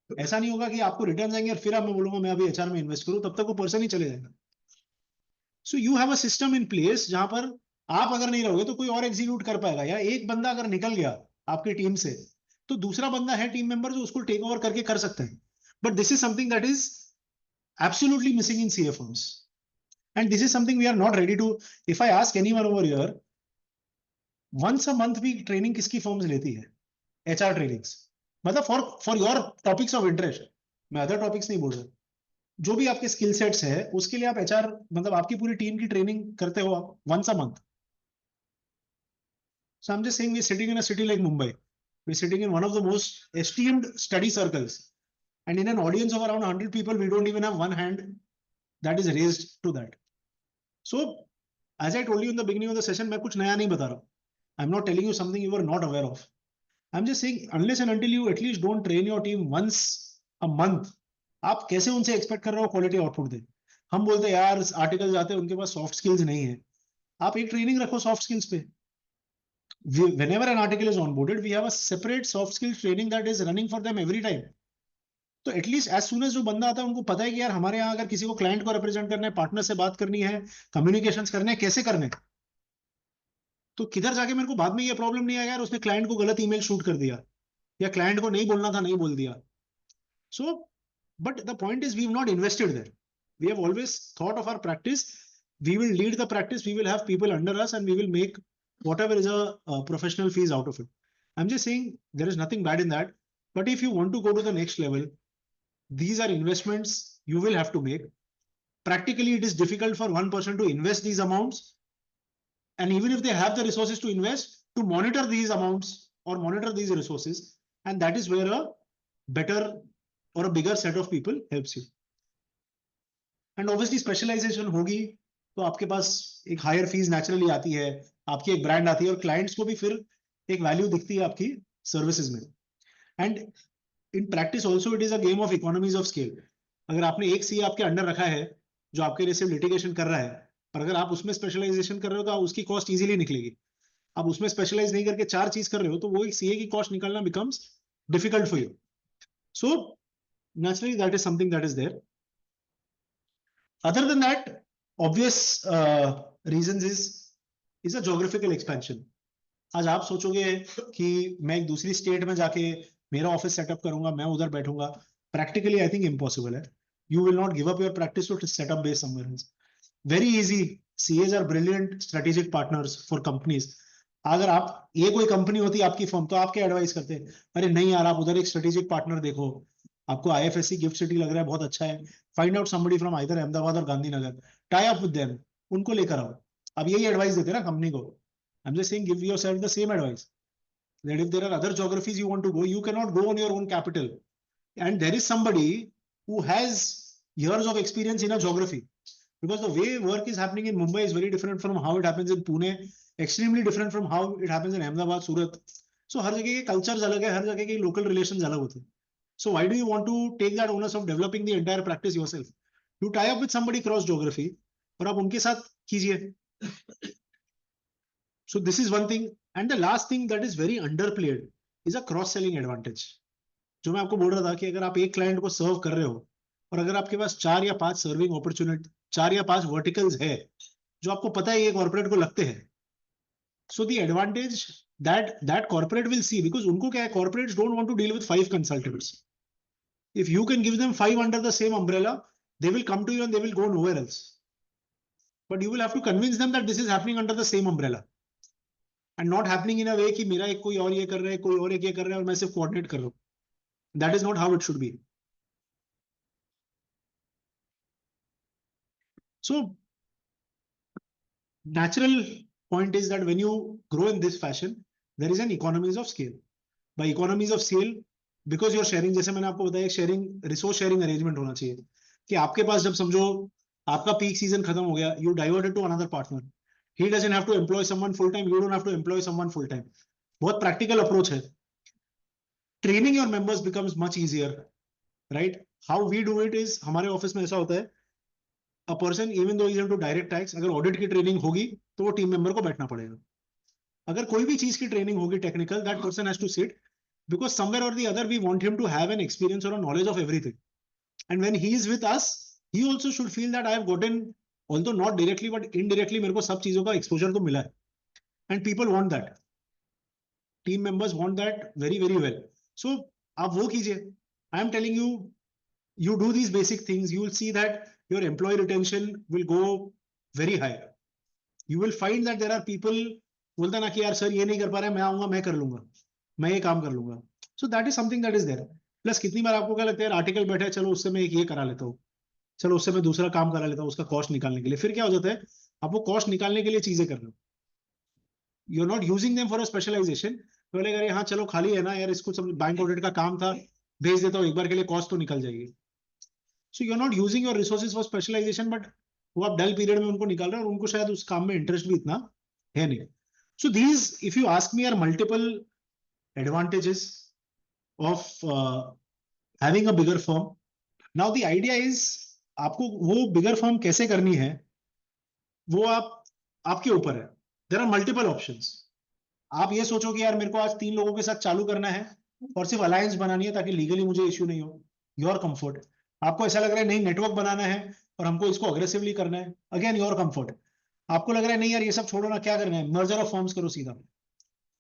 S3: ऐसा नहीं होगा कि आपको return आएंगे और फिर आप मैं बोलूंगा मैं अभी एचआर में इन्वेस्ट करूं, तब तक वो पर्सन ही चले जाएगा. So you have a system in place जहां पर आप अगर नहीं रहोगे तो कोई और एग्जीक्यूट कर पाएगा, या एक बंदा अगर निकल गया आपकी टीम से तो दूसरा बंदा है टीम मेंबर जो उसको टेक ओवर करके कर सकते हैं. But this is something that is absolutely missing in CA firms, and this is something we are not ready to. If I ask anyone over here, once a month भी training किसकी firms लेती है? HR trainings. मतलब for your topics of interest, मैं other topics नहीं बोल रहा. जो भी आपके स्किल सेट्स है उसके लिए आप एचआर, मतलब आपकी पूरी टीम की ट्रेनिंग करते हो आप once a month. So I'm just saying, we're sitting in a city like Mumbai. We're sitting in one of the most esteemed study circles, and in an audience of around 100 people, we don't even have one hand that is raised to that. So, as I told you in the beginning of the session, मैं कुछ नया नहीं बता रहा. I'm not telling you something you were not aware of. I'm just saying, unless and until you at least don't train your team once a month, आप कैसे उनसे expect कर रहे हो क्वालिटी आउटपुट दे? हम बोलते हैं यार आर्टिकल जाते हैं उनके पास सॉफ्ट स्किल्स नहीं है. आप एक ट्रेनिंग रखो सॉफ्ट स्किल्स पे. Whenever an article is onboarded, we have a separate soft skill training that is running for them every time. तो एटलीस्ट एज सुन एज जो बंदा आता है उनको पता है कि यार हमारे यहाँ अगर किसी को क्लाइंट को रिप्रेजेंट करना है, पार्टनर से बात करनी है, कम्युनिकेशंस करने हैं, कैसे करने हैं, तो किधर जाके मेरे को बाद में ये प्रॉब्लम नहीं आएगा यार उसने क्लाइंट को गलत ईमेल शूट कर दिया, या क्लाइंट को नहीं बोलना था नहीं बोल दिया. So but the point is we have not invested there. We have always thought of our practice, we will lead the practice, we will have people under us and we will make whatever is a professional fees out of it. I'm just saying there is nothing bad in that, but if you want to go to the next level, these are investments you will have to make. Practically it is difficult for one person to invest these amounts, and even if they have the resources to invest, to monitor these amounts or monitor these resources, and that is where a better or a bigger set of people helps you. And obviously specialization होगी तो आपके पास एक higher fees naturally आती है, आपकी एक brand आती है, और क्लाइंट्स को भी फिर एक वैल्यू दिखती है आपकी सर्विसेज में. And in practice also it is a game of economies of scale. अगर आपने एक सीए आपके अंडर रखा है जो आपके लिए सिर्फ लिटिगेशन कर रहा है, पर अगर आप उसमें स्पेशलाइजेशन कर रहे हो तो उसकी कॉस्ट इजीली निकलेगी. आप उसमें स्पेशलाइज नहीं करके 4 चीज कर रहे हो तो वो एक सीए की कॉस्ट निकालना becomes difficult for you. So naturally that is something that is there. Other than that, obvious reasons is a geographical expansion. आज आप सोचोगे कि मैं एक दूसरी स्टेट में जाके मेरा ऑफिस सेटअप करूंगा, मैं उधर बैठूंगा, प्रैक्टिकली आई थिंक इम्पॉसिबल है. You will not give up your practice to set up base somewhere else. Very easy. CAs are brilliant strategic partners for companies. अगर आप ये कोई कंपनी होती है आपकी फर्म, तो आप क्या एडवाइस करते हैं? अरे नहीं यार, आप उधर एक स्ट्रेटेजिक पार्टनर देखो, आपको आईएफएससी गिफ्ट सिटी लग रहा है, बहुत अच्छा है, find out somebody from either Ahmedabad और Gandhinagar, tie up with them, उनको लेकर आओ. अब यही एडवाइस देते हैं ना कंपनी को. आई am just saying give yourself the same advice that if there are other geographies you want to go, you cannot go on your own capital, and there is somebody who has years of experience in a geography, because the way work is happening in Mumbai is very different from how it happens in Pune, extremely different from how it happens in Ahmedabad, Surat. So हर जगह के cultures अलग है, हर जगह के local relations अलग होते हैं. So why do you want to take that onus of developing the entire practice yourself? You tie up with somebody cross geography और आप उनके साथ कीजिए. So this is one thing. And the last thing that is very underplayed is a cross selling advantage. जो मैं आपको बोल रहा था कि अगर आप एक क्लाइंट को सर्व कर रहे हो और अगर आपके पास 4 या 5 सर्विंग अपॉर्चुनिटी, 4 या 5 वर्टिकल्स है जो आपको पता है ये कॉर्पोरेट को लगते हैं, so the advantage that corporate will see, because उनको क्या है, corporates don't want to deal with 5 consultants. If you can give them 5 under the same umbrella, they will come to you and they will go nowhere else. But you will have to convince them that this is happening under the same umbrella and not happening in a way कि मेरा एक कोई और ये कर रहा है, कोई और एक ये कर रहा है और मैं सिर्फ coordinate कर रहा हूँ. That is not how it should be. So natural point is that when you grow in this fashion, there is an economies of scale. By economies of scale, because you're sharing, जैसे मैंने आपको बताया, sharing, resource sharing arrangement होना चाहिए कि आपके पास जब समझो आपका peak season खत्म हो गया, you diverted to another partner. He doesn't have to employ someone full time. You don't have to employ someone full time. बहुत practical approach है. Training your members becomes much easier, right? How we do it is, हमारे office में ऐसा होता है, a person even though he is into direct tax, अगर audit की training होगी तो वो टीम मेंबर को बैठना पड़ेगा. अगर कोई भी चीज की ट्रेनिंग होगी technical, that person has to sit, because somewhere or the other we want him to have an experience or a knowledge of everything. And when he is with us, he also should feel that I have gotten, although not directly but indirectly, मेरे को सब चीजों का exposure तो मिला है. And people want that. Team members want that very very well. So आप वो कीजिए. I am telling you, you do these basic things, you will see that your employee retention will go very high. You will find that there are people बोलता ना कि यार sir ये नहीं कर पा रहे, मैं आऊंगा, मैं कर लूंगा, मैं ये काम कर लूंगा. So that is something that is there. Plus कितनी बार आपको क्या लगता है, आर्टिकल बैठा है, चलो उससे मैं एक ये करा लेता हूँ, चलो उससे मैं दूसरा काम करा लेता हूँ उसका कॉस्ट निकालने के लिए. फिर क्या हो जाता है, आप वो कॉस्ट निकालने के लिए चीजें कर रहे हो, you are not using them for a specialization. तो बोलेगा अरे हाँ चलो खाली है ना यार, इसको सब बैंक ऑडिट का काम था, भेज देता हूँ एक बार के लिए, कॉस्ट तो निकल जाएगी. So you are not using your resources for specialization, but वो आप डल पीरियड में उनको निकाल रहे हैं और उनको शायद उस काम में इंटरेस्ट भी इतना है नहीं. So these, if you ask me, are multiple advantages of having a bigger firm. Now the idea is, आपको वो बिगर फर्म कैसे करनी है वो आपके ऊपर है. There are multiple options. आप ये सोचो कि यार मेरे को आज 3 लोगों के साथ चालू करना है और सिर्फ अलायंस बनानी है ताकि लीगली मुझे इश्यू नहीं हो, योर कंफर्ट. आपको ऐसा लग रहा है नहीं नेटवर्क बनाना है और हमको इसको अग्रेसिवली करना है, अगेन योर कंफर्ट. आपको लग रहा है नहीं यार ये सब छोड़ो ना, क्या करना है, मर्जर ऑफ फर्म्स करो सीधा.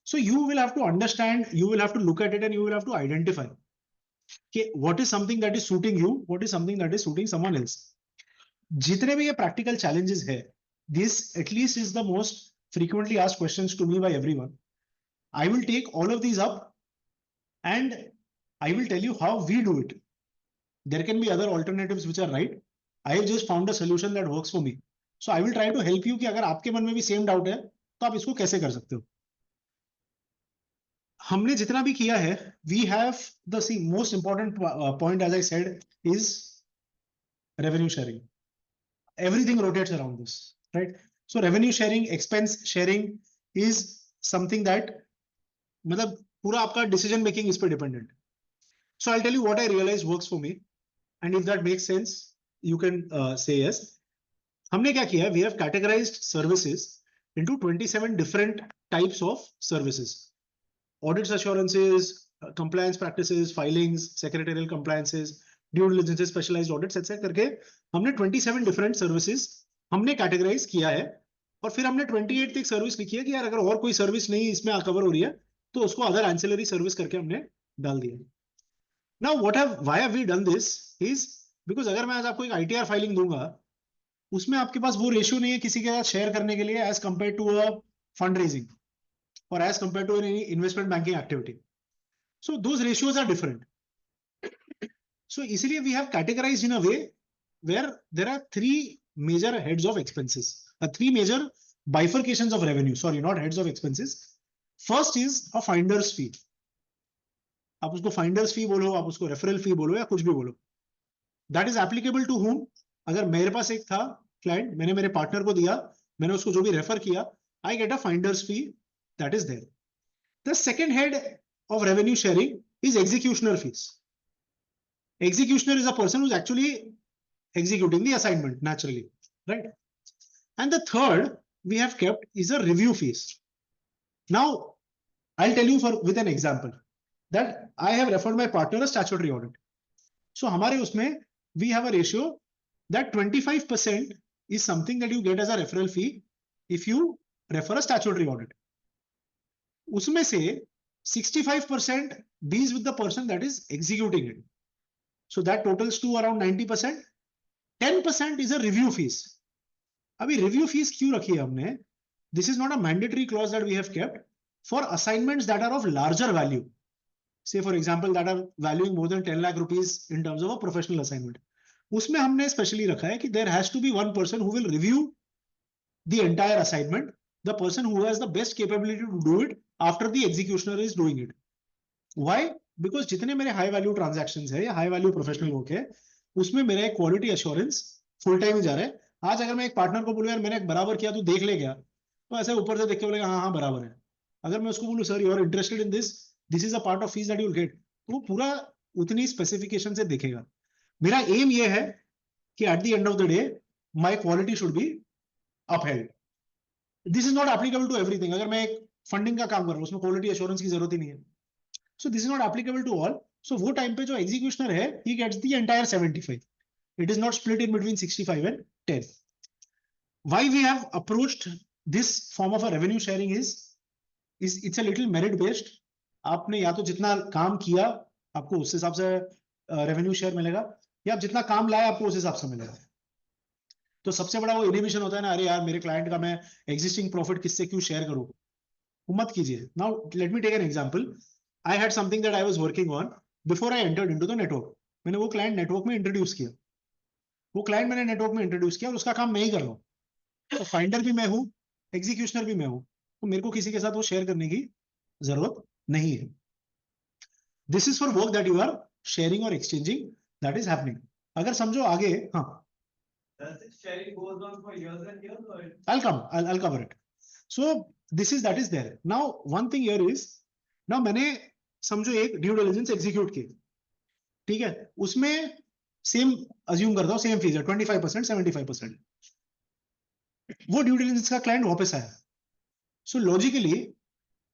S3: So you will have to understand, you will have to look at it and you will have to identify कि what is something that is suiting you, what is something that is suiting someone else. जितने भी ये practical challenges है, this at least is the most frequently asked questions to me by everyone. I will take all of these up and I will tell you how we do it. There can be other alternatives which are right. I have just found a solution that works for me. So I will try to help you कि अगर आपके मन में भी same doubt है तो आप इसको कैसे कर सकते हो. हमने जितना भी किया है, we have the most important point, as I said, is revenue sharing. Everything rotates around this, right? So revenue sharing, expense sharing is something that, मतलब पूरा आपका decision making इस पे dependent. So I'll tell you what I realized works for me, and if that makes sense, you can say yes. हमने क्या किया? We have categorized services into 27 different types of services: audits, assurances, compliance practices, filings, secretarial compliances, due diligence, specialized audits, etc. करके हमने 27 different services हमने categorize किया है. और फिर हमने 28 एक सर्विस लिखी है कि यार अगर और कोई सर्विस नहीं इसमें कवर हो रही है तो उसको अदर एंसिलरी सर्विस करके हमने डाल दिया. Now why have we done this is because अगर मैं आज आपको एक आईटीआर फाइलिंग दूंगा, उसमें आपके पास वो रेशियो नहीं है किसी के साथ शेयर करने के लिए as compared to a fund raising और as compared to any investment banking activity. So those ratios are different. So इसलिए we have categorized in a way where there are 3 major heads of expenses, 3 major bifurcations of revenue, sorry, not heads of expenses. First is a finder's fee. आप उसको finder's fee बोलो, आप उसको referral fee बोलो या कुछ भी बोलो. That is applicable to whom? अगर मेरे पास एक था client, मैंने मेरे partner को दिया, मैंने उसको जो भी refer किया, I get a finder's fee that is there. The second head of revenue sharing is executioner fees. Executioner is a person who's actually executing the assignment naturally, right? And the third we have kept is a review fees. Now I'll tell you with an example that I have referred my partner a statutory audit. So हमारे उसमें we have a ratio that 25% is something that you get as a referral fee if you refer a statutory audit. उसमें से 65% deals with the person that is executing it. So that totals to around 90%. 10% is a review fees. अभी review fees क्यों रखी है हमने? This is not a mandatory clause that we have kept for assignments that are of larger value. Say for example that are valuing more than 10 lakh rupees in terms of a professional assignment. उसमें हमने specially रखा है कि there has to be one person who will review the entire assignment, the person who has the best capability to do it after the executioner is doing it. Why? Because जितने मेरे high value transactions है या high value professional work है, उसमें मेरा एक quality assurance full time ही जा रहा है. आज अगर मैं एक पार्टनर को बोलूं यार मैंने बराबर किया तू देख ले गया, तो ऐसे ऊपर से देख के बोलेगा हाँ हाँ बराबर है. अगर मैं उसको बोलूं sir you are interested in this, this is a part of fees that you will get, तो वो पूरा उतनी स्पेसिफिकेशन से देखेगा. मेरा एम ये है कि at the end of the day my quality should be upheld. This is not applicable to everything. अगर मैं एक फंडिंग का काम कर रहा हूं उसमें क्वालिटी एश्योरेंस की जरूरत ही नहीं है. So this is not applicable to all. So वो टाइम पे जो एग्जीक्यूशनर है he gets the entire 75. It is not split in between 65 and 10. Why we have approached this form of a revenue sharing is it's a little merit based. आपने या तो जितना काम किया आपको उस हिसाब से रेवेन्यू शेयर मिलेगा, या आप जितना काम लाए आपको उस हिसाब से मिलेगा. तो सबसे बड़ा वो इनहिबिशन होता है ना, अरे यार मेरे क्लाइंट का मैं एग्जिस्टिंग प्रॉफिट किससे क्यों शेयर करूं, वो मत कीजिए. Now let me take an example. I had something that I was working on before I entered into the network. मैंने वो क्लाइंट नेटवर्क में इंट्रोड्यूस किया. वो क्लाइंट मैंने नेटवर्क में इंट्रोड्यूस किया और उसका काम मैं ही कर रहा हूं. तो फाइंडर भी मैं हूं, एग्जीक्यूशनर भी मैं हूं, तो मेरे को किसी के साथ वो शेयर करने की जरूरत नहीं है. This is for work that you are sharing और एक्सचेंजिंग दैट इज हैपनिंग. अगर समझो आगे, हाँ, I'll cover it. So this is that is there. Now one thing here is, now मैंने समझो एक ड्यू डिलिजेंस एग्जीक्यूट की, ठीक है, उसमें सेम अज्यूम करता हूं सेम फीस है 25%, 75%. वो ड्यू डिलिजेंस का क्लाइंट वापस आया. So logically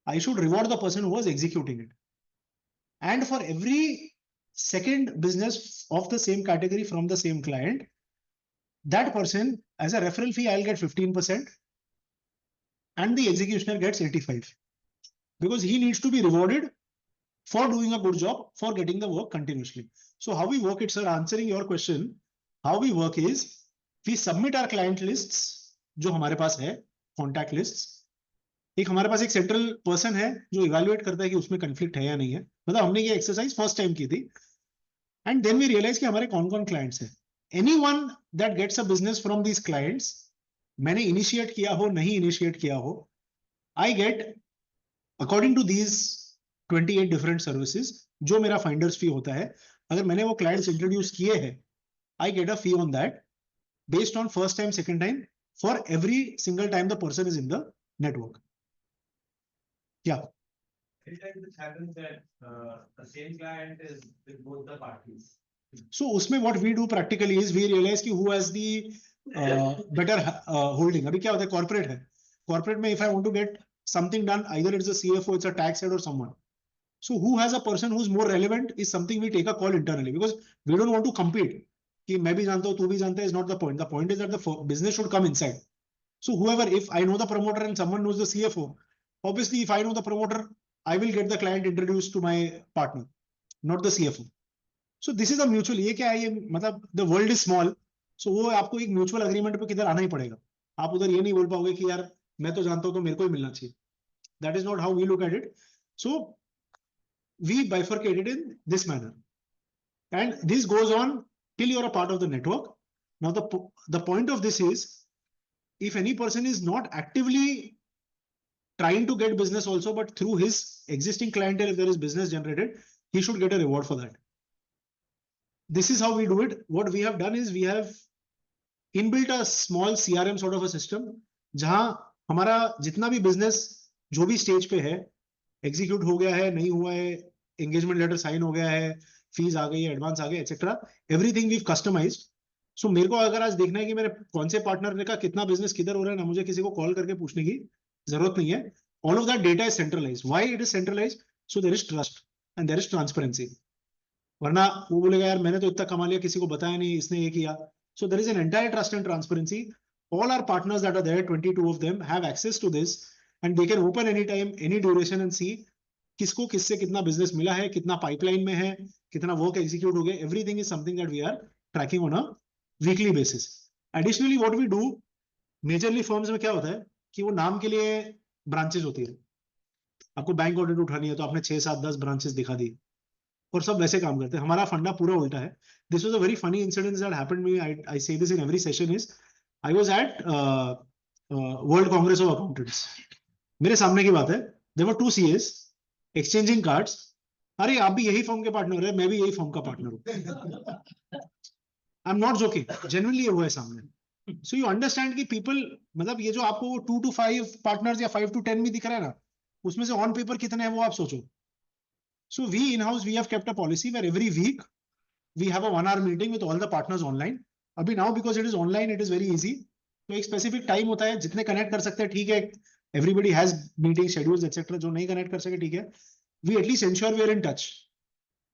S3: I should reward the person who was executing it, and for every second business of the same category from the same client, that person as a referral fee I'll get 15% and the executioner gets 85, because he needs to be rewarded for doing a good job, for getting the work continuously. So how we work it, sir, answering your question, how we work is we submit our client lists जो हमारे पास है, contact lists. एक हमारे पास एक central person है जो evaluate करता है कि उसमें कंफ्लिक्ट है या नहीं है. मतलब हमने ये एक्सरसाइज फर्स्ट टाइम की थी, एंड देन वी रियलाइज कि हमारे कौन कौन क्लाइंट्स हैं. Anyone that gets a business from these clients, मैंने इनिशिएट किया हो नहीं इनिशिएट किया हो, I get according to these 28 different services जो मेरा फाइंडर्स फी होता है, अगर मैंने वो क्लाइंट्स इंट्रोड्यूस किए हैं, I get a fee on that based on first time, second time, for every single time the person is in the network. Yeah.
S5: Anytime this happens that the same client is with both the parties.
S3: So उसमें what we do practically is we realize कि who has the better holding. अभी क्या होता है, corporate है, corporate में if I want to get something done, either it's a CFO, it's a tax head or someone. So who has a person who's more relevant is something we take a call internally, because we don't want to compete. कि मैं भी जानता हूँ तू भी जानता है is not the point. The point is that the business should come inside. So whoever, if I know the promoter and someone knows the CFO, obviously if I know the promoter, I will get the client introduced to my partner, not the CFO. So this is a mutual. ये क्या है, ये मतलब the world is small. So वो आपको एक mutual agreement पे किधर आना ही पड़ेगा. आप उधर ये नहीं बोल पाओगे कि यार मैं तो जानता हूँ तो मेरे को ही मिलना चाहिए. That is not how we look at it. So we bifurcate it in this manner, and this goes on till you are a part of the network. Now the point of this is, if any person is not actively trying to get business also, but through his existing clientele, if there is business generated, he should get a reward for that. This is how we do it. What we have done is we have inbuilt a small CRM sort of a system, जहां हमारा जितना भी business जो भी stage पे है, execute हो गया है, नहीं हुआ है, engagement letter sign हो गया है, fees आ गई है, advance आ गया, etc. Everything we've customized. So मेरे को अगर आज देखना है कि मेरे कौन से पार्टनर का कितना बिजनेस किधर हो रहा है ना, मुझे किसी को कॉल करके पूछने की जरूरत नहीं है. All of that data is centralized. Why it is centralized? So there is trust and there is transparency. वरना वो बोलेगा यार मैंने तो इतना कमा लिया, किसी को बताया नहीं, इसने ये किया. So there is an entire trust and transparency. All our partners that are there, 22 of them, have access to this, and they can open anytime, any duration and see किसको किससे कितना बिजनेस मिला है, कितना पाइपलाइन में है, कितना work execute हो गया. Everything is something that we are tracking on a weekly basis. Additionally what we do, majorly firms में क्या होता है कि वो नाम के लिए ब्रांचेस होती है. आपको बैंक ऑडिट उठानी है तो आपने 6 7 10 ब्रांचेस दिखा दी और सब वैसे काम करते हैं. हमारा फंडा पूरा उल्टा है. This was a very funny incident that happened me. I say this in every session is, I was at world congress of accountants. मेरे सामने की बात है, there were two CS exchanging cards. अरे आप भी यही फर्म के पार्टनर है, मैं भी यही फर्म का पार्टनर हूँ. I am not joking, genuinely ये हुआ है सामने. सो यू अंडरस्टैंड कि पीपल, मतलब ये जो आपको 2 to 5 पार्टनर्स या 5 to 10 में दिख रहा है ना, उसमें से ऑन पेपर कितने हैं वो आप सोचो. So we in-house, we have kept a policy where every week we have a 1 hour meeting with all the partners online. अभी now because it is online, it is very easy. तो एक specific time होता है, जितने connect कर सकते हैं ठीक है. Everybody has meeting schedules etc. जो नहीं connect कर सके ठीक है. We at least ensure we are in touch.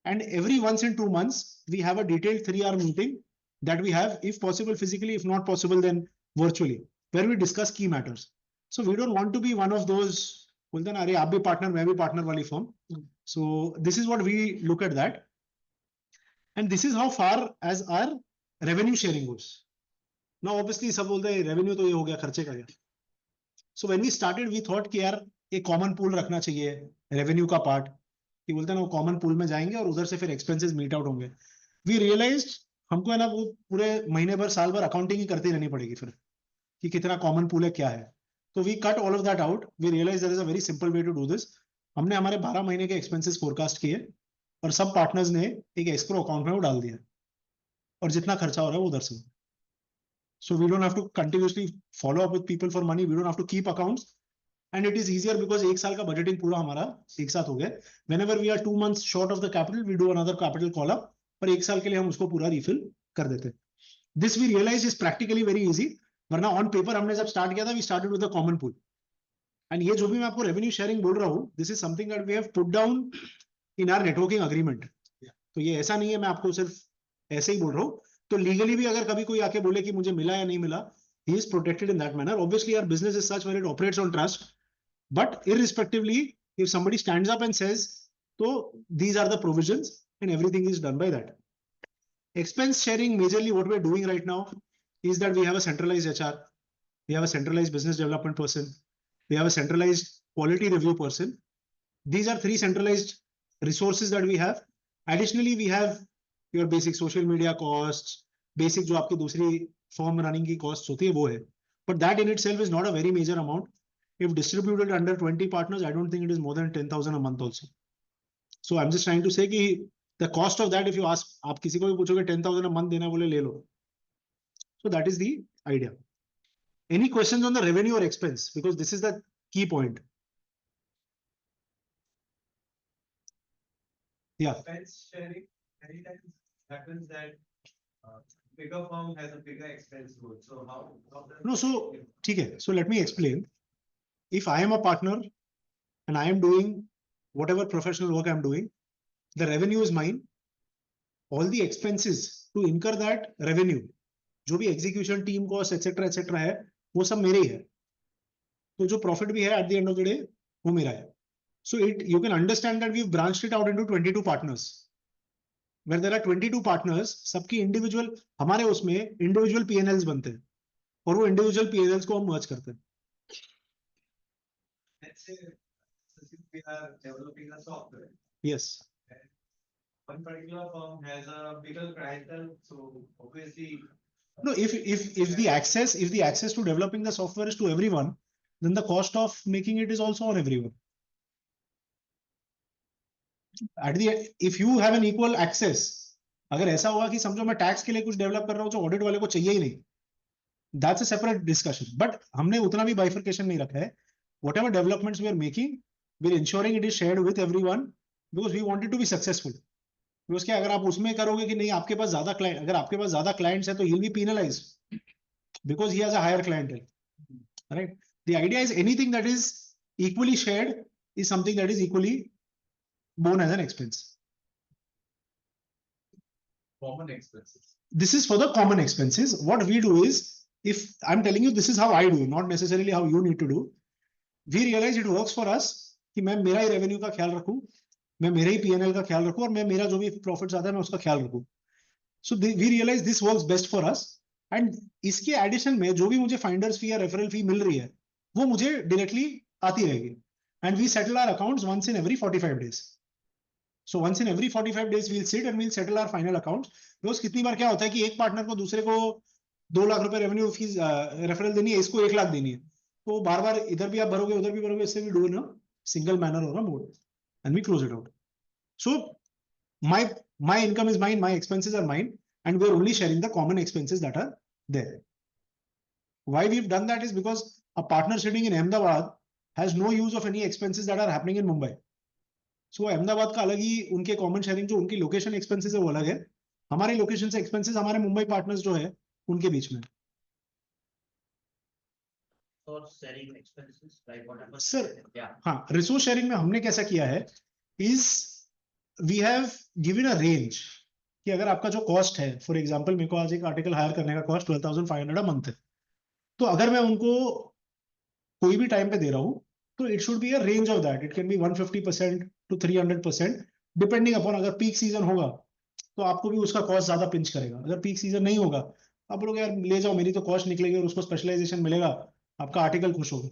S3: And every once in 2 months, we have a detailed 3 hour meeting that we have, if possible physically, if not possible then virtually, where we discuss key matters. So we don't want to be one of those, बोलते हैं ना अरे आप भी partner मैं भी partner वाली firm. So this is what we look at that, and this is how far as our revenue sharing goes. Now obviously सब बोलते हैं revenue तो ये हो गया, खर्चे का गया. So when we started we thought कि यार एक common pool रखना चाहिए revenue का part, कि बोलते हैं ना वो common pool में जाएंगे और उधर से फिर expenses meet out होंगे. We realized हमको है ना वो पूरे महीने भर साल भर accounting ही करती रहनी पड़ेगी फिर, कि कितना common pool है क्या है. तो we cut all of that out. We realized there is a very simple way to do this. हमने हमारे 12 महीने के एक्सपेंसेस फोरकास्ट किए और सब पार्टनर्स ने एक एस्क्रो अकाउंट में वो डाल दिया और जितना खर्चा हो रहा है वो उधर से. So we don't have to continuously follow up with people for money. We don't have to keep accounts and it is easier because एक साल का बजटिंग पूरा हमारा एक साथ हो गया. Whenever we are 2 months short of the capital we do another capital call up, पर एक साल के लिए हम उसको पूरा रिफिल कर देते हैं. This we realize is practically very easy. वरना ऑन पेपर हमने जब स्टार्ट किया था we started with the common pool. And ये जो भी मैं आपको रेवेन्यू शेयरिंग बोल रहा हूँ, this is something that we have put down in our networking agreement. तो ये ऐसा नहीं है मैं आपको सिर्फ ऐसे ही बोल रहा हूँ. तो लीगली भी अगर कभी कोई आके बोले कि मुझे मिला या नहीं मिला, he is protected in that manner. Obviously our business is such where it operates on trust, but irrespectively if somebody stands up and says, so these are the provisions and everything is done by that. Expense sharing, majorly what we're doing right now is that we have a centralized HR, we have a centralized business development person, we have a centralized quality review person. These are 3 centralized resources that we have. Additionally, we have your basic social media costs, basic जो आपकी दूसरी firm running की costs होती है वो है. But that in itself is not a very major amount. If distributed under 20 partners, I don't think it is more than 10,000 a month also. So I'm just trying to say कि the cost of that, if you ask, आप किसी को भी पूछोगे 10,000 a month देना बोले ले लो. So that is the idea. Any questions on the revenue or expense? Because this is the key point. Yeah.
S7: Expense sharing, many times happens that bigger firm has a bigger expense load. So how does
S3: No, so ठीक है. So let me explain. If I am a partner and I am doing whatever professional work I am doing, the revenue is mine. All the expenses to incur that revenue, जो भी execution team cost etc है, वो सब मेरे ही है. तो जो profit भी है at the end of the day वो मेरा है. So you can understand that we've branched it out into 22 partners. Where there are 22 partners, सबकी individual, हमारे उसमें individual P&Ls बनते हैं और वो individual P&Ls को हम merge करते हैं.
S7: let's say we are developing a software.
S3: Yes.
S7: One particular firm has a bigger clientele, so obviously.
S3: No, if the access to developing the software is to everyone, then the cost of making it is also on everyone. If you have an equal access, अगर ऐसा हुआ कि समझो मैं tax के लिए कुछ develop कर रहा हूँ जो ऑडिट वाले को चाहिए ही नहीं, that's a separate discussion. But हमने उतना भी bifurcation नहीं रखा है. Whatever developments we are making, we're ensuring it is shared with everyone because we want it to be successful. Because क्या अगर आप उसमें करोगे कि नहीं आपके पास ज्यादा क्लाइंट, अगर आपके पास ज्यादा क्लाइंट्स है तो he'll be penalized because he has a higher clientele, right? The idea is anything that is equally shared is something that is equally borne as an expense.
S5: common expenses.
S3: This is for the common expenses. What we do is, if I'm telling you this is how I do, not necessarily how you need to do. We realize it works for us कि मैं मेरा ही revenue का ख्याल रखूं, मैं मेरे ही P&L का ख्याल रखूं और मैं मेरा जो भी प्रॉफिट्स आता है मैं उसका ख्याल रखूं. So we realize this works best for us. And इसके एडिशन में जो भी मुझे फाइंडर्स फी या रेफरल फी मिल रही है वो मुझे डायरेक्टली आती रहेगी. And we settle our accounts once in every 45 days. So once in every 45 days we'll sit and we'll settle our final accounts. Because कितनी बार क्या होता है कि एक पार्टनर को दूसरे को 2 लाख रुपए रेवेन्यू फीस रेफरल देनी है, इसको 1 लाख देनी है, तो बार बार इधर भी आप भरोगे उधर भी भरोगे, इससे भी डू इन सिंगल मैनर और mode and we close it out. सो my income is mine, my expenses are mine, and we're only sharing the common expenses that are there. Why we've done that is because a partner sitting in Ahmedabad has no use of any expenses that are happening in Mumbai. So Ahmedabad का अलग ही उनके common sharing जो उनकी location expenses है वो अलग है, हमारे लोकेशन से एक्सपेंसेस हमारे मुंबई पार्टनर्स जो है उनके बीच में.
S7: sharing expenses, like whatever.
S3: Sir,
S7: Yeah.
S3: हाँ, रिसोर्स शेयरिंग में हमने कैसा किया है is we have given a range कि अगर आपका जो कॉस्ट है, फॉर एग्जांपल मेरे को आज एक आर्टिकल हायर करने का कॉस्ट 12,500 अ मंथ है, तो अगर मैं उनको कोई भी टाइम पे दे रहा हूँ तो it should be a range of that. It can be 150% to 300% depending upon. अगर पीक सीजन होगा तो आपको भी उसका कॉस्ट ज्यादा पिंच करेगा. अगर पीक सीजन नहीं होगा आप बोलोगे यार ले जाओ, मेरी तो कॉस्ट निकलेगी और उसको स्पेशलाइजेशन मिलेगा, आपका आर्टिकल खुश होगा.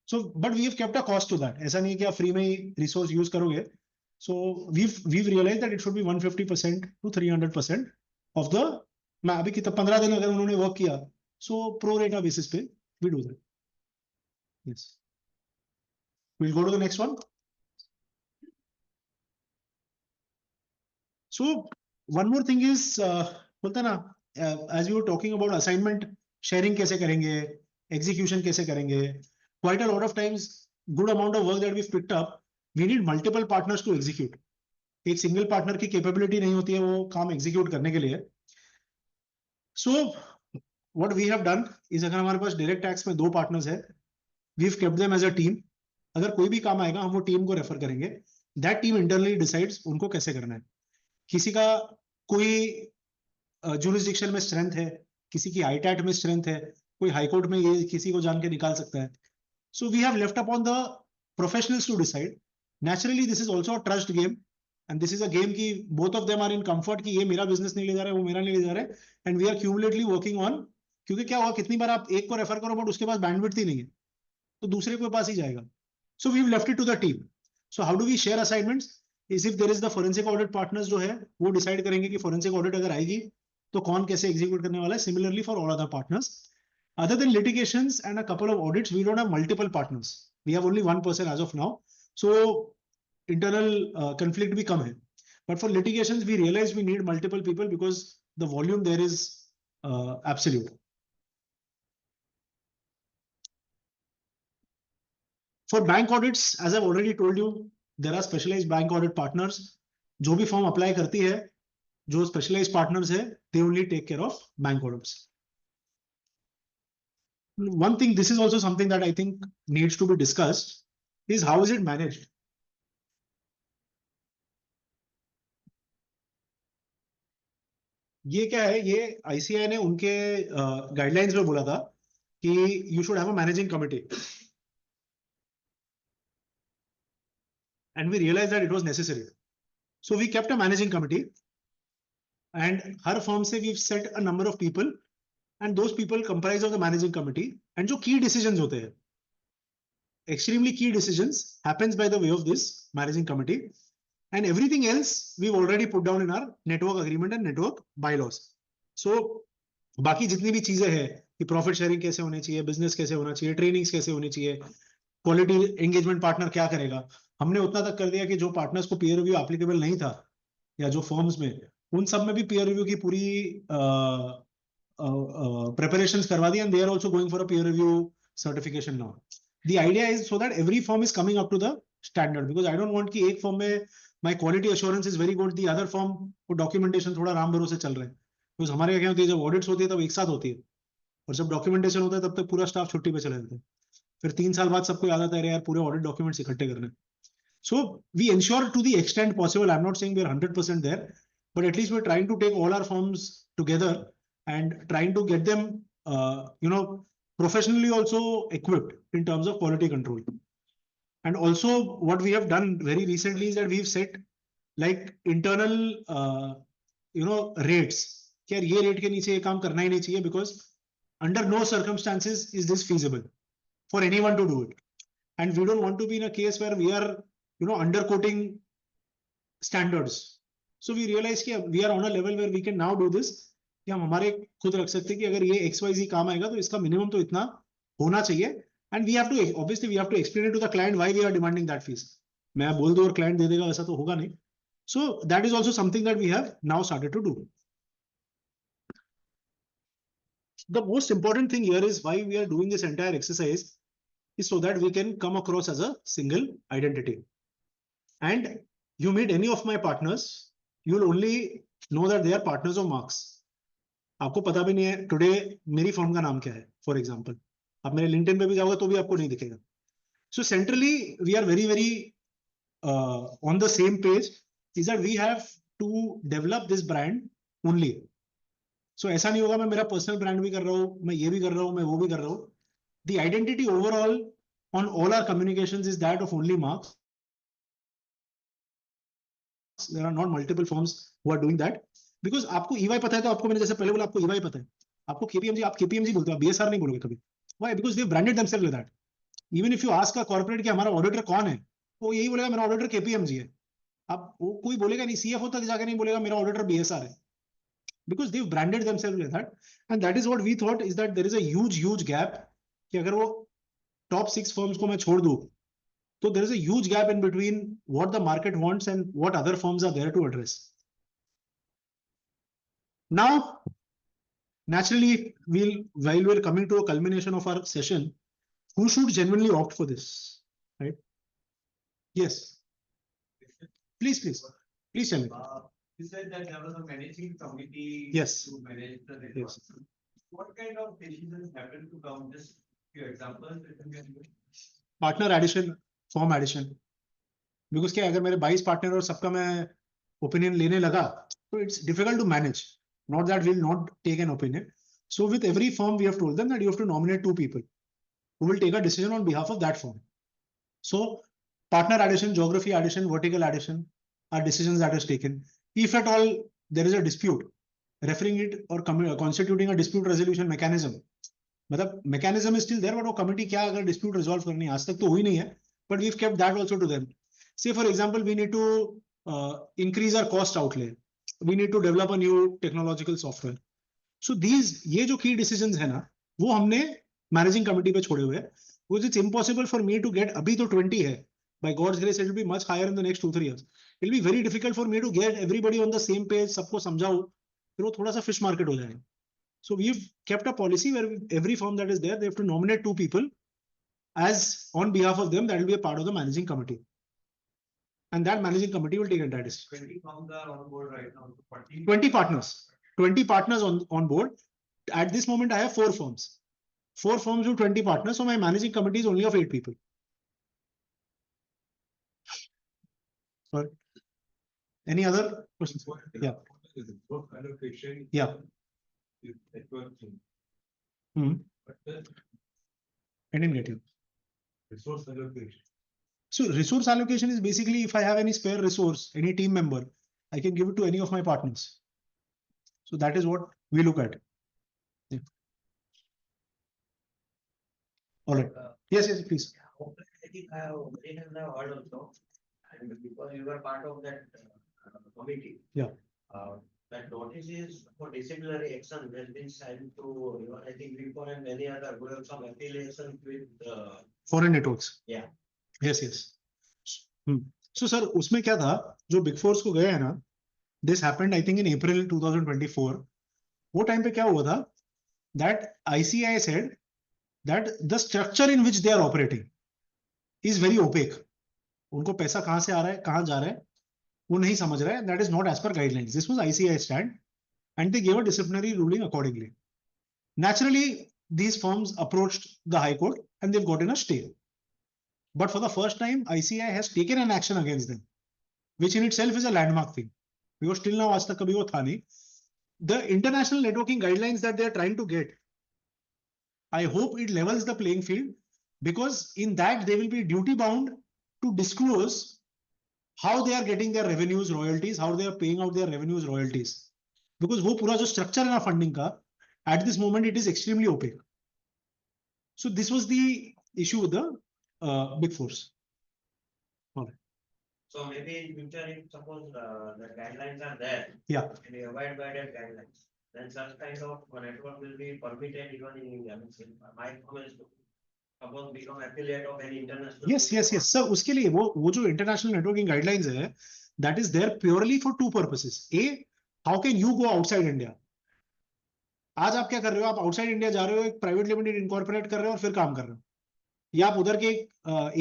S3: So but we have kept a cost to that. ऐसा नहीं है कि आप फ्री में ही रिसोर्स यूज करोगे. सो we've realized that it should be 150% to 300% of the. मैं अभी कितना 15 दिन अगर उन्होंने वर्क किया, सो प्रो रेटा बेसिस पे we do that. Yes. We'll go to the next one. So one more thing is बोलते हैं ना, as we were talking about assignment sharing कैसे करेंगे, execution कैसे करेंगे, quite a lot of times good amount of work that we've picked up, we need multiple partners to execute. एक single partner की capability नहीं होती है वो काम एग्जीक्यूट करने के लिए. So what we have done is, अगर हमारे पास डायरेक्ट टैक्स में 2 पार्टनर्स है, we have kept them as a team. अगर कोई भी काम आएगा हम वो टीम को रेफर करेंगे. दैट टीम इंटरनली डिसाइड्स उनको कैसे करना है. किसी का कोई जुरिसडिक्शन में स्ट्रेंथ है, किसी की आईटैट में स्ट्रेंथ है, कोई हाईकोर्ट में ये किसी को जान के निकाल सकता है. So we have left upon the professionals to decide. Naturally this is also a trust game and this is a game की both of them are in comfort कि ये मेरा बिजनेस नहीं ले जा रहा है, वो मेरा नहीं ले जा रहा है, and we are cumulatively working on. क्योंकि क्या हुआ, कितनी बार आप एक को रेफर करो बट उसके पास बैंडविड्थ ही नहीं है तो दूसरे के पास ही जाएगा. So we have left it to the team. So how do we share assignments is, if there is the forensic audit partners जो है वो डिसाइड करेंगे कि फोरेंसिक ऑडिट अगर आएगी तो कौन कैसे एग्जीक्यूट करने वाला है. Similarly for all other partners, other than litigations and a couple of audits, we don't have multiple partners. We have only one person as of now. So internal conflict भी कम है. But for litigations, we realize we need multiple people because the volume there is absolute. For bank audits, as I've already told you, there are specialized bank audit partners. जो भी firm apply करती है, जो specialized partners है, they only take care of bank audits. One thing, this is also something that I think needs to be discussed, is how is it managed? ये क्या है, ये ICAI ने उनके गाइडलाइंस में बोला था कि you should have a managing committee. And we realized that it was necessary. So we kept a managing committee and her firm से we've set a number of people and those people comprise of the managing committee, and जो key decisions होते हैं, extremely key decisions happens by the way of this managing committee, and everything else we've already put down in our network agreement and network bylaws. So बाकी जितनी भी चीजें हैं कि profit sharing कैसे होनी चाहिए, बिजनेस कैसे होना चाहिए, ट्रेनिंग्स कैसे होनी चाहिए, क्वालिटी एंगेजमेंट पार्टनर क्या करेगा, हमने उतना तक कर दिया कि जो पार्टनर्स को पीयर रिव्यू एप्लीकेबल नहीं था या जो फर्म्स में, उन सब में भी पीयर रिव्यू की पूरी preparations करवा दी, and they are also going for a peer review certification now. The idea is so that every firm is coming up to the standard, because I don't want कि एक firm में my quality assurance is very good, the other firm को documentation थोड़ा राम भरोसे चल रहा है. because हमारे क्या होती है, जब audits होती है तब एक साथ होती है और जब documentation होता है तब तक पूरा स्टाफ छुट्टी पे चले जाता है. फिर 3 साल बाद सबको याद आता है यार पूरे audit documents इकट्ठे करने. So we ensure to the extent possible, I'm not saying we are 100% there, but at least we're trying to take all our firms together and trying to get them, professionally also equipped in terms of quality control. And also what we have done very recently is that we've set like internal, rates. कि यार ये rate के नीचे ये काम करना ही नहीं चाहिए, because under no circumstances is this feasible for anyone to do it. And we don't want to be in a case where we are, underquoting standards. So we realize कि we are on a level where we can now do this, कि हम हमारे खुद रख सकते हैं कि अगर ये XYZ काम आएगा तो इसका minimum तो इतना होना चाहिए. And we have to, obviously we have to explain it to the client why we are demanding that fees. मैं बोल दूं और client दे देगा, वैसा तो होगा नहीं. So that is also something that we have now started to do. The most important thing here is why we are doing this entire exercise is so that we can come across as a single identity. And you meet any of my partners, you will only know that they are partners of Marx. आपको पता भी नहीं है today मेरी firm का नाम क्या है, फॉर एग्जांपल. आप मेरे लिंक्डइन पे भी जाओगे तो भी आपको नहीं दिखेगा. So centrally we are very on the same page, is that we have to develop this brand only. So ऐसा नहीं होगा मैं मेरा पर्सनल ब्रांड भी कर रहा हूँ, मैं ये भी कर रहा हूँ, मैं वो भी कर रहा हूँ. The identity overall on all our communications is that of only Marx. There are not multiple firms who are doing that, because आपको EY पता है तो आपको, मैंने जैसे पहले बोला, आपको EY पता है, आपको KPMG, आप KPMG बोलते हो, आप BSR नहीं बोलोगे कभी. Why? Because they branded themselves with that. Even if you ask a corporate कि हमारा ऑडिटर कौन है, वो यही बोलेगा मेरा ऑडिटर KPMG है. अब वो कोई बोलेगा नहीं, CFO तक जाके नहीं बोलेगा मेरा ऑडिटर BSR है, because they've branded themselves with that. And that is what we thought, is that there is a huge gap कि अगर वो top 6 firms को मैं छोड़ दूं, so there is a huge gap in between what the market wants and what other firms are there to address. Now, naturally, while we're coming to a culmination of our session, who should genuinely opt for this, right? Yes. Please tell me.
S5: You said that there was a managing committee.
S3: Yes.
S5: To manage the network.
S3: Yes.
S5: What kind of decisions happen to come? Just few examples that you can give.
S3: Partner addition, firm addition. Because क्या अगर मेरे 22 partner और सबका मैं opinion लेने लगा, तो it's difficult to manage. Not that we'll not take an opinion. So with every firm, we have told them that you have to nominate 2 people who will take a decision on behalf of that firm. So partner addition, geography addition, vertical addition are decisions that is taken. If at all there is a dispute, referring it or constituting a dispute resolution mechanism. मतलब mechanism is still there, but वो committee क्या अगर dispute resolve करनी है, आज तक तो हुई नहीं है, but we've kept that also to them. Say for example, we need to increase our cost outlay. We need to develop a new technological software. So these ये जो key decisions है ना, वो हमने managing committee पे छोड़े हुए हैं. Because it's impossible for me to get, अभी तो 20 है. By God's grace, it will be much higher in the next 2-3 years. It will be very difficult for me to get everybody on the same page, सबको समझाओ, फिर वो थोड़ा सा fish market हो जाएगा. So we've kept a policy where every firm that is there, they have to nominate 2 people as on behalf of them, that will be a part of the managing committee. And that managing committee will take entire decision.
S5: 20 firms are on board right now.
S3: 20 partners. 20 partners on board. At this moment, I have 4 firms. 4 firms with 20 partners. So my managing committee is only of 8 people. Sorry. Any other questions? Yeah.
S5: Both allocation.
S3: Yeah.
S5: Is networking.
S3: Hmm.
S5: But the
S3: I didn't get you.
S5: resource allocation.
S3: So resource allocation is basically if I have any spare resource, any team member, I can give it to any of my partners. So that is what we look at. Yeah. All right. Yes, please.
S7: I think I have heard also, and because you were part of that committee.
S3: Yeah.
S7: That notices for disciplinary action has been sent to, I think, Wipro and many other who have some affiliations with
S3: Foreign networks.
S7: Yeah.
S3: Yes. So sir, उसमें क्या था जो big force को गए हैं ना, this happened I think in April 2024. वो time पे क्या हुआ था, that ICAI said that the structure in which they are operating is very opaque. उनको पैसा कहाँ से आ रहा है, कहाँ जा रहा है, वो नहीं समझ रहा है. That is not as per guidelines. This was ICAI stand, and they gave a disciplinary ruling accordingly. Naturally, these firms approached the High Court and they've gotten a stay. But for the first time, ICAI has taken an action against them, which in itself is a landmark thing. because till now आज तक कभी वो था नहीं. The international networking guidelines that they are trying to get, I hope it levels the playing field, because in that they will be duty bound to disclose how they are getting their revenues, royalties, how they are paying out their revenues, royalties. Because वो पूरा जो structure है ना funding का, at this moment it is extremely opaque. So this was the issue with the big fours.
S8: So maybe in future, if suppose the guidelines are there.
S3: Yeah.
S8: And we abide by that guidelines, then such kind of network will be permitted even in India. I mean, my comment is to suppose become affiliate of any international.
S3: Yes. So उसके लिए वो जो international networking guidelines है, that is there purely for two purposes. A, how can you go outside India? आज आप क्या कर रहे हो? आप आउटसाइड इंडिया जा रहे हो, एक प्राइवेट लिमिटेड इनकॉर्पोरेट कर रहे हो और फिर काम कर रहे हो, या आप उधर के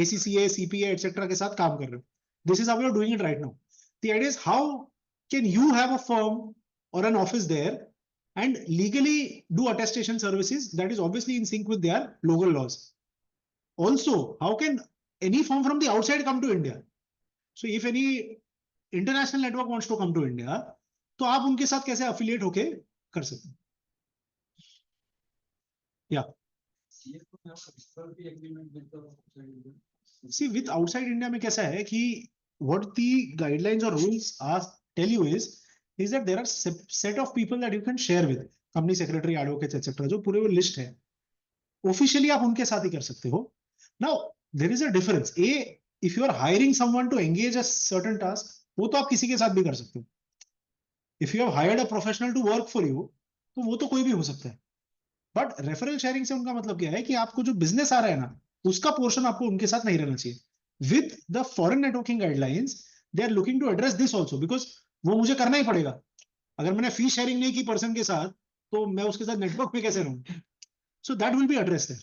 S3: ACCA, CPA एटसेट्रा के साथ काम कर रहे हो. This is how you are doing it right now. The idea is how can you have a firm or an office there and legally do attestation services that is obviously in sync with their local laws. Also, how can any firm from the outside come to India? So if any international network wants to come to India, तो आप उनके साथ कैसे affiliate होके कर सकते हैं? Yeah. See, with outside India में कैसा है कि what the guidelines or rules are tell you is that there are set of people that you can share with, company secretary, advocates, etc. जो पूरे वो list है, officially आप उनके साथ ही कर सकते हो. Now there is a difference. A, if you are hiring someone to engage a certain task, वो तो आप किसी के साथ भी कर सकते हो. If you have hired a professional to work for you, तो वो तो कोई भी हो सकता है. बट रेफरल शेयरिंग से उनका मतलब क्या है कि आपको जो बिजनेस आ रहा है ना, उसका पोर्शन आपको उनके साथ नहीं रहना चाहिए. With the foreign networking guidelines they are looking to address this also, because वो मुझे करना ही पड़ेगा. अगर मैंने फी शेयरिंग नहीं की पर्सन के साथ, तो मैं उसके साथ नेटवर्क पे कैसे रहूं? So that will be addressed there.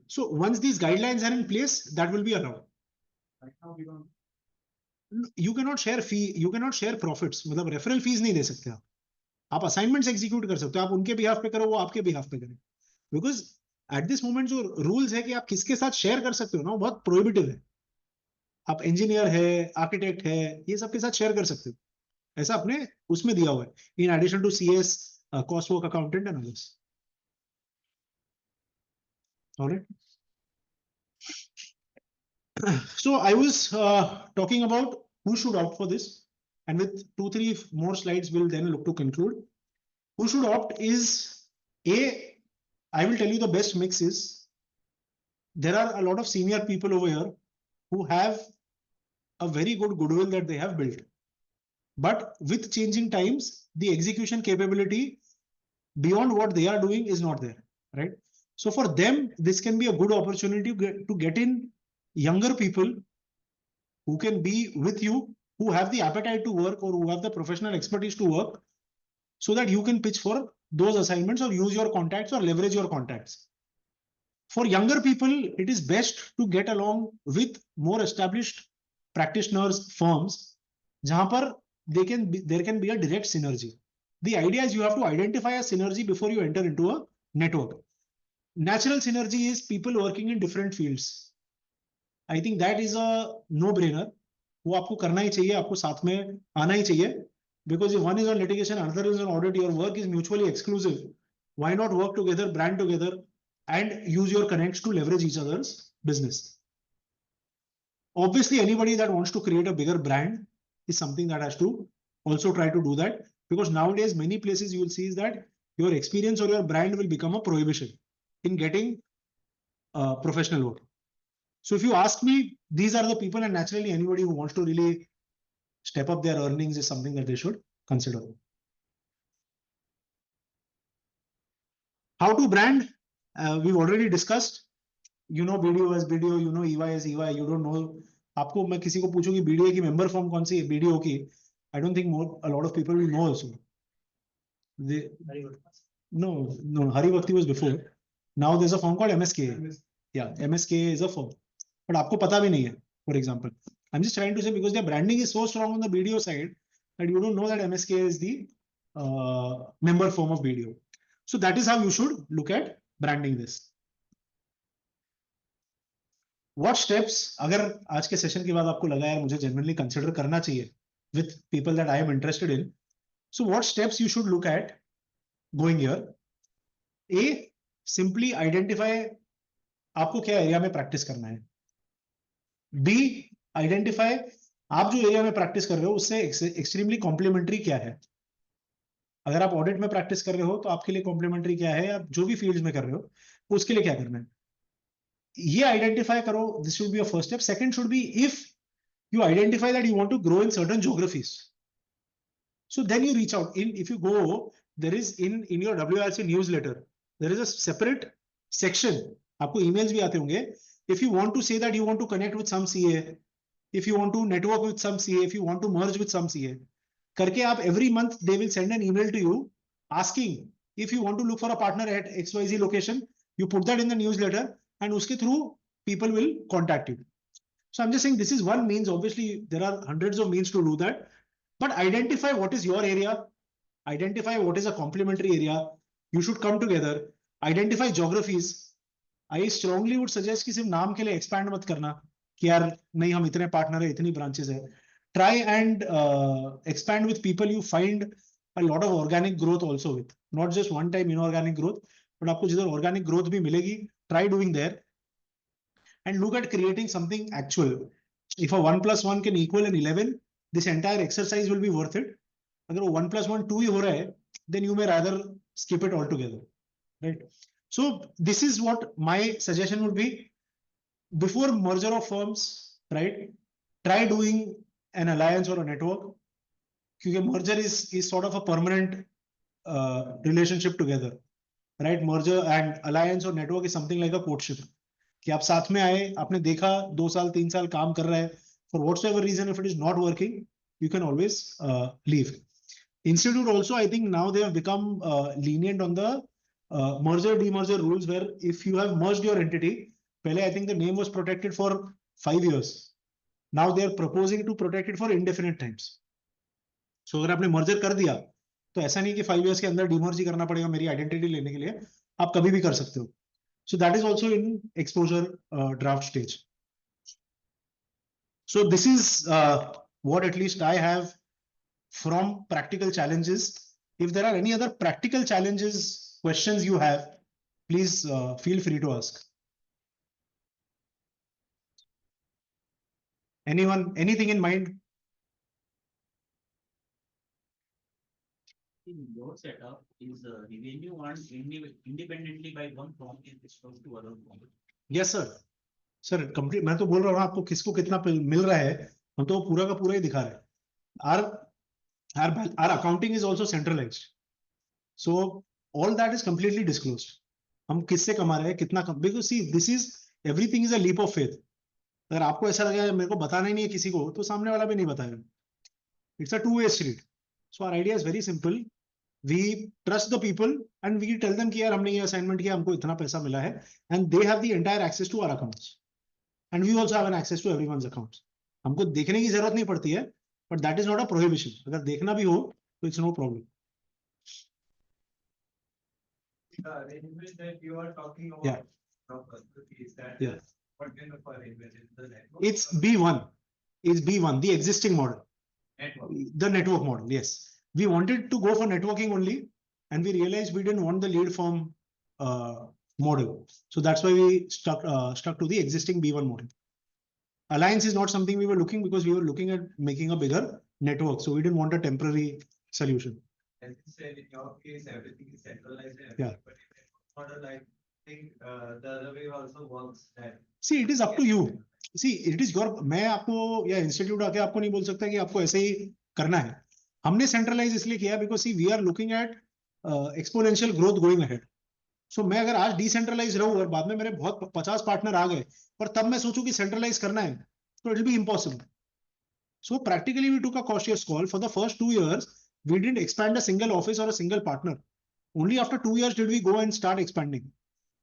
S3: So once these guidelines are in place, that will be allowed. You cannot share fee, you cannot share profits. मतलब referral fees नहीं दे सकते आप. आप assignments execute कर सकते हो, आप उनके behalf पे करो, वो आपके behalf पे करें. Because at this moment जो rules है कि आप किसके साथ share कर सकते हो ना, वो बहुत prohibitive है. आप engineer है, architect है, ये सबके साथ share कर सकते हो. ऐसा अपने उसमें दिया हुआ है. In addition to CS, cost work accountant and others. All right. So I was talking about who should opt for this, and with 2-3 more slides, we'll then look to conclude. Who should opt is I will tell you the best mix is there are a lot of senior people over here who have a very good goodwill that they have built. But with changing times, the execution capability beyond what they are doing is not there, right? So for them, this can be a good opportunity to get in younger people who can be with you, who have the appetite to work or who have the professional expertise to work, so that you can pitch for those assignments or use your contacts or leverage your contacts. For younger people, it is best to get along with more established practitioners, firms, jahan par there can be a direct synergy. The idea is you have to identify a synergy before you enter into a network. Natural synergy is people working in different fields. I think that is a no-brainer. वो आपको करना ही चाहिए, आपको साथ में आना ही चाहिए. Because if one is on litigation, another is on audit, your work is mutually exclusive. Why not work together, brand together, and use your connects to leverage each other's business? Obviously, anybody that wants to create a bigger brand is something that has to also try to do that. Because nowadays, many places you will see is that your experience or your brand will become a prohibition in getting professional work. So if you ask me, these are the people, and naturally anybody who wants to really step up their earnings is something that they should consider. How to brand? We've already discussed. You know BDO as BDO, you know EY as EY. You don't know. आपको मैं किसी को पूछूं कि BDO की member firm कौन सी है BDO की, I don't think a lot of people will know also. No, Hari Bhakti was before. Now there's a firm called MSK. Yeah, MSK is a firm. But आपको पता भी नहीं है, for example. I'm just trying to say because their branding is so strong on the BDO side that you don't know that MSK is the member firm of BDO. So that is how you should look at branding this. What steps, अगर आज के session के बाद आपको लगा यार मुझे genuinely consider करना चाहिए with people that I am interested in, so what steps you should look at going here? A, simply identify आपको क्या एरिया में प्रैक्टिस करना है. B, identify आप जो एरिया में प्रैक्टिस कर रहे हो उससे एक्सट्रीमली कॉम्प्लीमेंट्री क्या है. अगर आप ऑडिट में प्रैक्टिस कर रहे हो तो आपके लिए कॉम्प्लीमेंट्री क्या है, आप जो भी फील्ड में कर रहे हो उसके लिए क्या करना है, ये आइडेंटिफाई करो. This should be your first step. Second should be, if you identify that you want to grow in certain geographies, so then you reach out. If you go, there is in your WRC newsletter, there is a separate section, आपको emails भी आते होंगे. If you want to say that you want to connect with some CA, if you want to network with some CA, if you want to merge with some CA, करके आप every month they will send an email to you asking if you want to look for a partner at XYZ location. You put that in the newsletter and उसके through people will contact you. So I'm just saying this is one means. Obviously, there are hundreds of means to do that, but identify what is your area, identify what is a complementary area. You should come together, identify geographies. I strongly would suggest कि सिर्फ नाम के लिए expand मत करना कि यार नहीं हम इतने partner है, इतनी branches है. Try and expand with people you find a lot of organic growth also with, not just one time inorganic growth, but आपको जिधर organic growth भी मिलेगी, try doing there. And look at creating something actual. If a 1 plus 1 can equal an 11, this entire exercise will be worth it. अगर वो 1 plus 1 2 ही हो रहा है, then you may rather skip it altogether, right? So this is what my suggestion would be. Before merger of firms, right? Try doing an alliance or a network. क्योंकि merger is sort of a permanent relationship together, right? Merger and alliance or network is something like a courtship. कि आप साथ में आए, आपने देखा 2 साल 3 साल काम कर रहा है, for whatsoever reason if it is not working, you can always leave. Institute also, I think now they have become lenient on the merger demerger rules, where if you have merged your entity, pehle I think the name was protected for 5 years. Now they are proposing to protect it for indefinite times. So अगर आपने merger कर दिया तो ऐसा नहीं कि 5 years के अंदर demerge करना पड़ेगा मेरी identity लेने के लिए, आप कभी भी कर सकते हो. So that is also in exposure draft stage. So this is what at least I have from practical challenges. If there are any other practical challenges, questions you have, please feel free to ask. Anyone, anything in mind?
S9: In your setup, is revenue earned independently by one firm is disclosed to other firm?
S3: Yes, sir. Sir, complete. मैं तो बोल रहा हूँ आपको किसको कितना मिल रहा है, हम तो पूरा का पूरा ही दिखा रहे हैं. Our accounting is also centralized, so all that is completely disclosed. हम किससे कमा रहे हैं, कितना because see, this is everything is a leap of faith. अगर आपको ऐसा लगा मेरे को बताना ही नहीं है किसी को, तो सामने वाला भी नहीं बताएगा. It's a two-way street. So our idea is very simple. We trust the people and we tell them कि यार हमने ये assignment किया, हमको इतना पैसा मिला है, and they have the entire access to our accounts, and we also have an access to everyone's accounts. हमको देखने की जरूरत नहीं पड़ती है, but that is not a prohibition. अगर देखना भी हो तो it's no problem.
S5: The arrangement that you are talking about,
S3: Yeah.
S5: is that
S3: Yeah.
S5: what kind of arrangement is the network?
S3: It's B1. It's B1, the existing model.
S5: Network.
S3: The network model, yes. We wanted to go for networking only, and we realized we didn't want the lead firm model. So that's why we stuck to the existing B1 model. Alliance is not something we were looking, because we were looking at making a bigger network. So we didn't want a temporary solution.
S5: As you said, in your case, everything is centralized.
S3: Yeah.
S5: But in a model, I think the other way also works. That
S3: See, it is up to you. See, it is your. मैं आपको या institute आके आपको नहीं बोल सकता कि आपको ऐसे ही करना है. हमने सेंट्रलाइज इसलिए किया because see, we are looking at exponential growth going ahead. So मैं अगर आज डिसेंट्रलाइज रहूं और बाद में मेरे बहुत 50 पार्टनर आ गए और तब मैं सोचूं कि सेंट्रलाइज करना है, तो it will be impossible. So practically we took a cautious call. For the first 2 years, we didn't expand a single office or a single partner. Only after 2 years did we go and start expanding.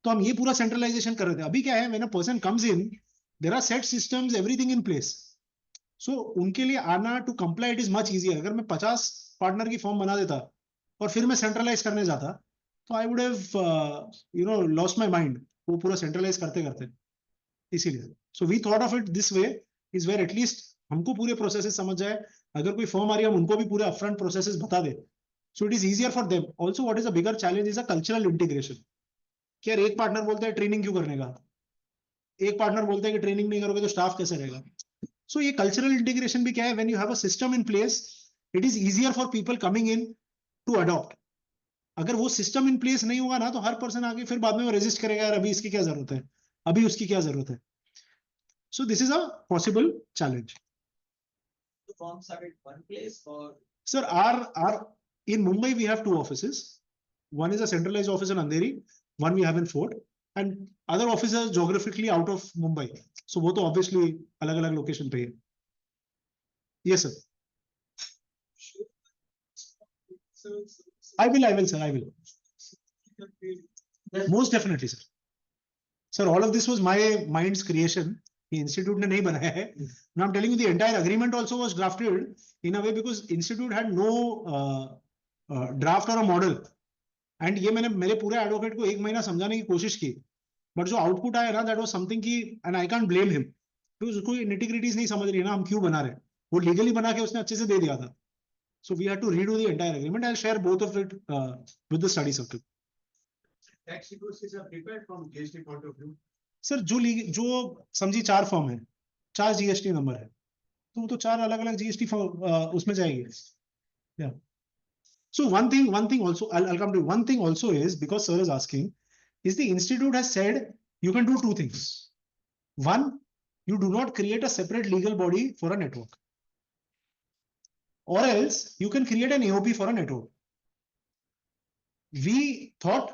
S3: तो हम ये पूरा centralisation कर रहे थे. अभी क्या है, when a person comes in, there are set systems, everything in place. So उनके लिए आना to comply it is much easier. अगर मैं 50 पार्टनर की फॉर्म बना देता और फिर मैं सेंट्रलाइज करने जाता, तो I would have lost my mind. वो पूरा सेंट्रलाइज करते करते, इसीलिए. So we thought of it this way, is where at least हमको पूरे प्रोसेसेस समझ जाए, अगर कोई फर्म आ रही है हम उनको भी पूरे अपफ्रंट प्रोसेसेस बता दे. So it is easier for them. Also, what is a bigger challenge is a cultural integration. कि यार एक पार्टनर बोलता है ट्रेनिंग क्यों करने का, एक पार्टनर बोलता है कि ट्रेनिंग नहीं करोगे तो स्टाफ कैसे रहेगा. सो ये कल्चरल इंटीग्रेशन भी क्या है, when you have a system in place it is easier for people coming in to adopt. अगर वो सिस्टम इन प्लेस नहीं होगा ना तो हर पर्सन आगे फिर बाद में वो रेजिस्ट करेगा, यार अभी इसकी क्या जरूरत है, अभी उसकी क्या जरूरत है. So this is a possible challenge.
S9: The forms are at one place or
S3: Sir, our in Mumbai we have two offices. One is a centralized office in Andheri, one we have in Fort, and other offices geographically out of Mumbai. So वो तो obviously अलग-अलग location पे है. Yes, sir. I will, sir. I will. Most definitely, sir. Sir, all of this was my mind's creation. The institute ने नहीं बनाया है. Now I'm telling you, the entire agreement also was drafted in a way because institute had no draft or a model. And ये मैंने मेरे पूरे advocate को एक महीना समझाने की कोशिश की, बट जो आउटपुट आया ना दैट वाज समथिंग की, and I can't blame him, तो उसको निटिग्रिटीज नहीं समझ रही है ना हम क्यों बना रहे हैं, वो लीगली बना के उसने अच्छे से दे दिया था. So we had to redo the entire agreement. I'll share both of it with the study circle.
S4: Tax sequences are prepared from GST point of view.
S3: Sir जो समझी 4 फॉर्म है, 4 जीएसटी नंबर है, तो वो तो 4 अलग-अलग जीएसटी उसमें जाएगी. Yeah. So one thing also, I'll come to one thing also is because sir is asking, is the institute has said you can do 2 things. One, you do not create a separate legal body for a network, or else you can create an AOP for a network. We thought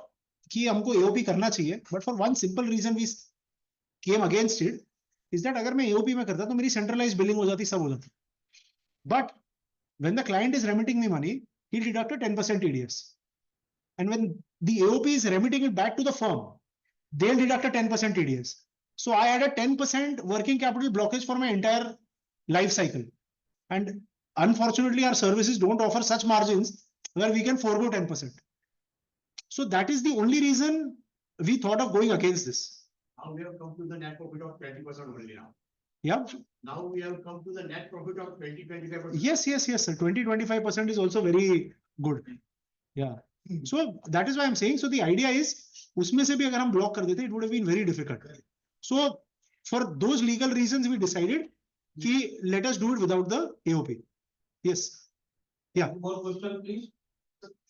S3: कि हमको AOP करना चाहिए, but for one simple reason we came against it, is that अगर मैं AOP में करता तो मेरी centralized billing हो जाती, सब हो जाती. But when the client is remitting me money, he'll deduct a 10% TDS. And when the AOP is remitting it back to the firm, they'll deduct a 10% TDS. So I had a 10% working capital blockage for my entire life cycle. And unfortunately, our services don't offer such margins where we can forego 10%. So that is the only reason we thought of going against this.
S4: Now we have come to the net profit of 20% only now.
S3: Yeah.
S4: Now we have come to the net profit of 20-25%.
S3: Yes, sir. 20-25% is also very good. Yeah. So that is why I'm saying. So the idea is, उसमें से भी अगर हम block कर देते, it would have been very difficult. So for those legal reasons, we decided कि let us do it without the AOP. Yes. Yeah.
S5: More question, please.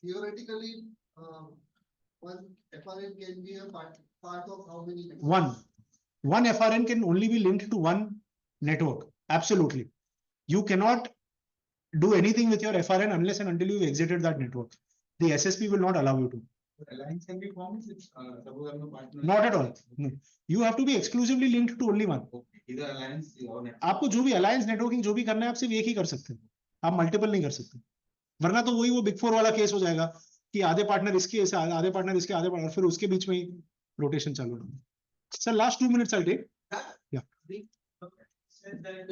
S10: Theoretically, one FRN can be a part of how many?
S3: One FRN can only be linked to one network. Absolutely. You cannot do anything with your FRN unless and until you've exited that network. The SSP will not allow you to.
S5: Alliance can be formed with suppose I'm a partner.
S3: Not at all. No. You have to be exclusively linked to only one.
S5: Either alliance or network.
S3: आपको जो भी alliance networking जो भी करना है आप सिर्फ एक ही कर सकते हैं, आप मल्टीपल नहीं कर सकते, वरना तो वही वो बिग 4 वाला केस हो जाएगा कि आधे पार्टनर इसके आधे पार्टनर इसके आधे पार्टनर, फिर उसके बीच में ही रोटेशन चालू होगा. Sir last 2 minutes I'll take. Yeah.
S9: said that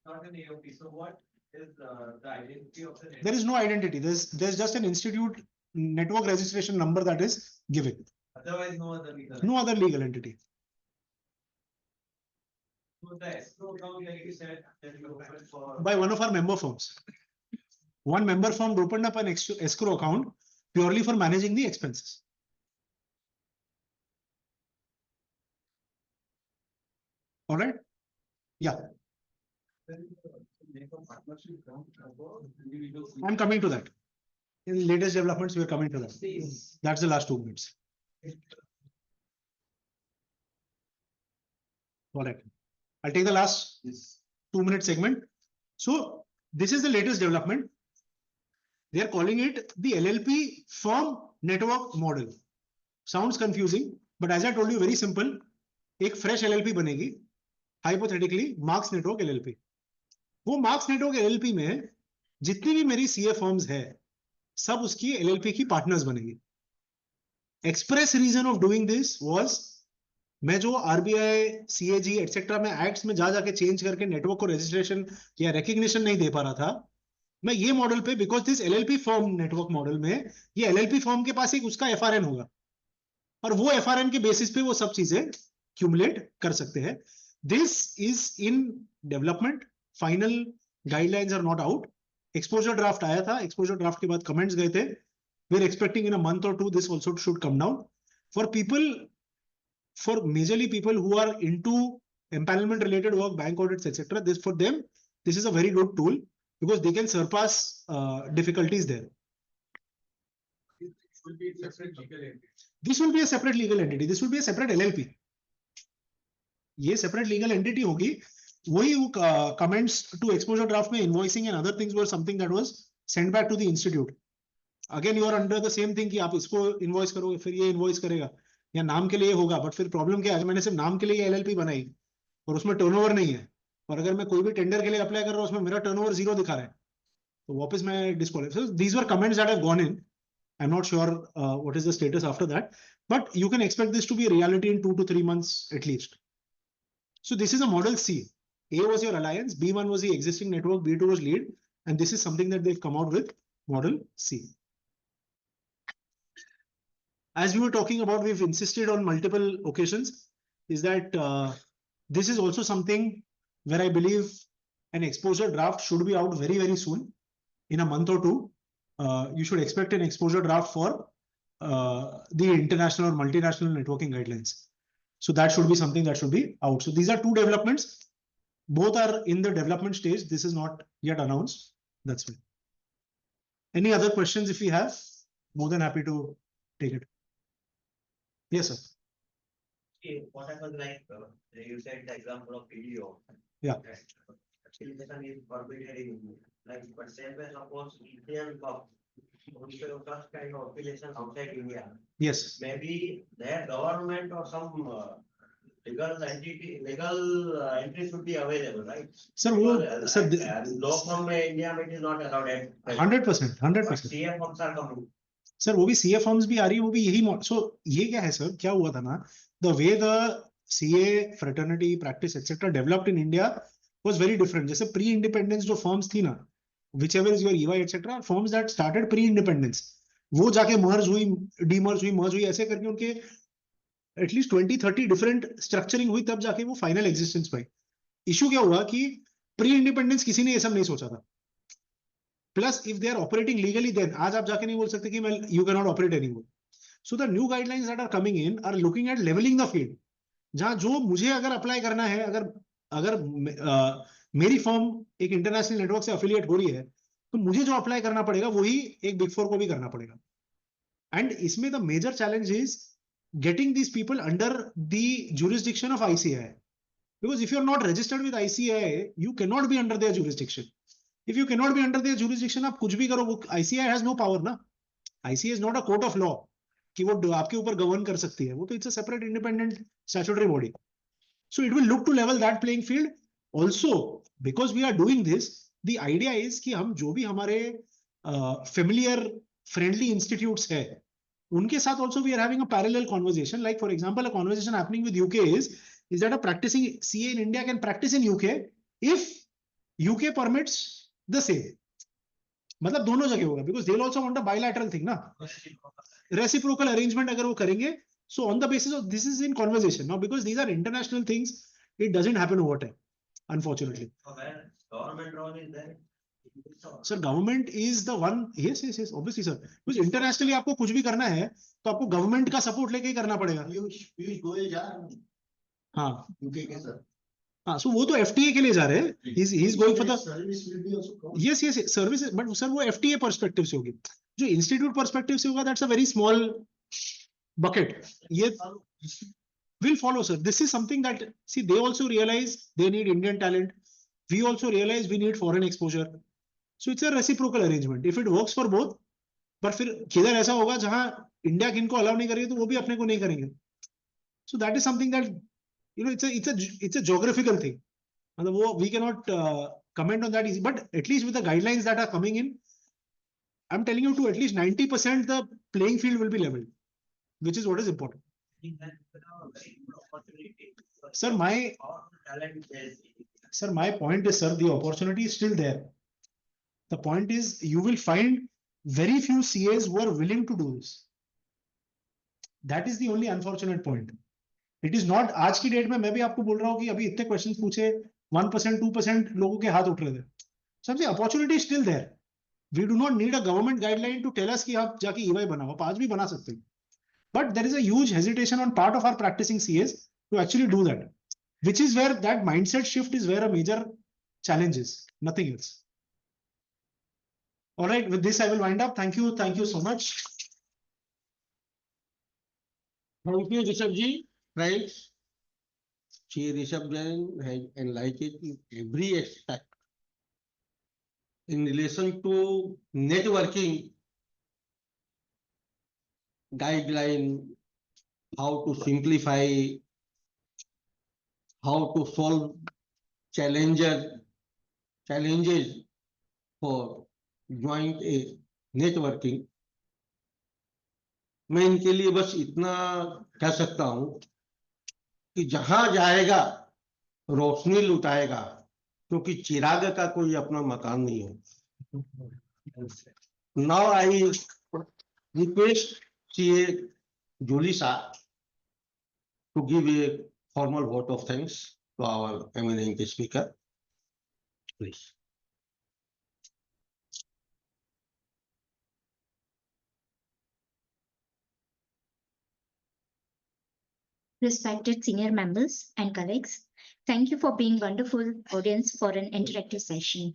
S9: not an AOP. So what is the identity of the network?
S3: There is no identity. There's just an institute network registration number that is given.
S9: Otherwise, no other legal.
S3: No other legal entity.
S9: So the escrow account, like you said, that you opened for.
S3: By one of our member firms. One member firm opened up an escrow account purely for managing the expenses. All right. Yeah. I'm coming to that. In the latest developments, we are coming to that. That's the last 2 minutes. All right. I'll take the last 2-minute segment. So this is the latest development. They are calling it the LLP firm network model. Sounds confusing, but as I told you, very simple. एक fresh LLP बनेगी, hypothetically Marks Network LLP. वो Marks Network LLP में जितनी भी मेरी CA firms है, सब उसकी LLP की partners बनेगी. Express reason of doing this was मैं जो RBI, CAG etc. में एक्ट्स में जा जाके चेंज करके नेटवर्क को रजिस्ट्रेशन या रिकग्निशन नहीं दे पा रहा था, मैं ये मॉडल पे because this LLP firm network model में ये LLP फर्म के पास एक उसका FRN होगा और वो FRN के बेसिस पे वो सब चीजें क्यूमुलेट कर सकते हैं. This is in development. Final guidelines are not out. Exposure draft आया था. Exposure draft के बाद comments गए थे. We're expecting in a month or two this also should come down. For majorly people who are into empanelment related work, bank audits, etc. This for them, this is a very good tool because they can surpass difficulties there.
S4: It will be a separate legal entity.
S3: This will be a separate legal entity. This will be a separate LLP. ये separate legal entity होगी. वही comments to exposure draft में invoicing and other things were something that was sent back to the institute. Again, you are under the same thing कि आप इसको invoice करोगे, फिर ये invoice करेगा, या नाम के लिए होगा. बट फिर प्रॉब्लम क्या है, मैंने सिर्फ नाम के लिए LLP बनाई और उसमें टर्नओवर नहीं है, और अगर मैं कोई भी टेंडर के लिए अप्लाई कर रहा हूँ उसमें मेरा टर्नओवर 0 दिखा रहा है, तो वापस मैं disqualify. So these were comments that have gone in. I'm not sure what is the status after that, but you can expect this to be a reality in 2 to 3 months at least. So this is a model C. A was your alliance, B1 was the existing network, B2 was lead, and this is something that they've come out with, model C. As we were talking about, we've insisted on multiple occasions, is that this is also something where I believe an exposure draft should be out very, very soon. In a month or two, you should expect an exposure draft for the international or multinational networking guidelines. So that should be something that should be out. So these are two developments. Both are in the development stage. This is not yet announced. That's fine. Any other questions if we have? More than happy to take it. Yes, sir.
S8: Okay, what happens like, you said the example of PDO.
S3: Yeah.
S8: Affiliation is forbidden in, like, but same way suppose Indian of such kind of affiliation outside India.
S3: Yes.
S8: Maybe their government or some legal entry should be available, right?
S3: Sir,
S8: law from India it is not allowed.
S3: 100%, 100%.
S8: CA forms are coming.
S3: Sir वो भी CA forms भी आ रही है, वो भी यही. सो ये क्या है सर, क्या हुआ था ना, the way the CA fraternity practice etcetera developed in India was very different. जैसे प्री इंडिपेंडेंस जो फॉर्म्स थी ना, whichever is your EY etc. Forms that started pre independence, वो जाके मर्ज हुई, डीमर्ज हुई, मर्ज हुई, ऐसे करके उनके एटलीस्ट 20-30 डिफरेंट स्ट्रक्चरिंग हुई, तब जाके वो फाइनल एग्जिस्टेंस पाई. इशू क्या हुआ कि प्री इंडिपेंडेंस किसी ने ये सब नहीं सोचा था. Plus if they are operating legally, then आज आप जाके नहीं बोल सकते कि मैं you can not operate anymore. So the new guidelines that are coming in are looking at levelling the field. जहां जो मुझे अगर अप्लाई करना है, अगर मेरी फर्म एक इंटरनेशनल नेटवर्क से एफिलिएट हो रही है, तो मुझे जो अप्लाई करना पड़ेगा वही एक बिग फोर को भी करना पड़ेगा. एंड इसमें the major challenge is getting these people under the jurisdiction of ICAI, because if you are not registered with ICAI, you cannot be under their jurisdiction. If you cannot be under their jurisdiction, आप कुछ भी करो, वो ICAI has no power ना. ICAI is not a court of law कि वो आपके ऊपर गवर्न कर सकती है. वो तो it's a separate independent statutory body. So it will look to level that playing field. Also, because we are doing this, the idea is कि हम जो भी हमारे familiar friendly institutes है, उनके साथ also we are having a parallel conversation. Like for example, a conversation happening with UK is that a practicing CA in India can practice in UK if UK permits the same. मतलब दोनों जगह होगा, because they'll also want a bilateral thing ना, reciprocal arrangement अगर वो करेंगे. So on the basis of this is in conversation now, because these are international things, it doesn't happen over time, unfortunately.
S8: Government role is there.
S3: Sir, government is the one. Yes, obviously, sir. Because internationally आपको कुछ भी करना है, तो आपको government का support लेके ही करना पड़ेगा.
S2: पीयूष गोयल जा रहे हैं
S3: हाँ,
S2: यूके के सर.
S3: हाँ, so वो तो FTA के लिए जा रहे हैं. He's going for the
S2: service will be also covered.
S3: yes service, but sir वो FTA perspective से होगी. जो institute perspective से होगा, that's a very small bucket. ये will follow, sir. This is something that, see, they also realize they need Indian talent. We also realize we need foreign exposure. So it's a reciprocal arrangement. If it works for both, but फिर किधर ऐसा होगा जहां India किनको allow नहीं करेगी, तो वो भी अपने को नहीं करेंगे. So that is something that, you know, it's a geographical thing. मतलब वो we cannot comment on that easy. But at least with the guidelines that are coming in, I'm telling you, to at least 90% the playing field will be leveled, which is what is important. Sir, my point is, sir, the opportunity is still there. The point is, you will find very few CAs who are willing to do this. That is the only unfortunate point. It is not, आज की date में मैं भी आपको बोल रहा हूँ कि अभी इतने क्वेश्चन पूछे 1% 2% लोगों के हाथ उठ रहे थे. So the opportunity is still there. We do not need a government guideline to tell us कि आप जाके EY बनाओ, आप आज भी बना सकते हैं. But there is a huge hesitation on part of our practicing CAs to actually do that, which is where that mindset shift is where a major challenge is, nothing else. All right, with this I will wind up. Thank you so much.
S1: Thank you, Rishabh ji. Friends, Sri Rishabh Jain has enlightened every aspect in relation to networking guideline, how to simplify, how to solve challenges for joint networking. मैं इनके लिए बस इतना कह सकता हूं कि जहां जाएगा रोशनी लुटाएगा, क्योंकि चिराग का कोई अपना मकान नहीं है. Now I request CA Julie Shah to give a formal vote of thanks to our eminent speaker. Please.
S11: Respected senior members and colleagues, thank you for being wonderful audience for an interactive session.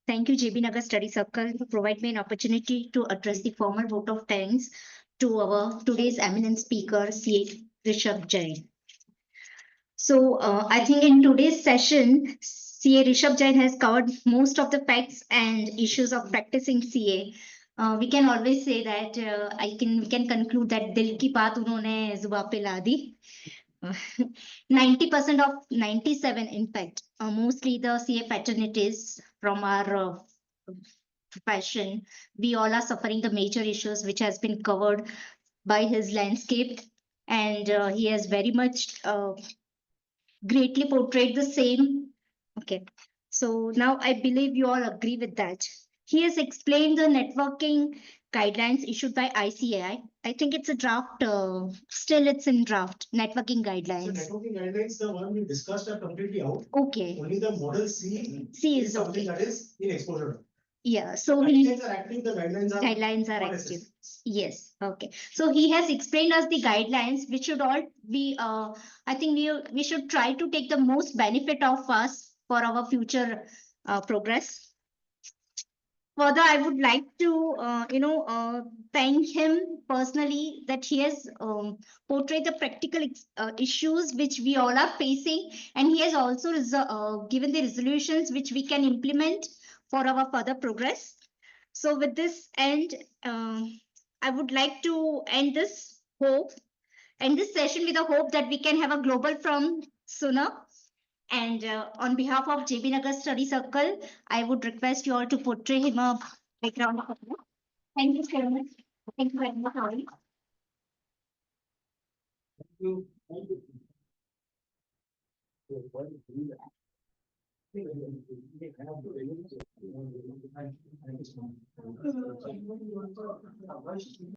S11: Thank you, JB Nagar Study Circle, to provide me an opportunity to address the formal vote of thanks to our today's eminent speaker, CA Rishabh Jain. So I think in today's session, CA Rishabh Jain has covered most of the facts and issues of practicing CA. We can always say that we can conclude that दिल की बात उन्होंने जुबान पे ला दी. 90% of 97, in fact, mostly the CA fraternities from our profession, we all are suffering the major issues which has been covered by his landscape, and he has very much greatly portrayed the same. Okay, so now I believe you all agree with that. He has explained the networking guidelines issued by ICAI. I think it's a draft, still it's in draft, networking
S3: So
S11: guidelines.
S3: networking guidelines, the one we discussed are completely out.
S11: Okay,
S3: Only the model C
S11: C
S3: is
S11: is
S3: something
S11: okay.
S3: that is in exposure.
S11: Yeah, so he,
S3: Guidelines are active, the
S11: guidelines are
S3: non
S11: active.
S3: SSC.
S11: Yes, okay. So he has explained us the guidelines, which should all be, I think we should try to take the most benefit of us for our future progress. Further, I would like to, thank him personally that he has portrayed the practical issues which we all are facing, and he has also given the resolutions which we can implement for our further progress. So with this end, I would like to end this session with a hope that we can have a global from sooner. And on behalf of JB Nagar Study Circle, I would request you all to portray him a background of applause. Thank you so much. Thank you very much, Oli.
S3: Thank you.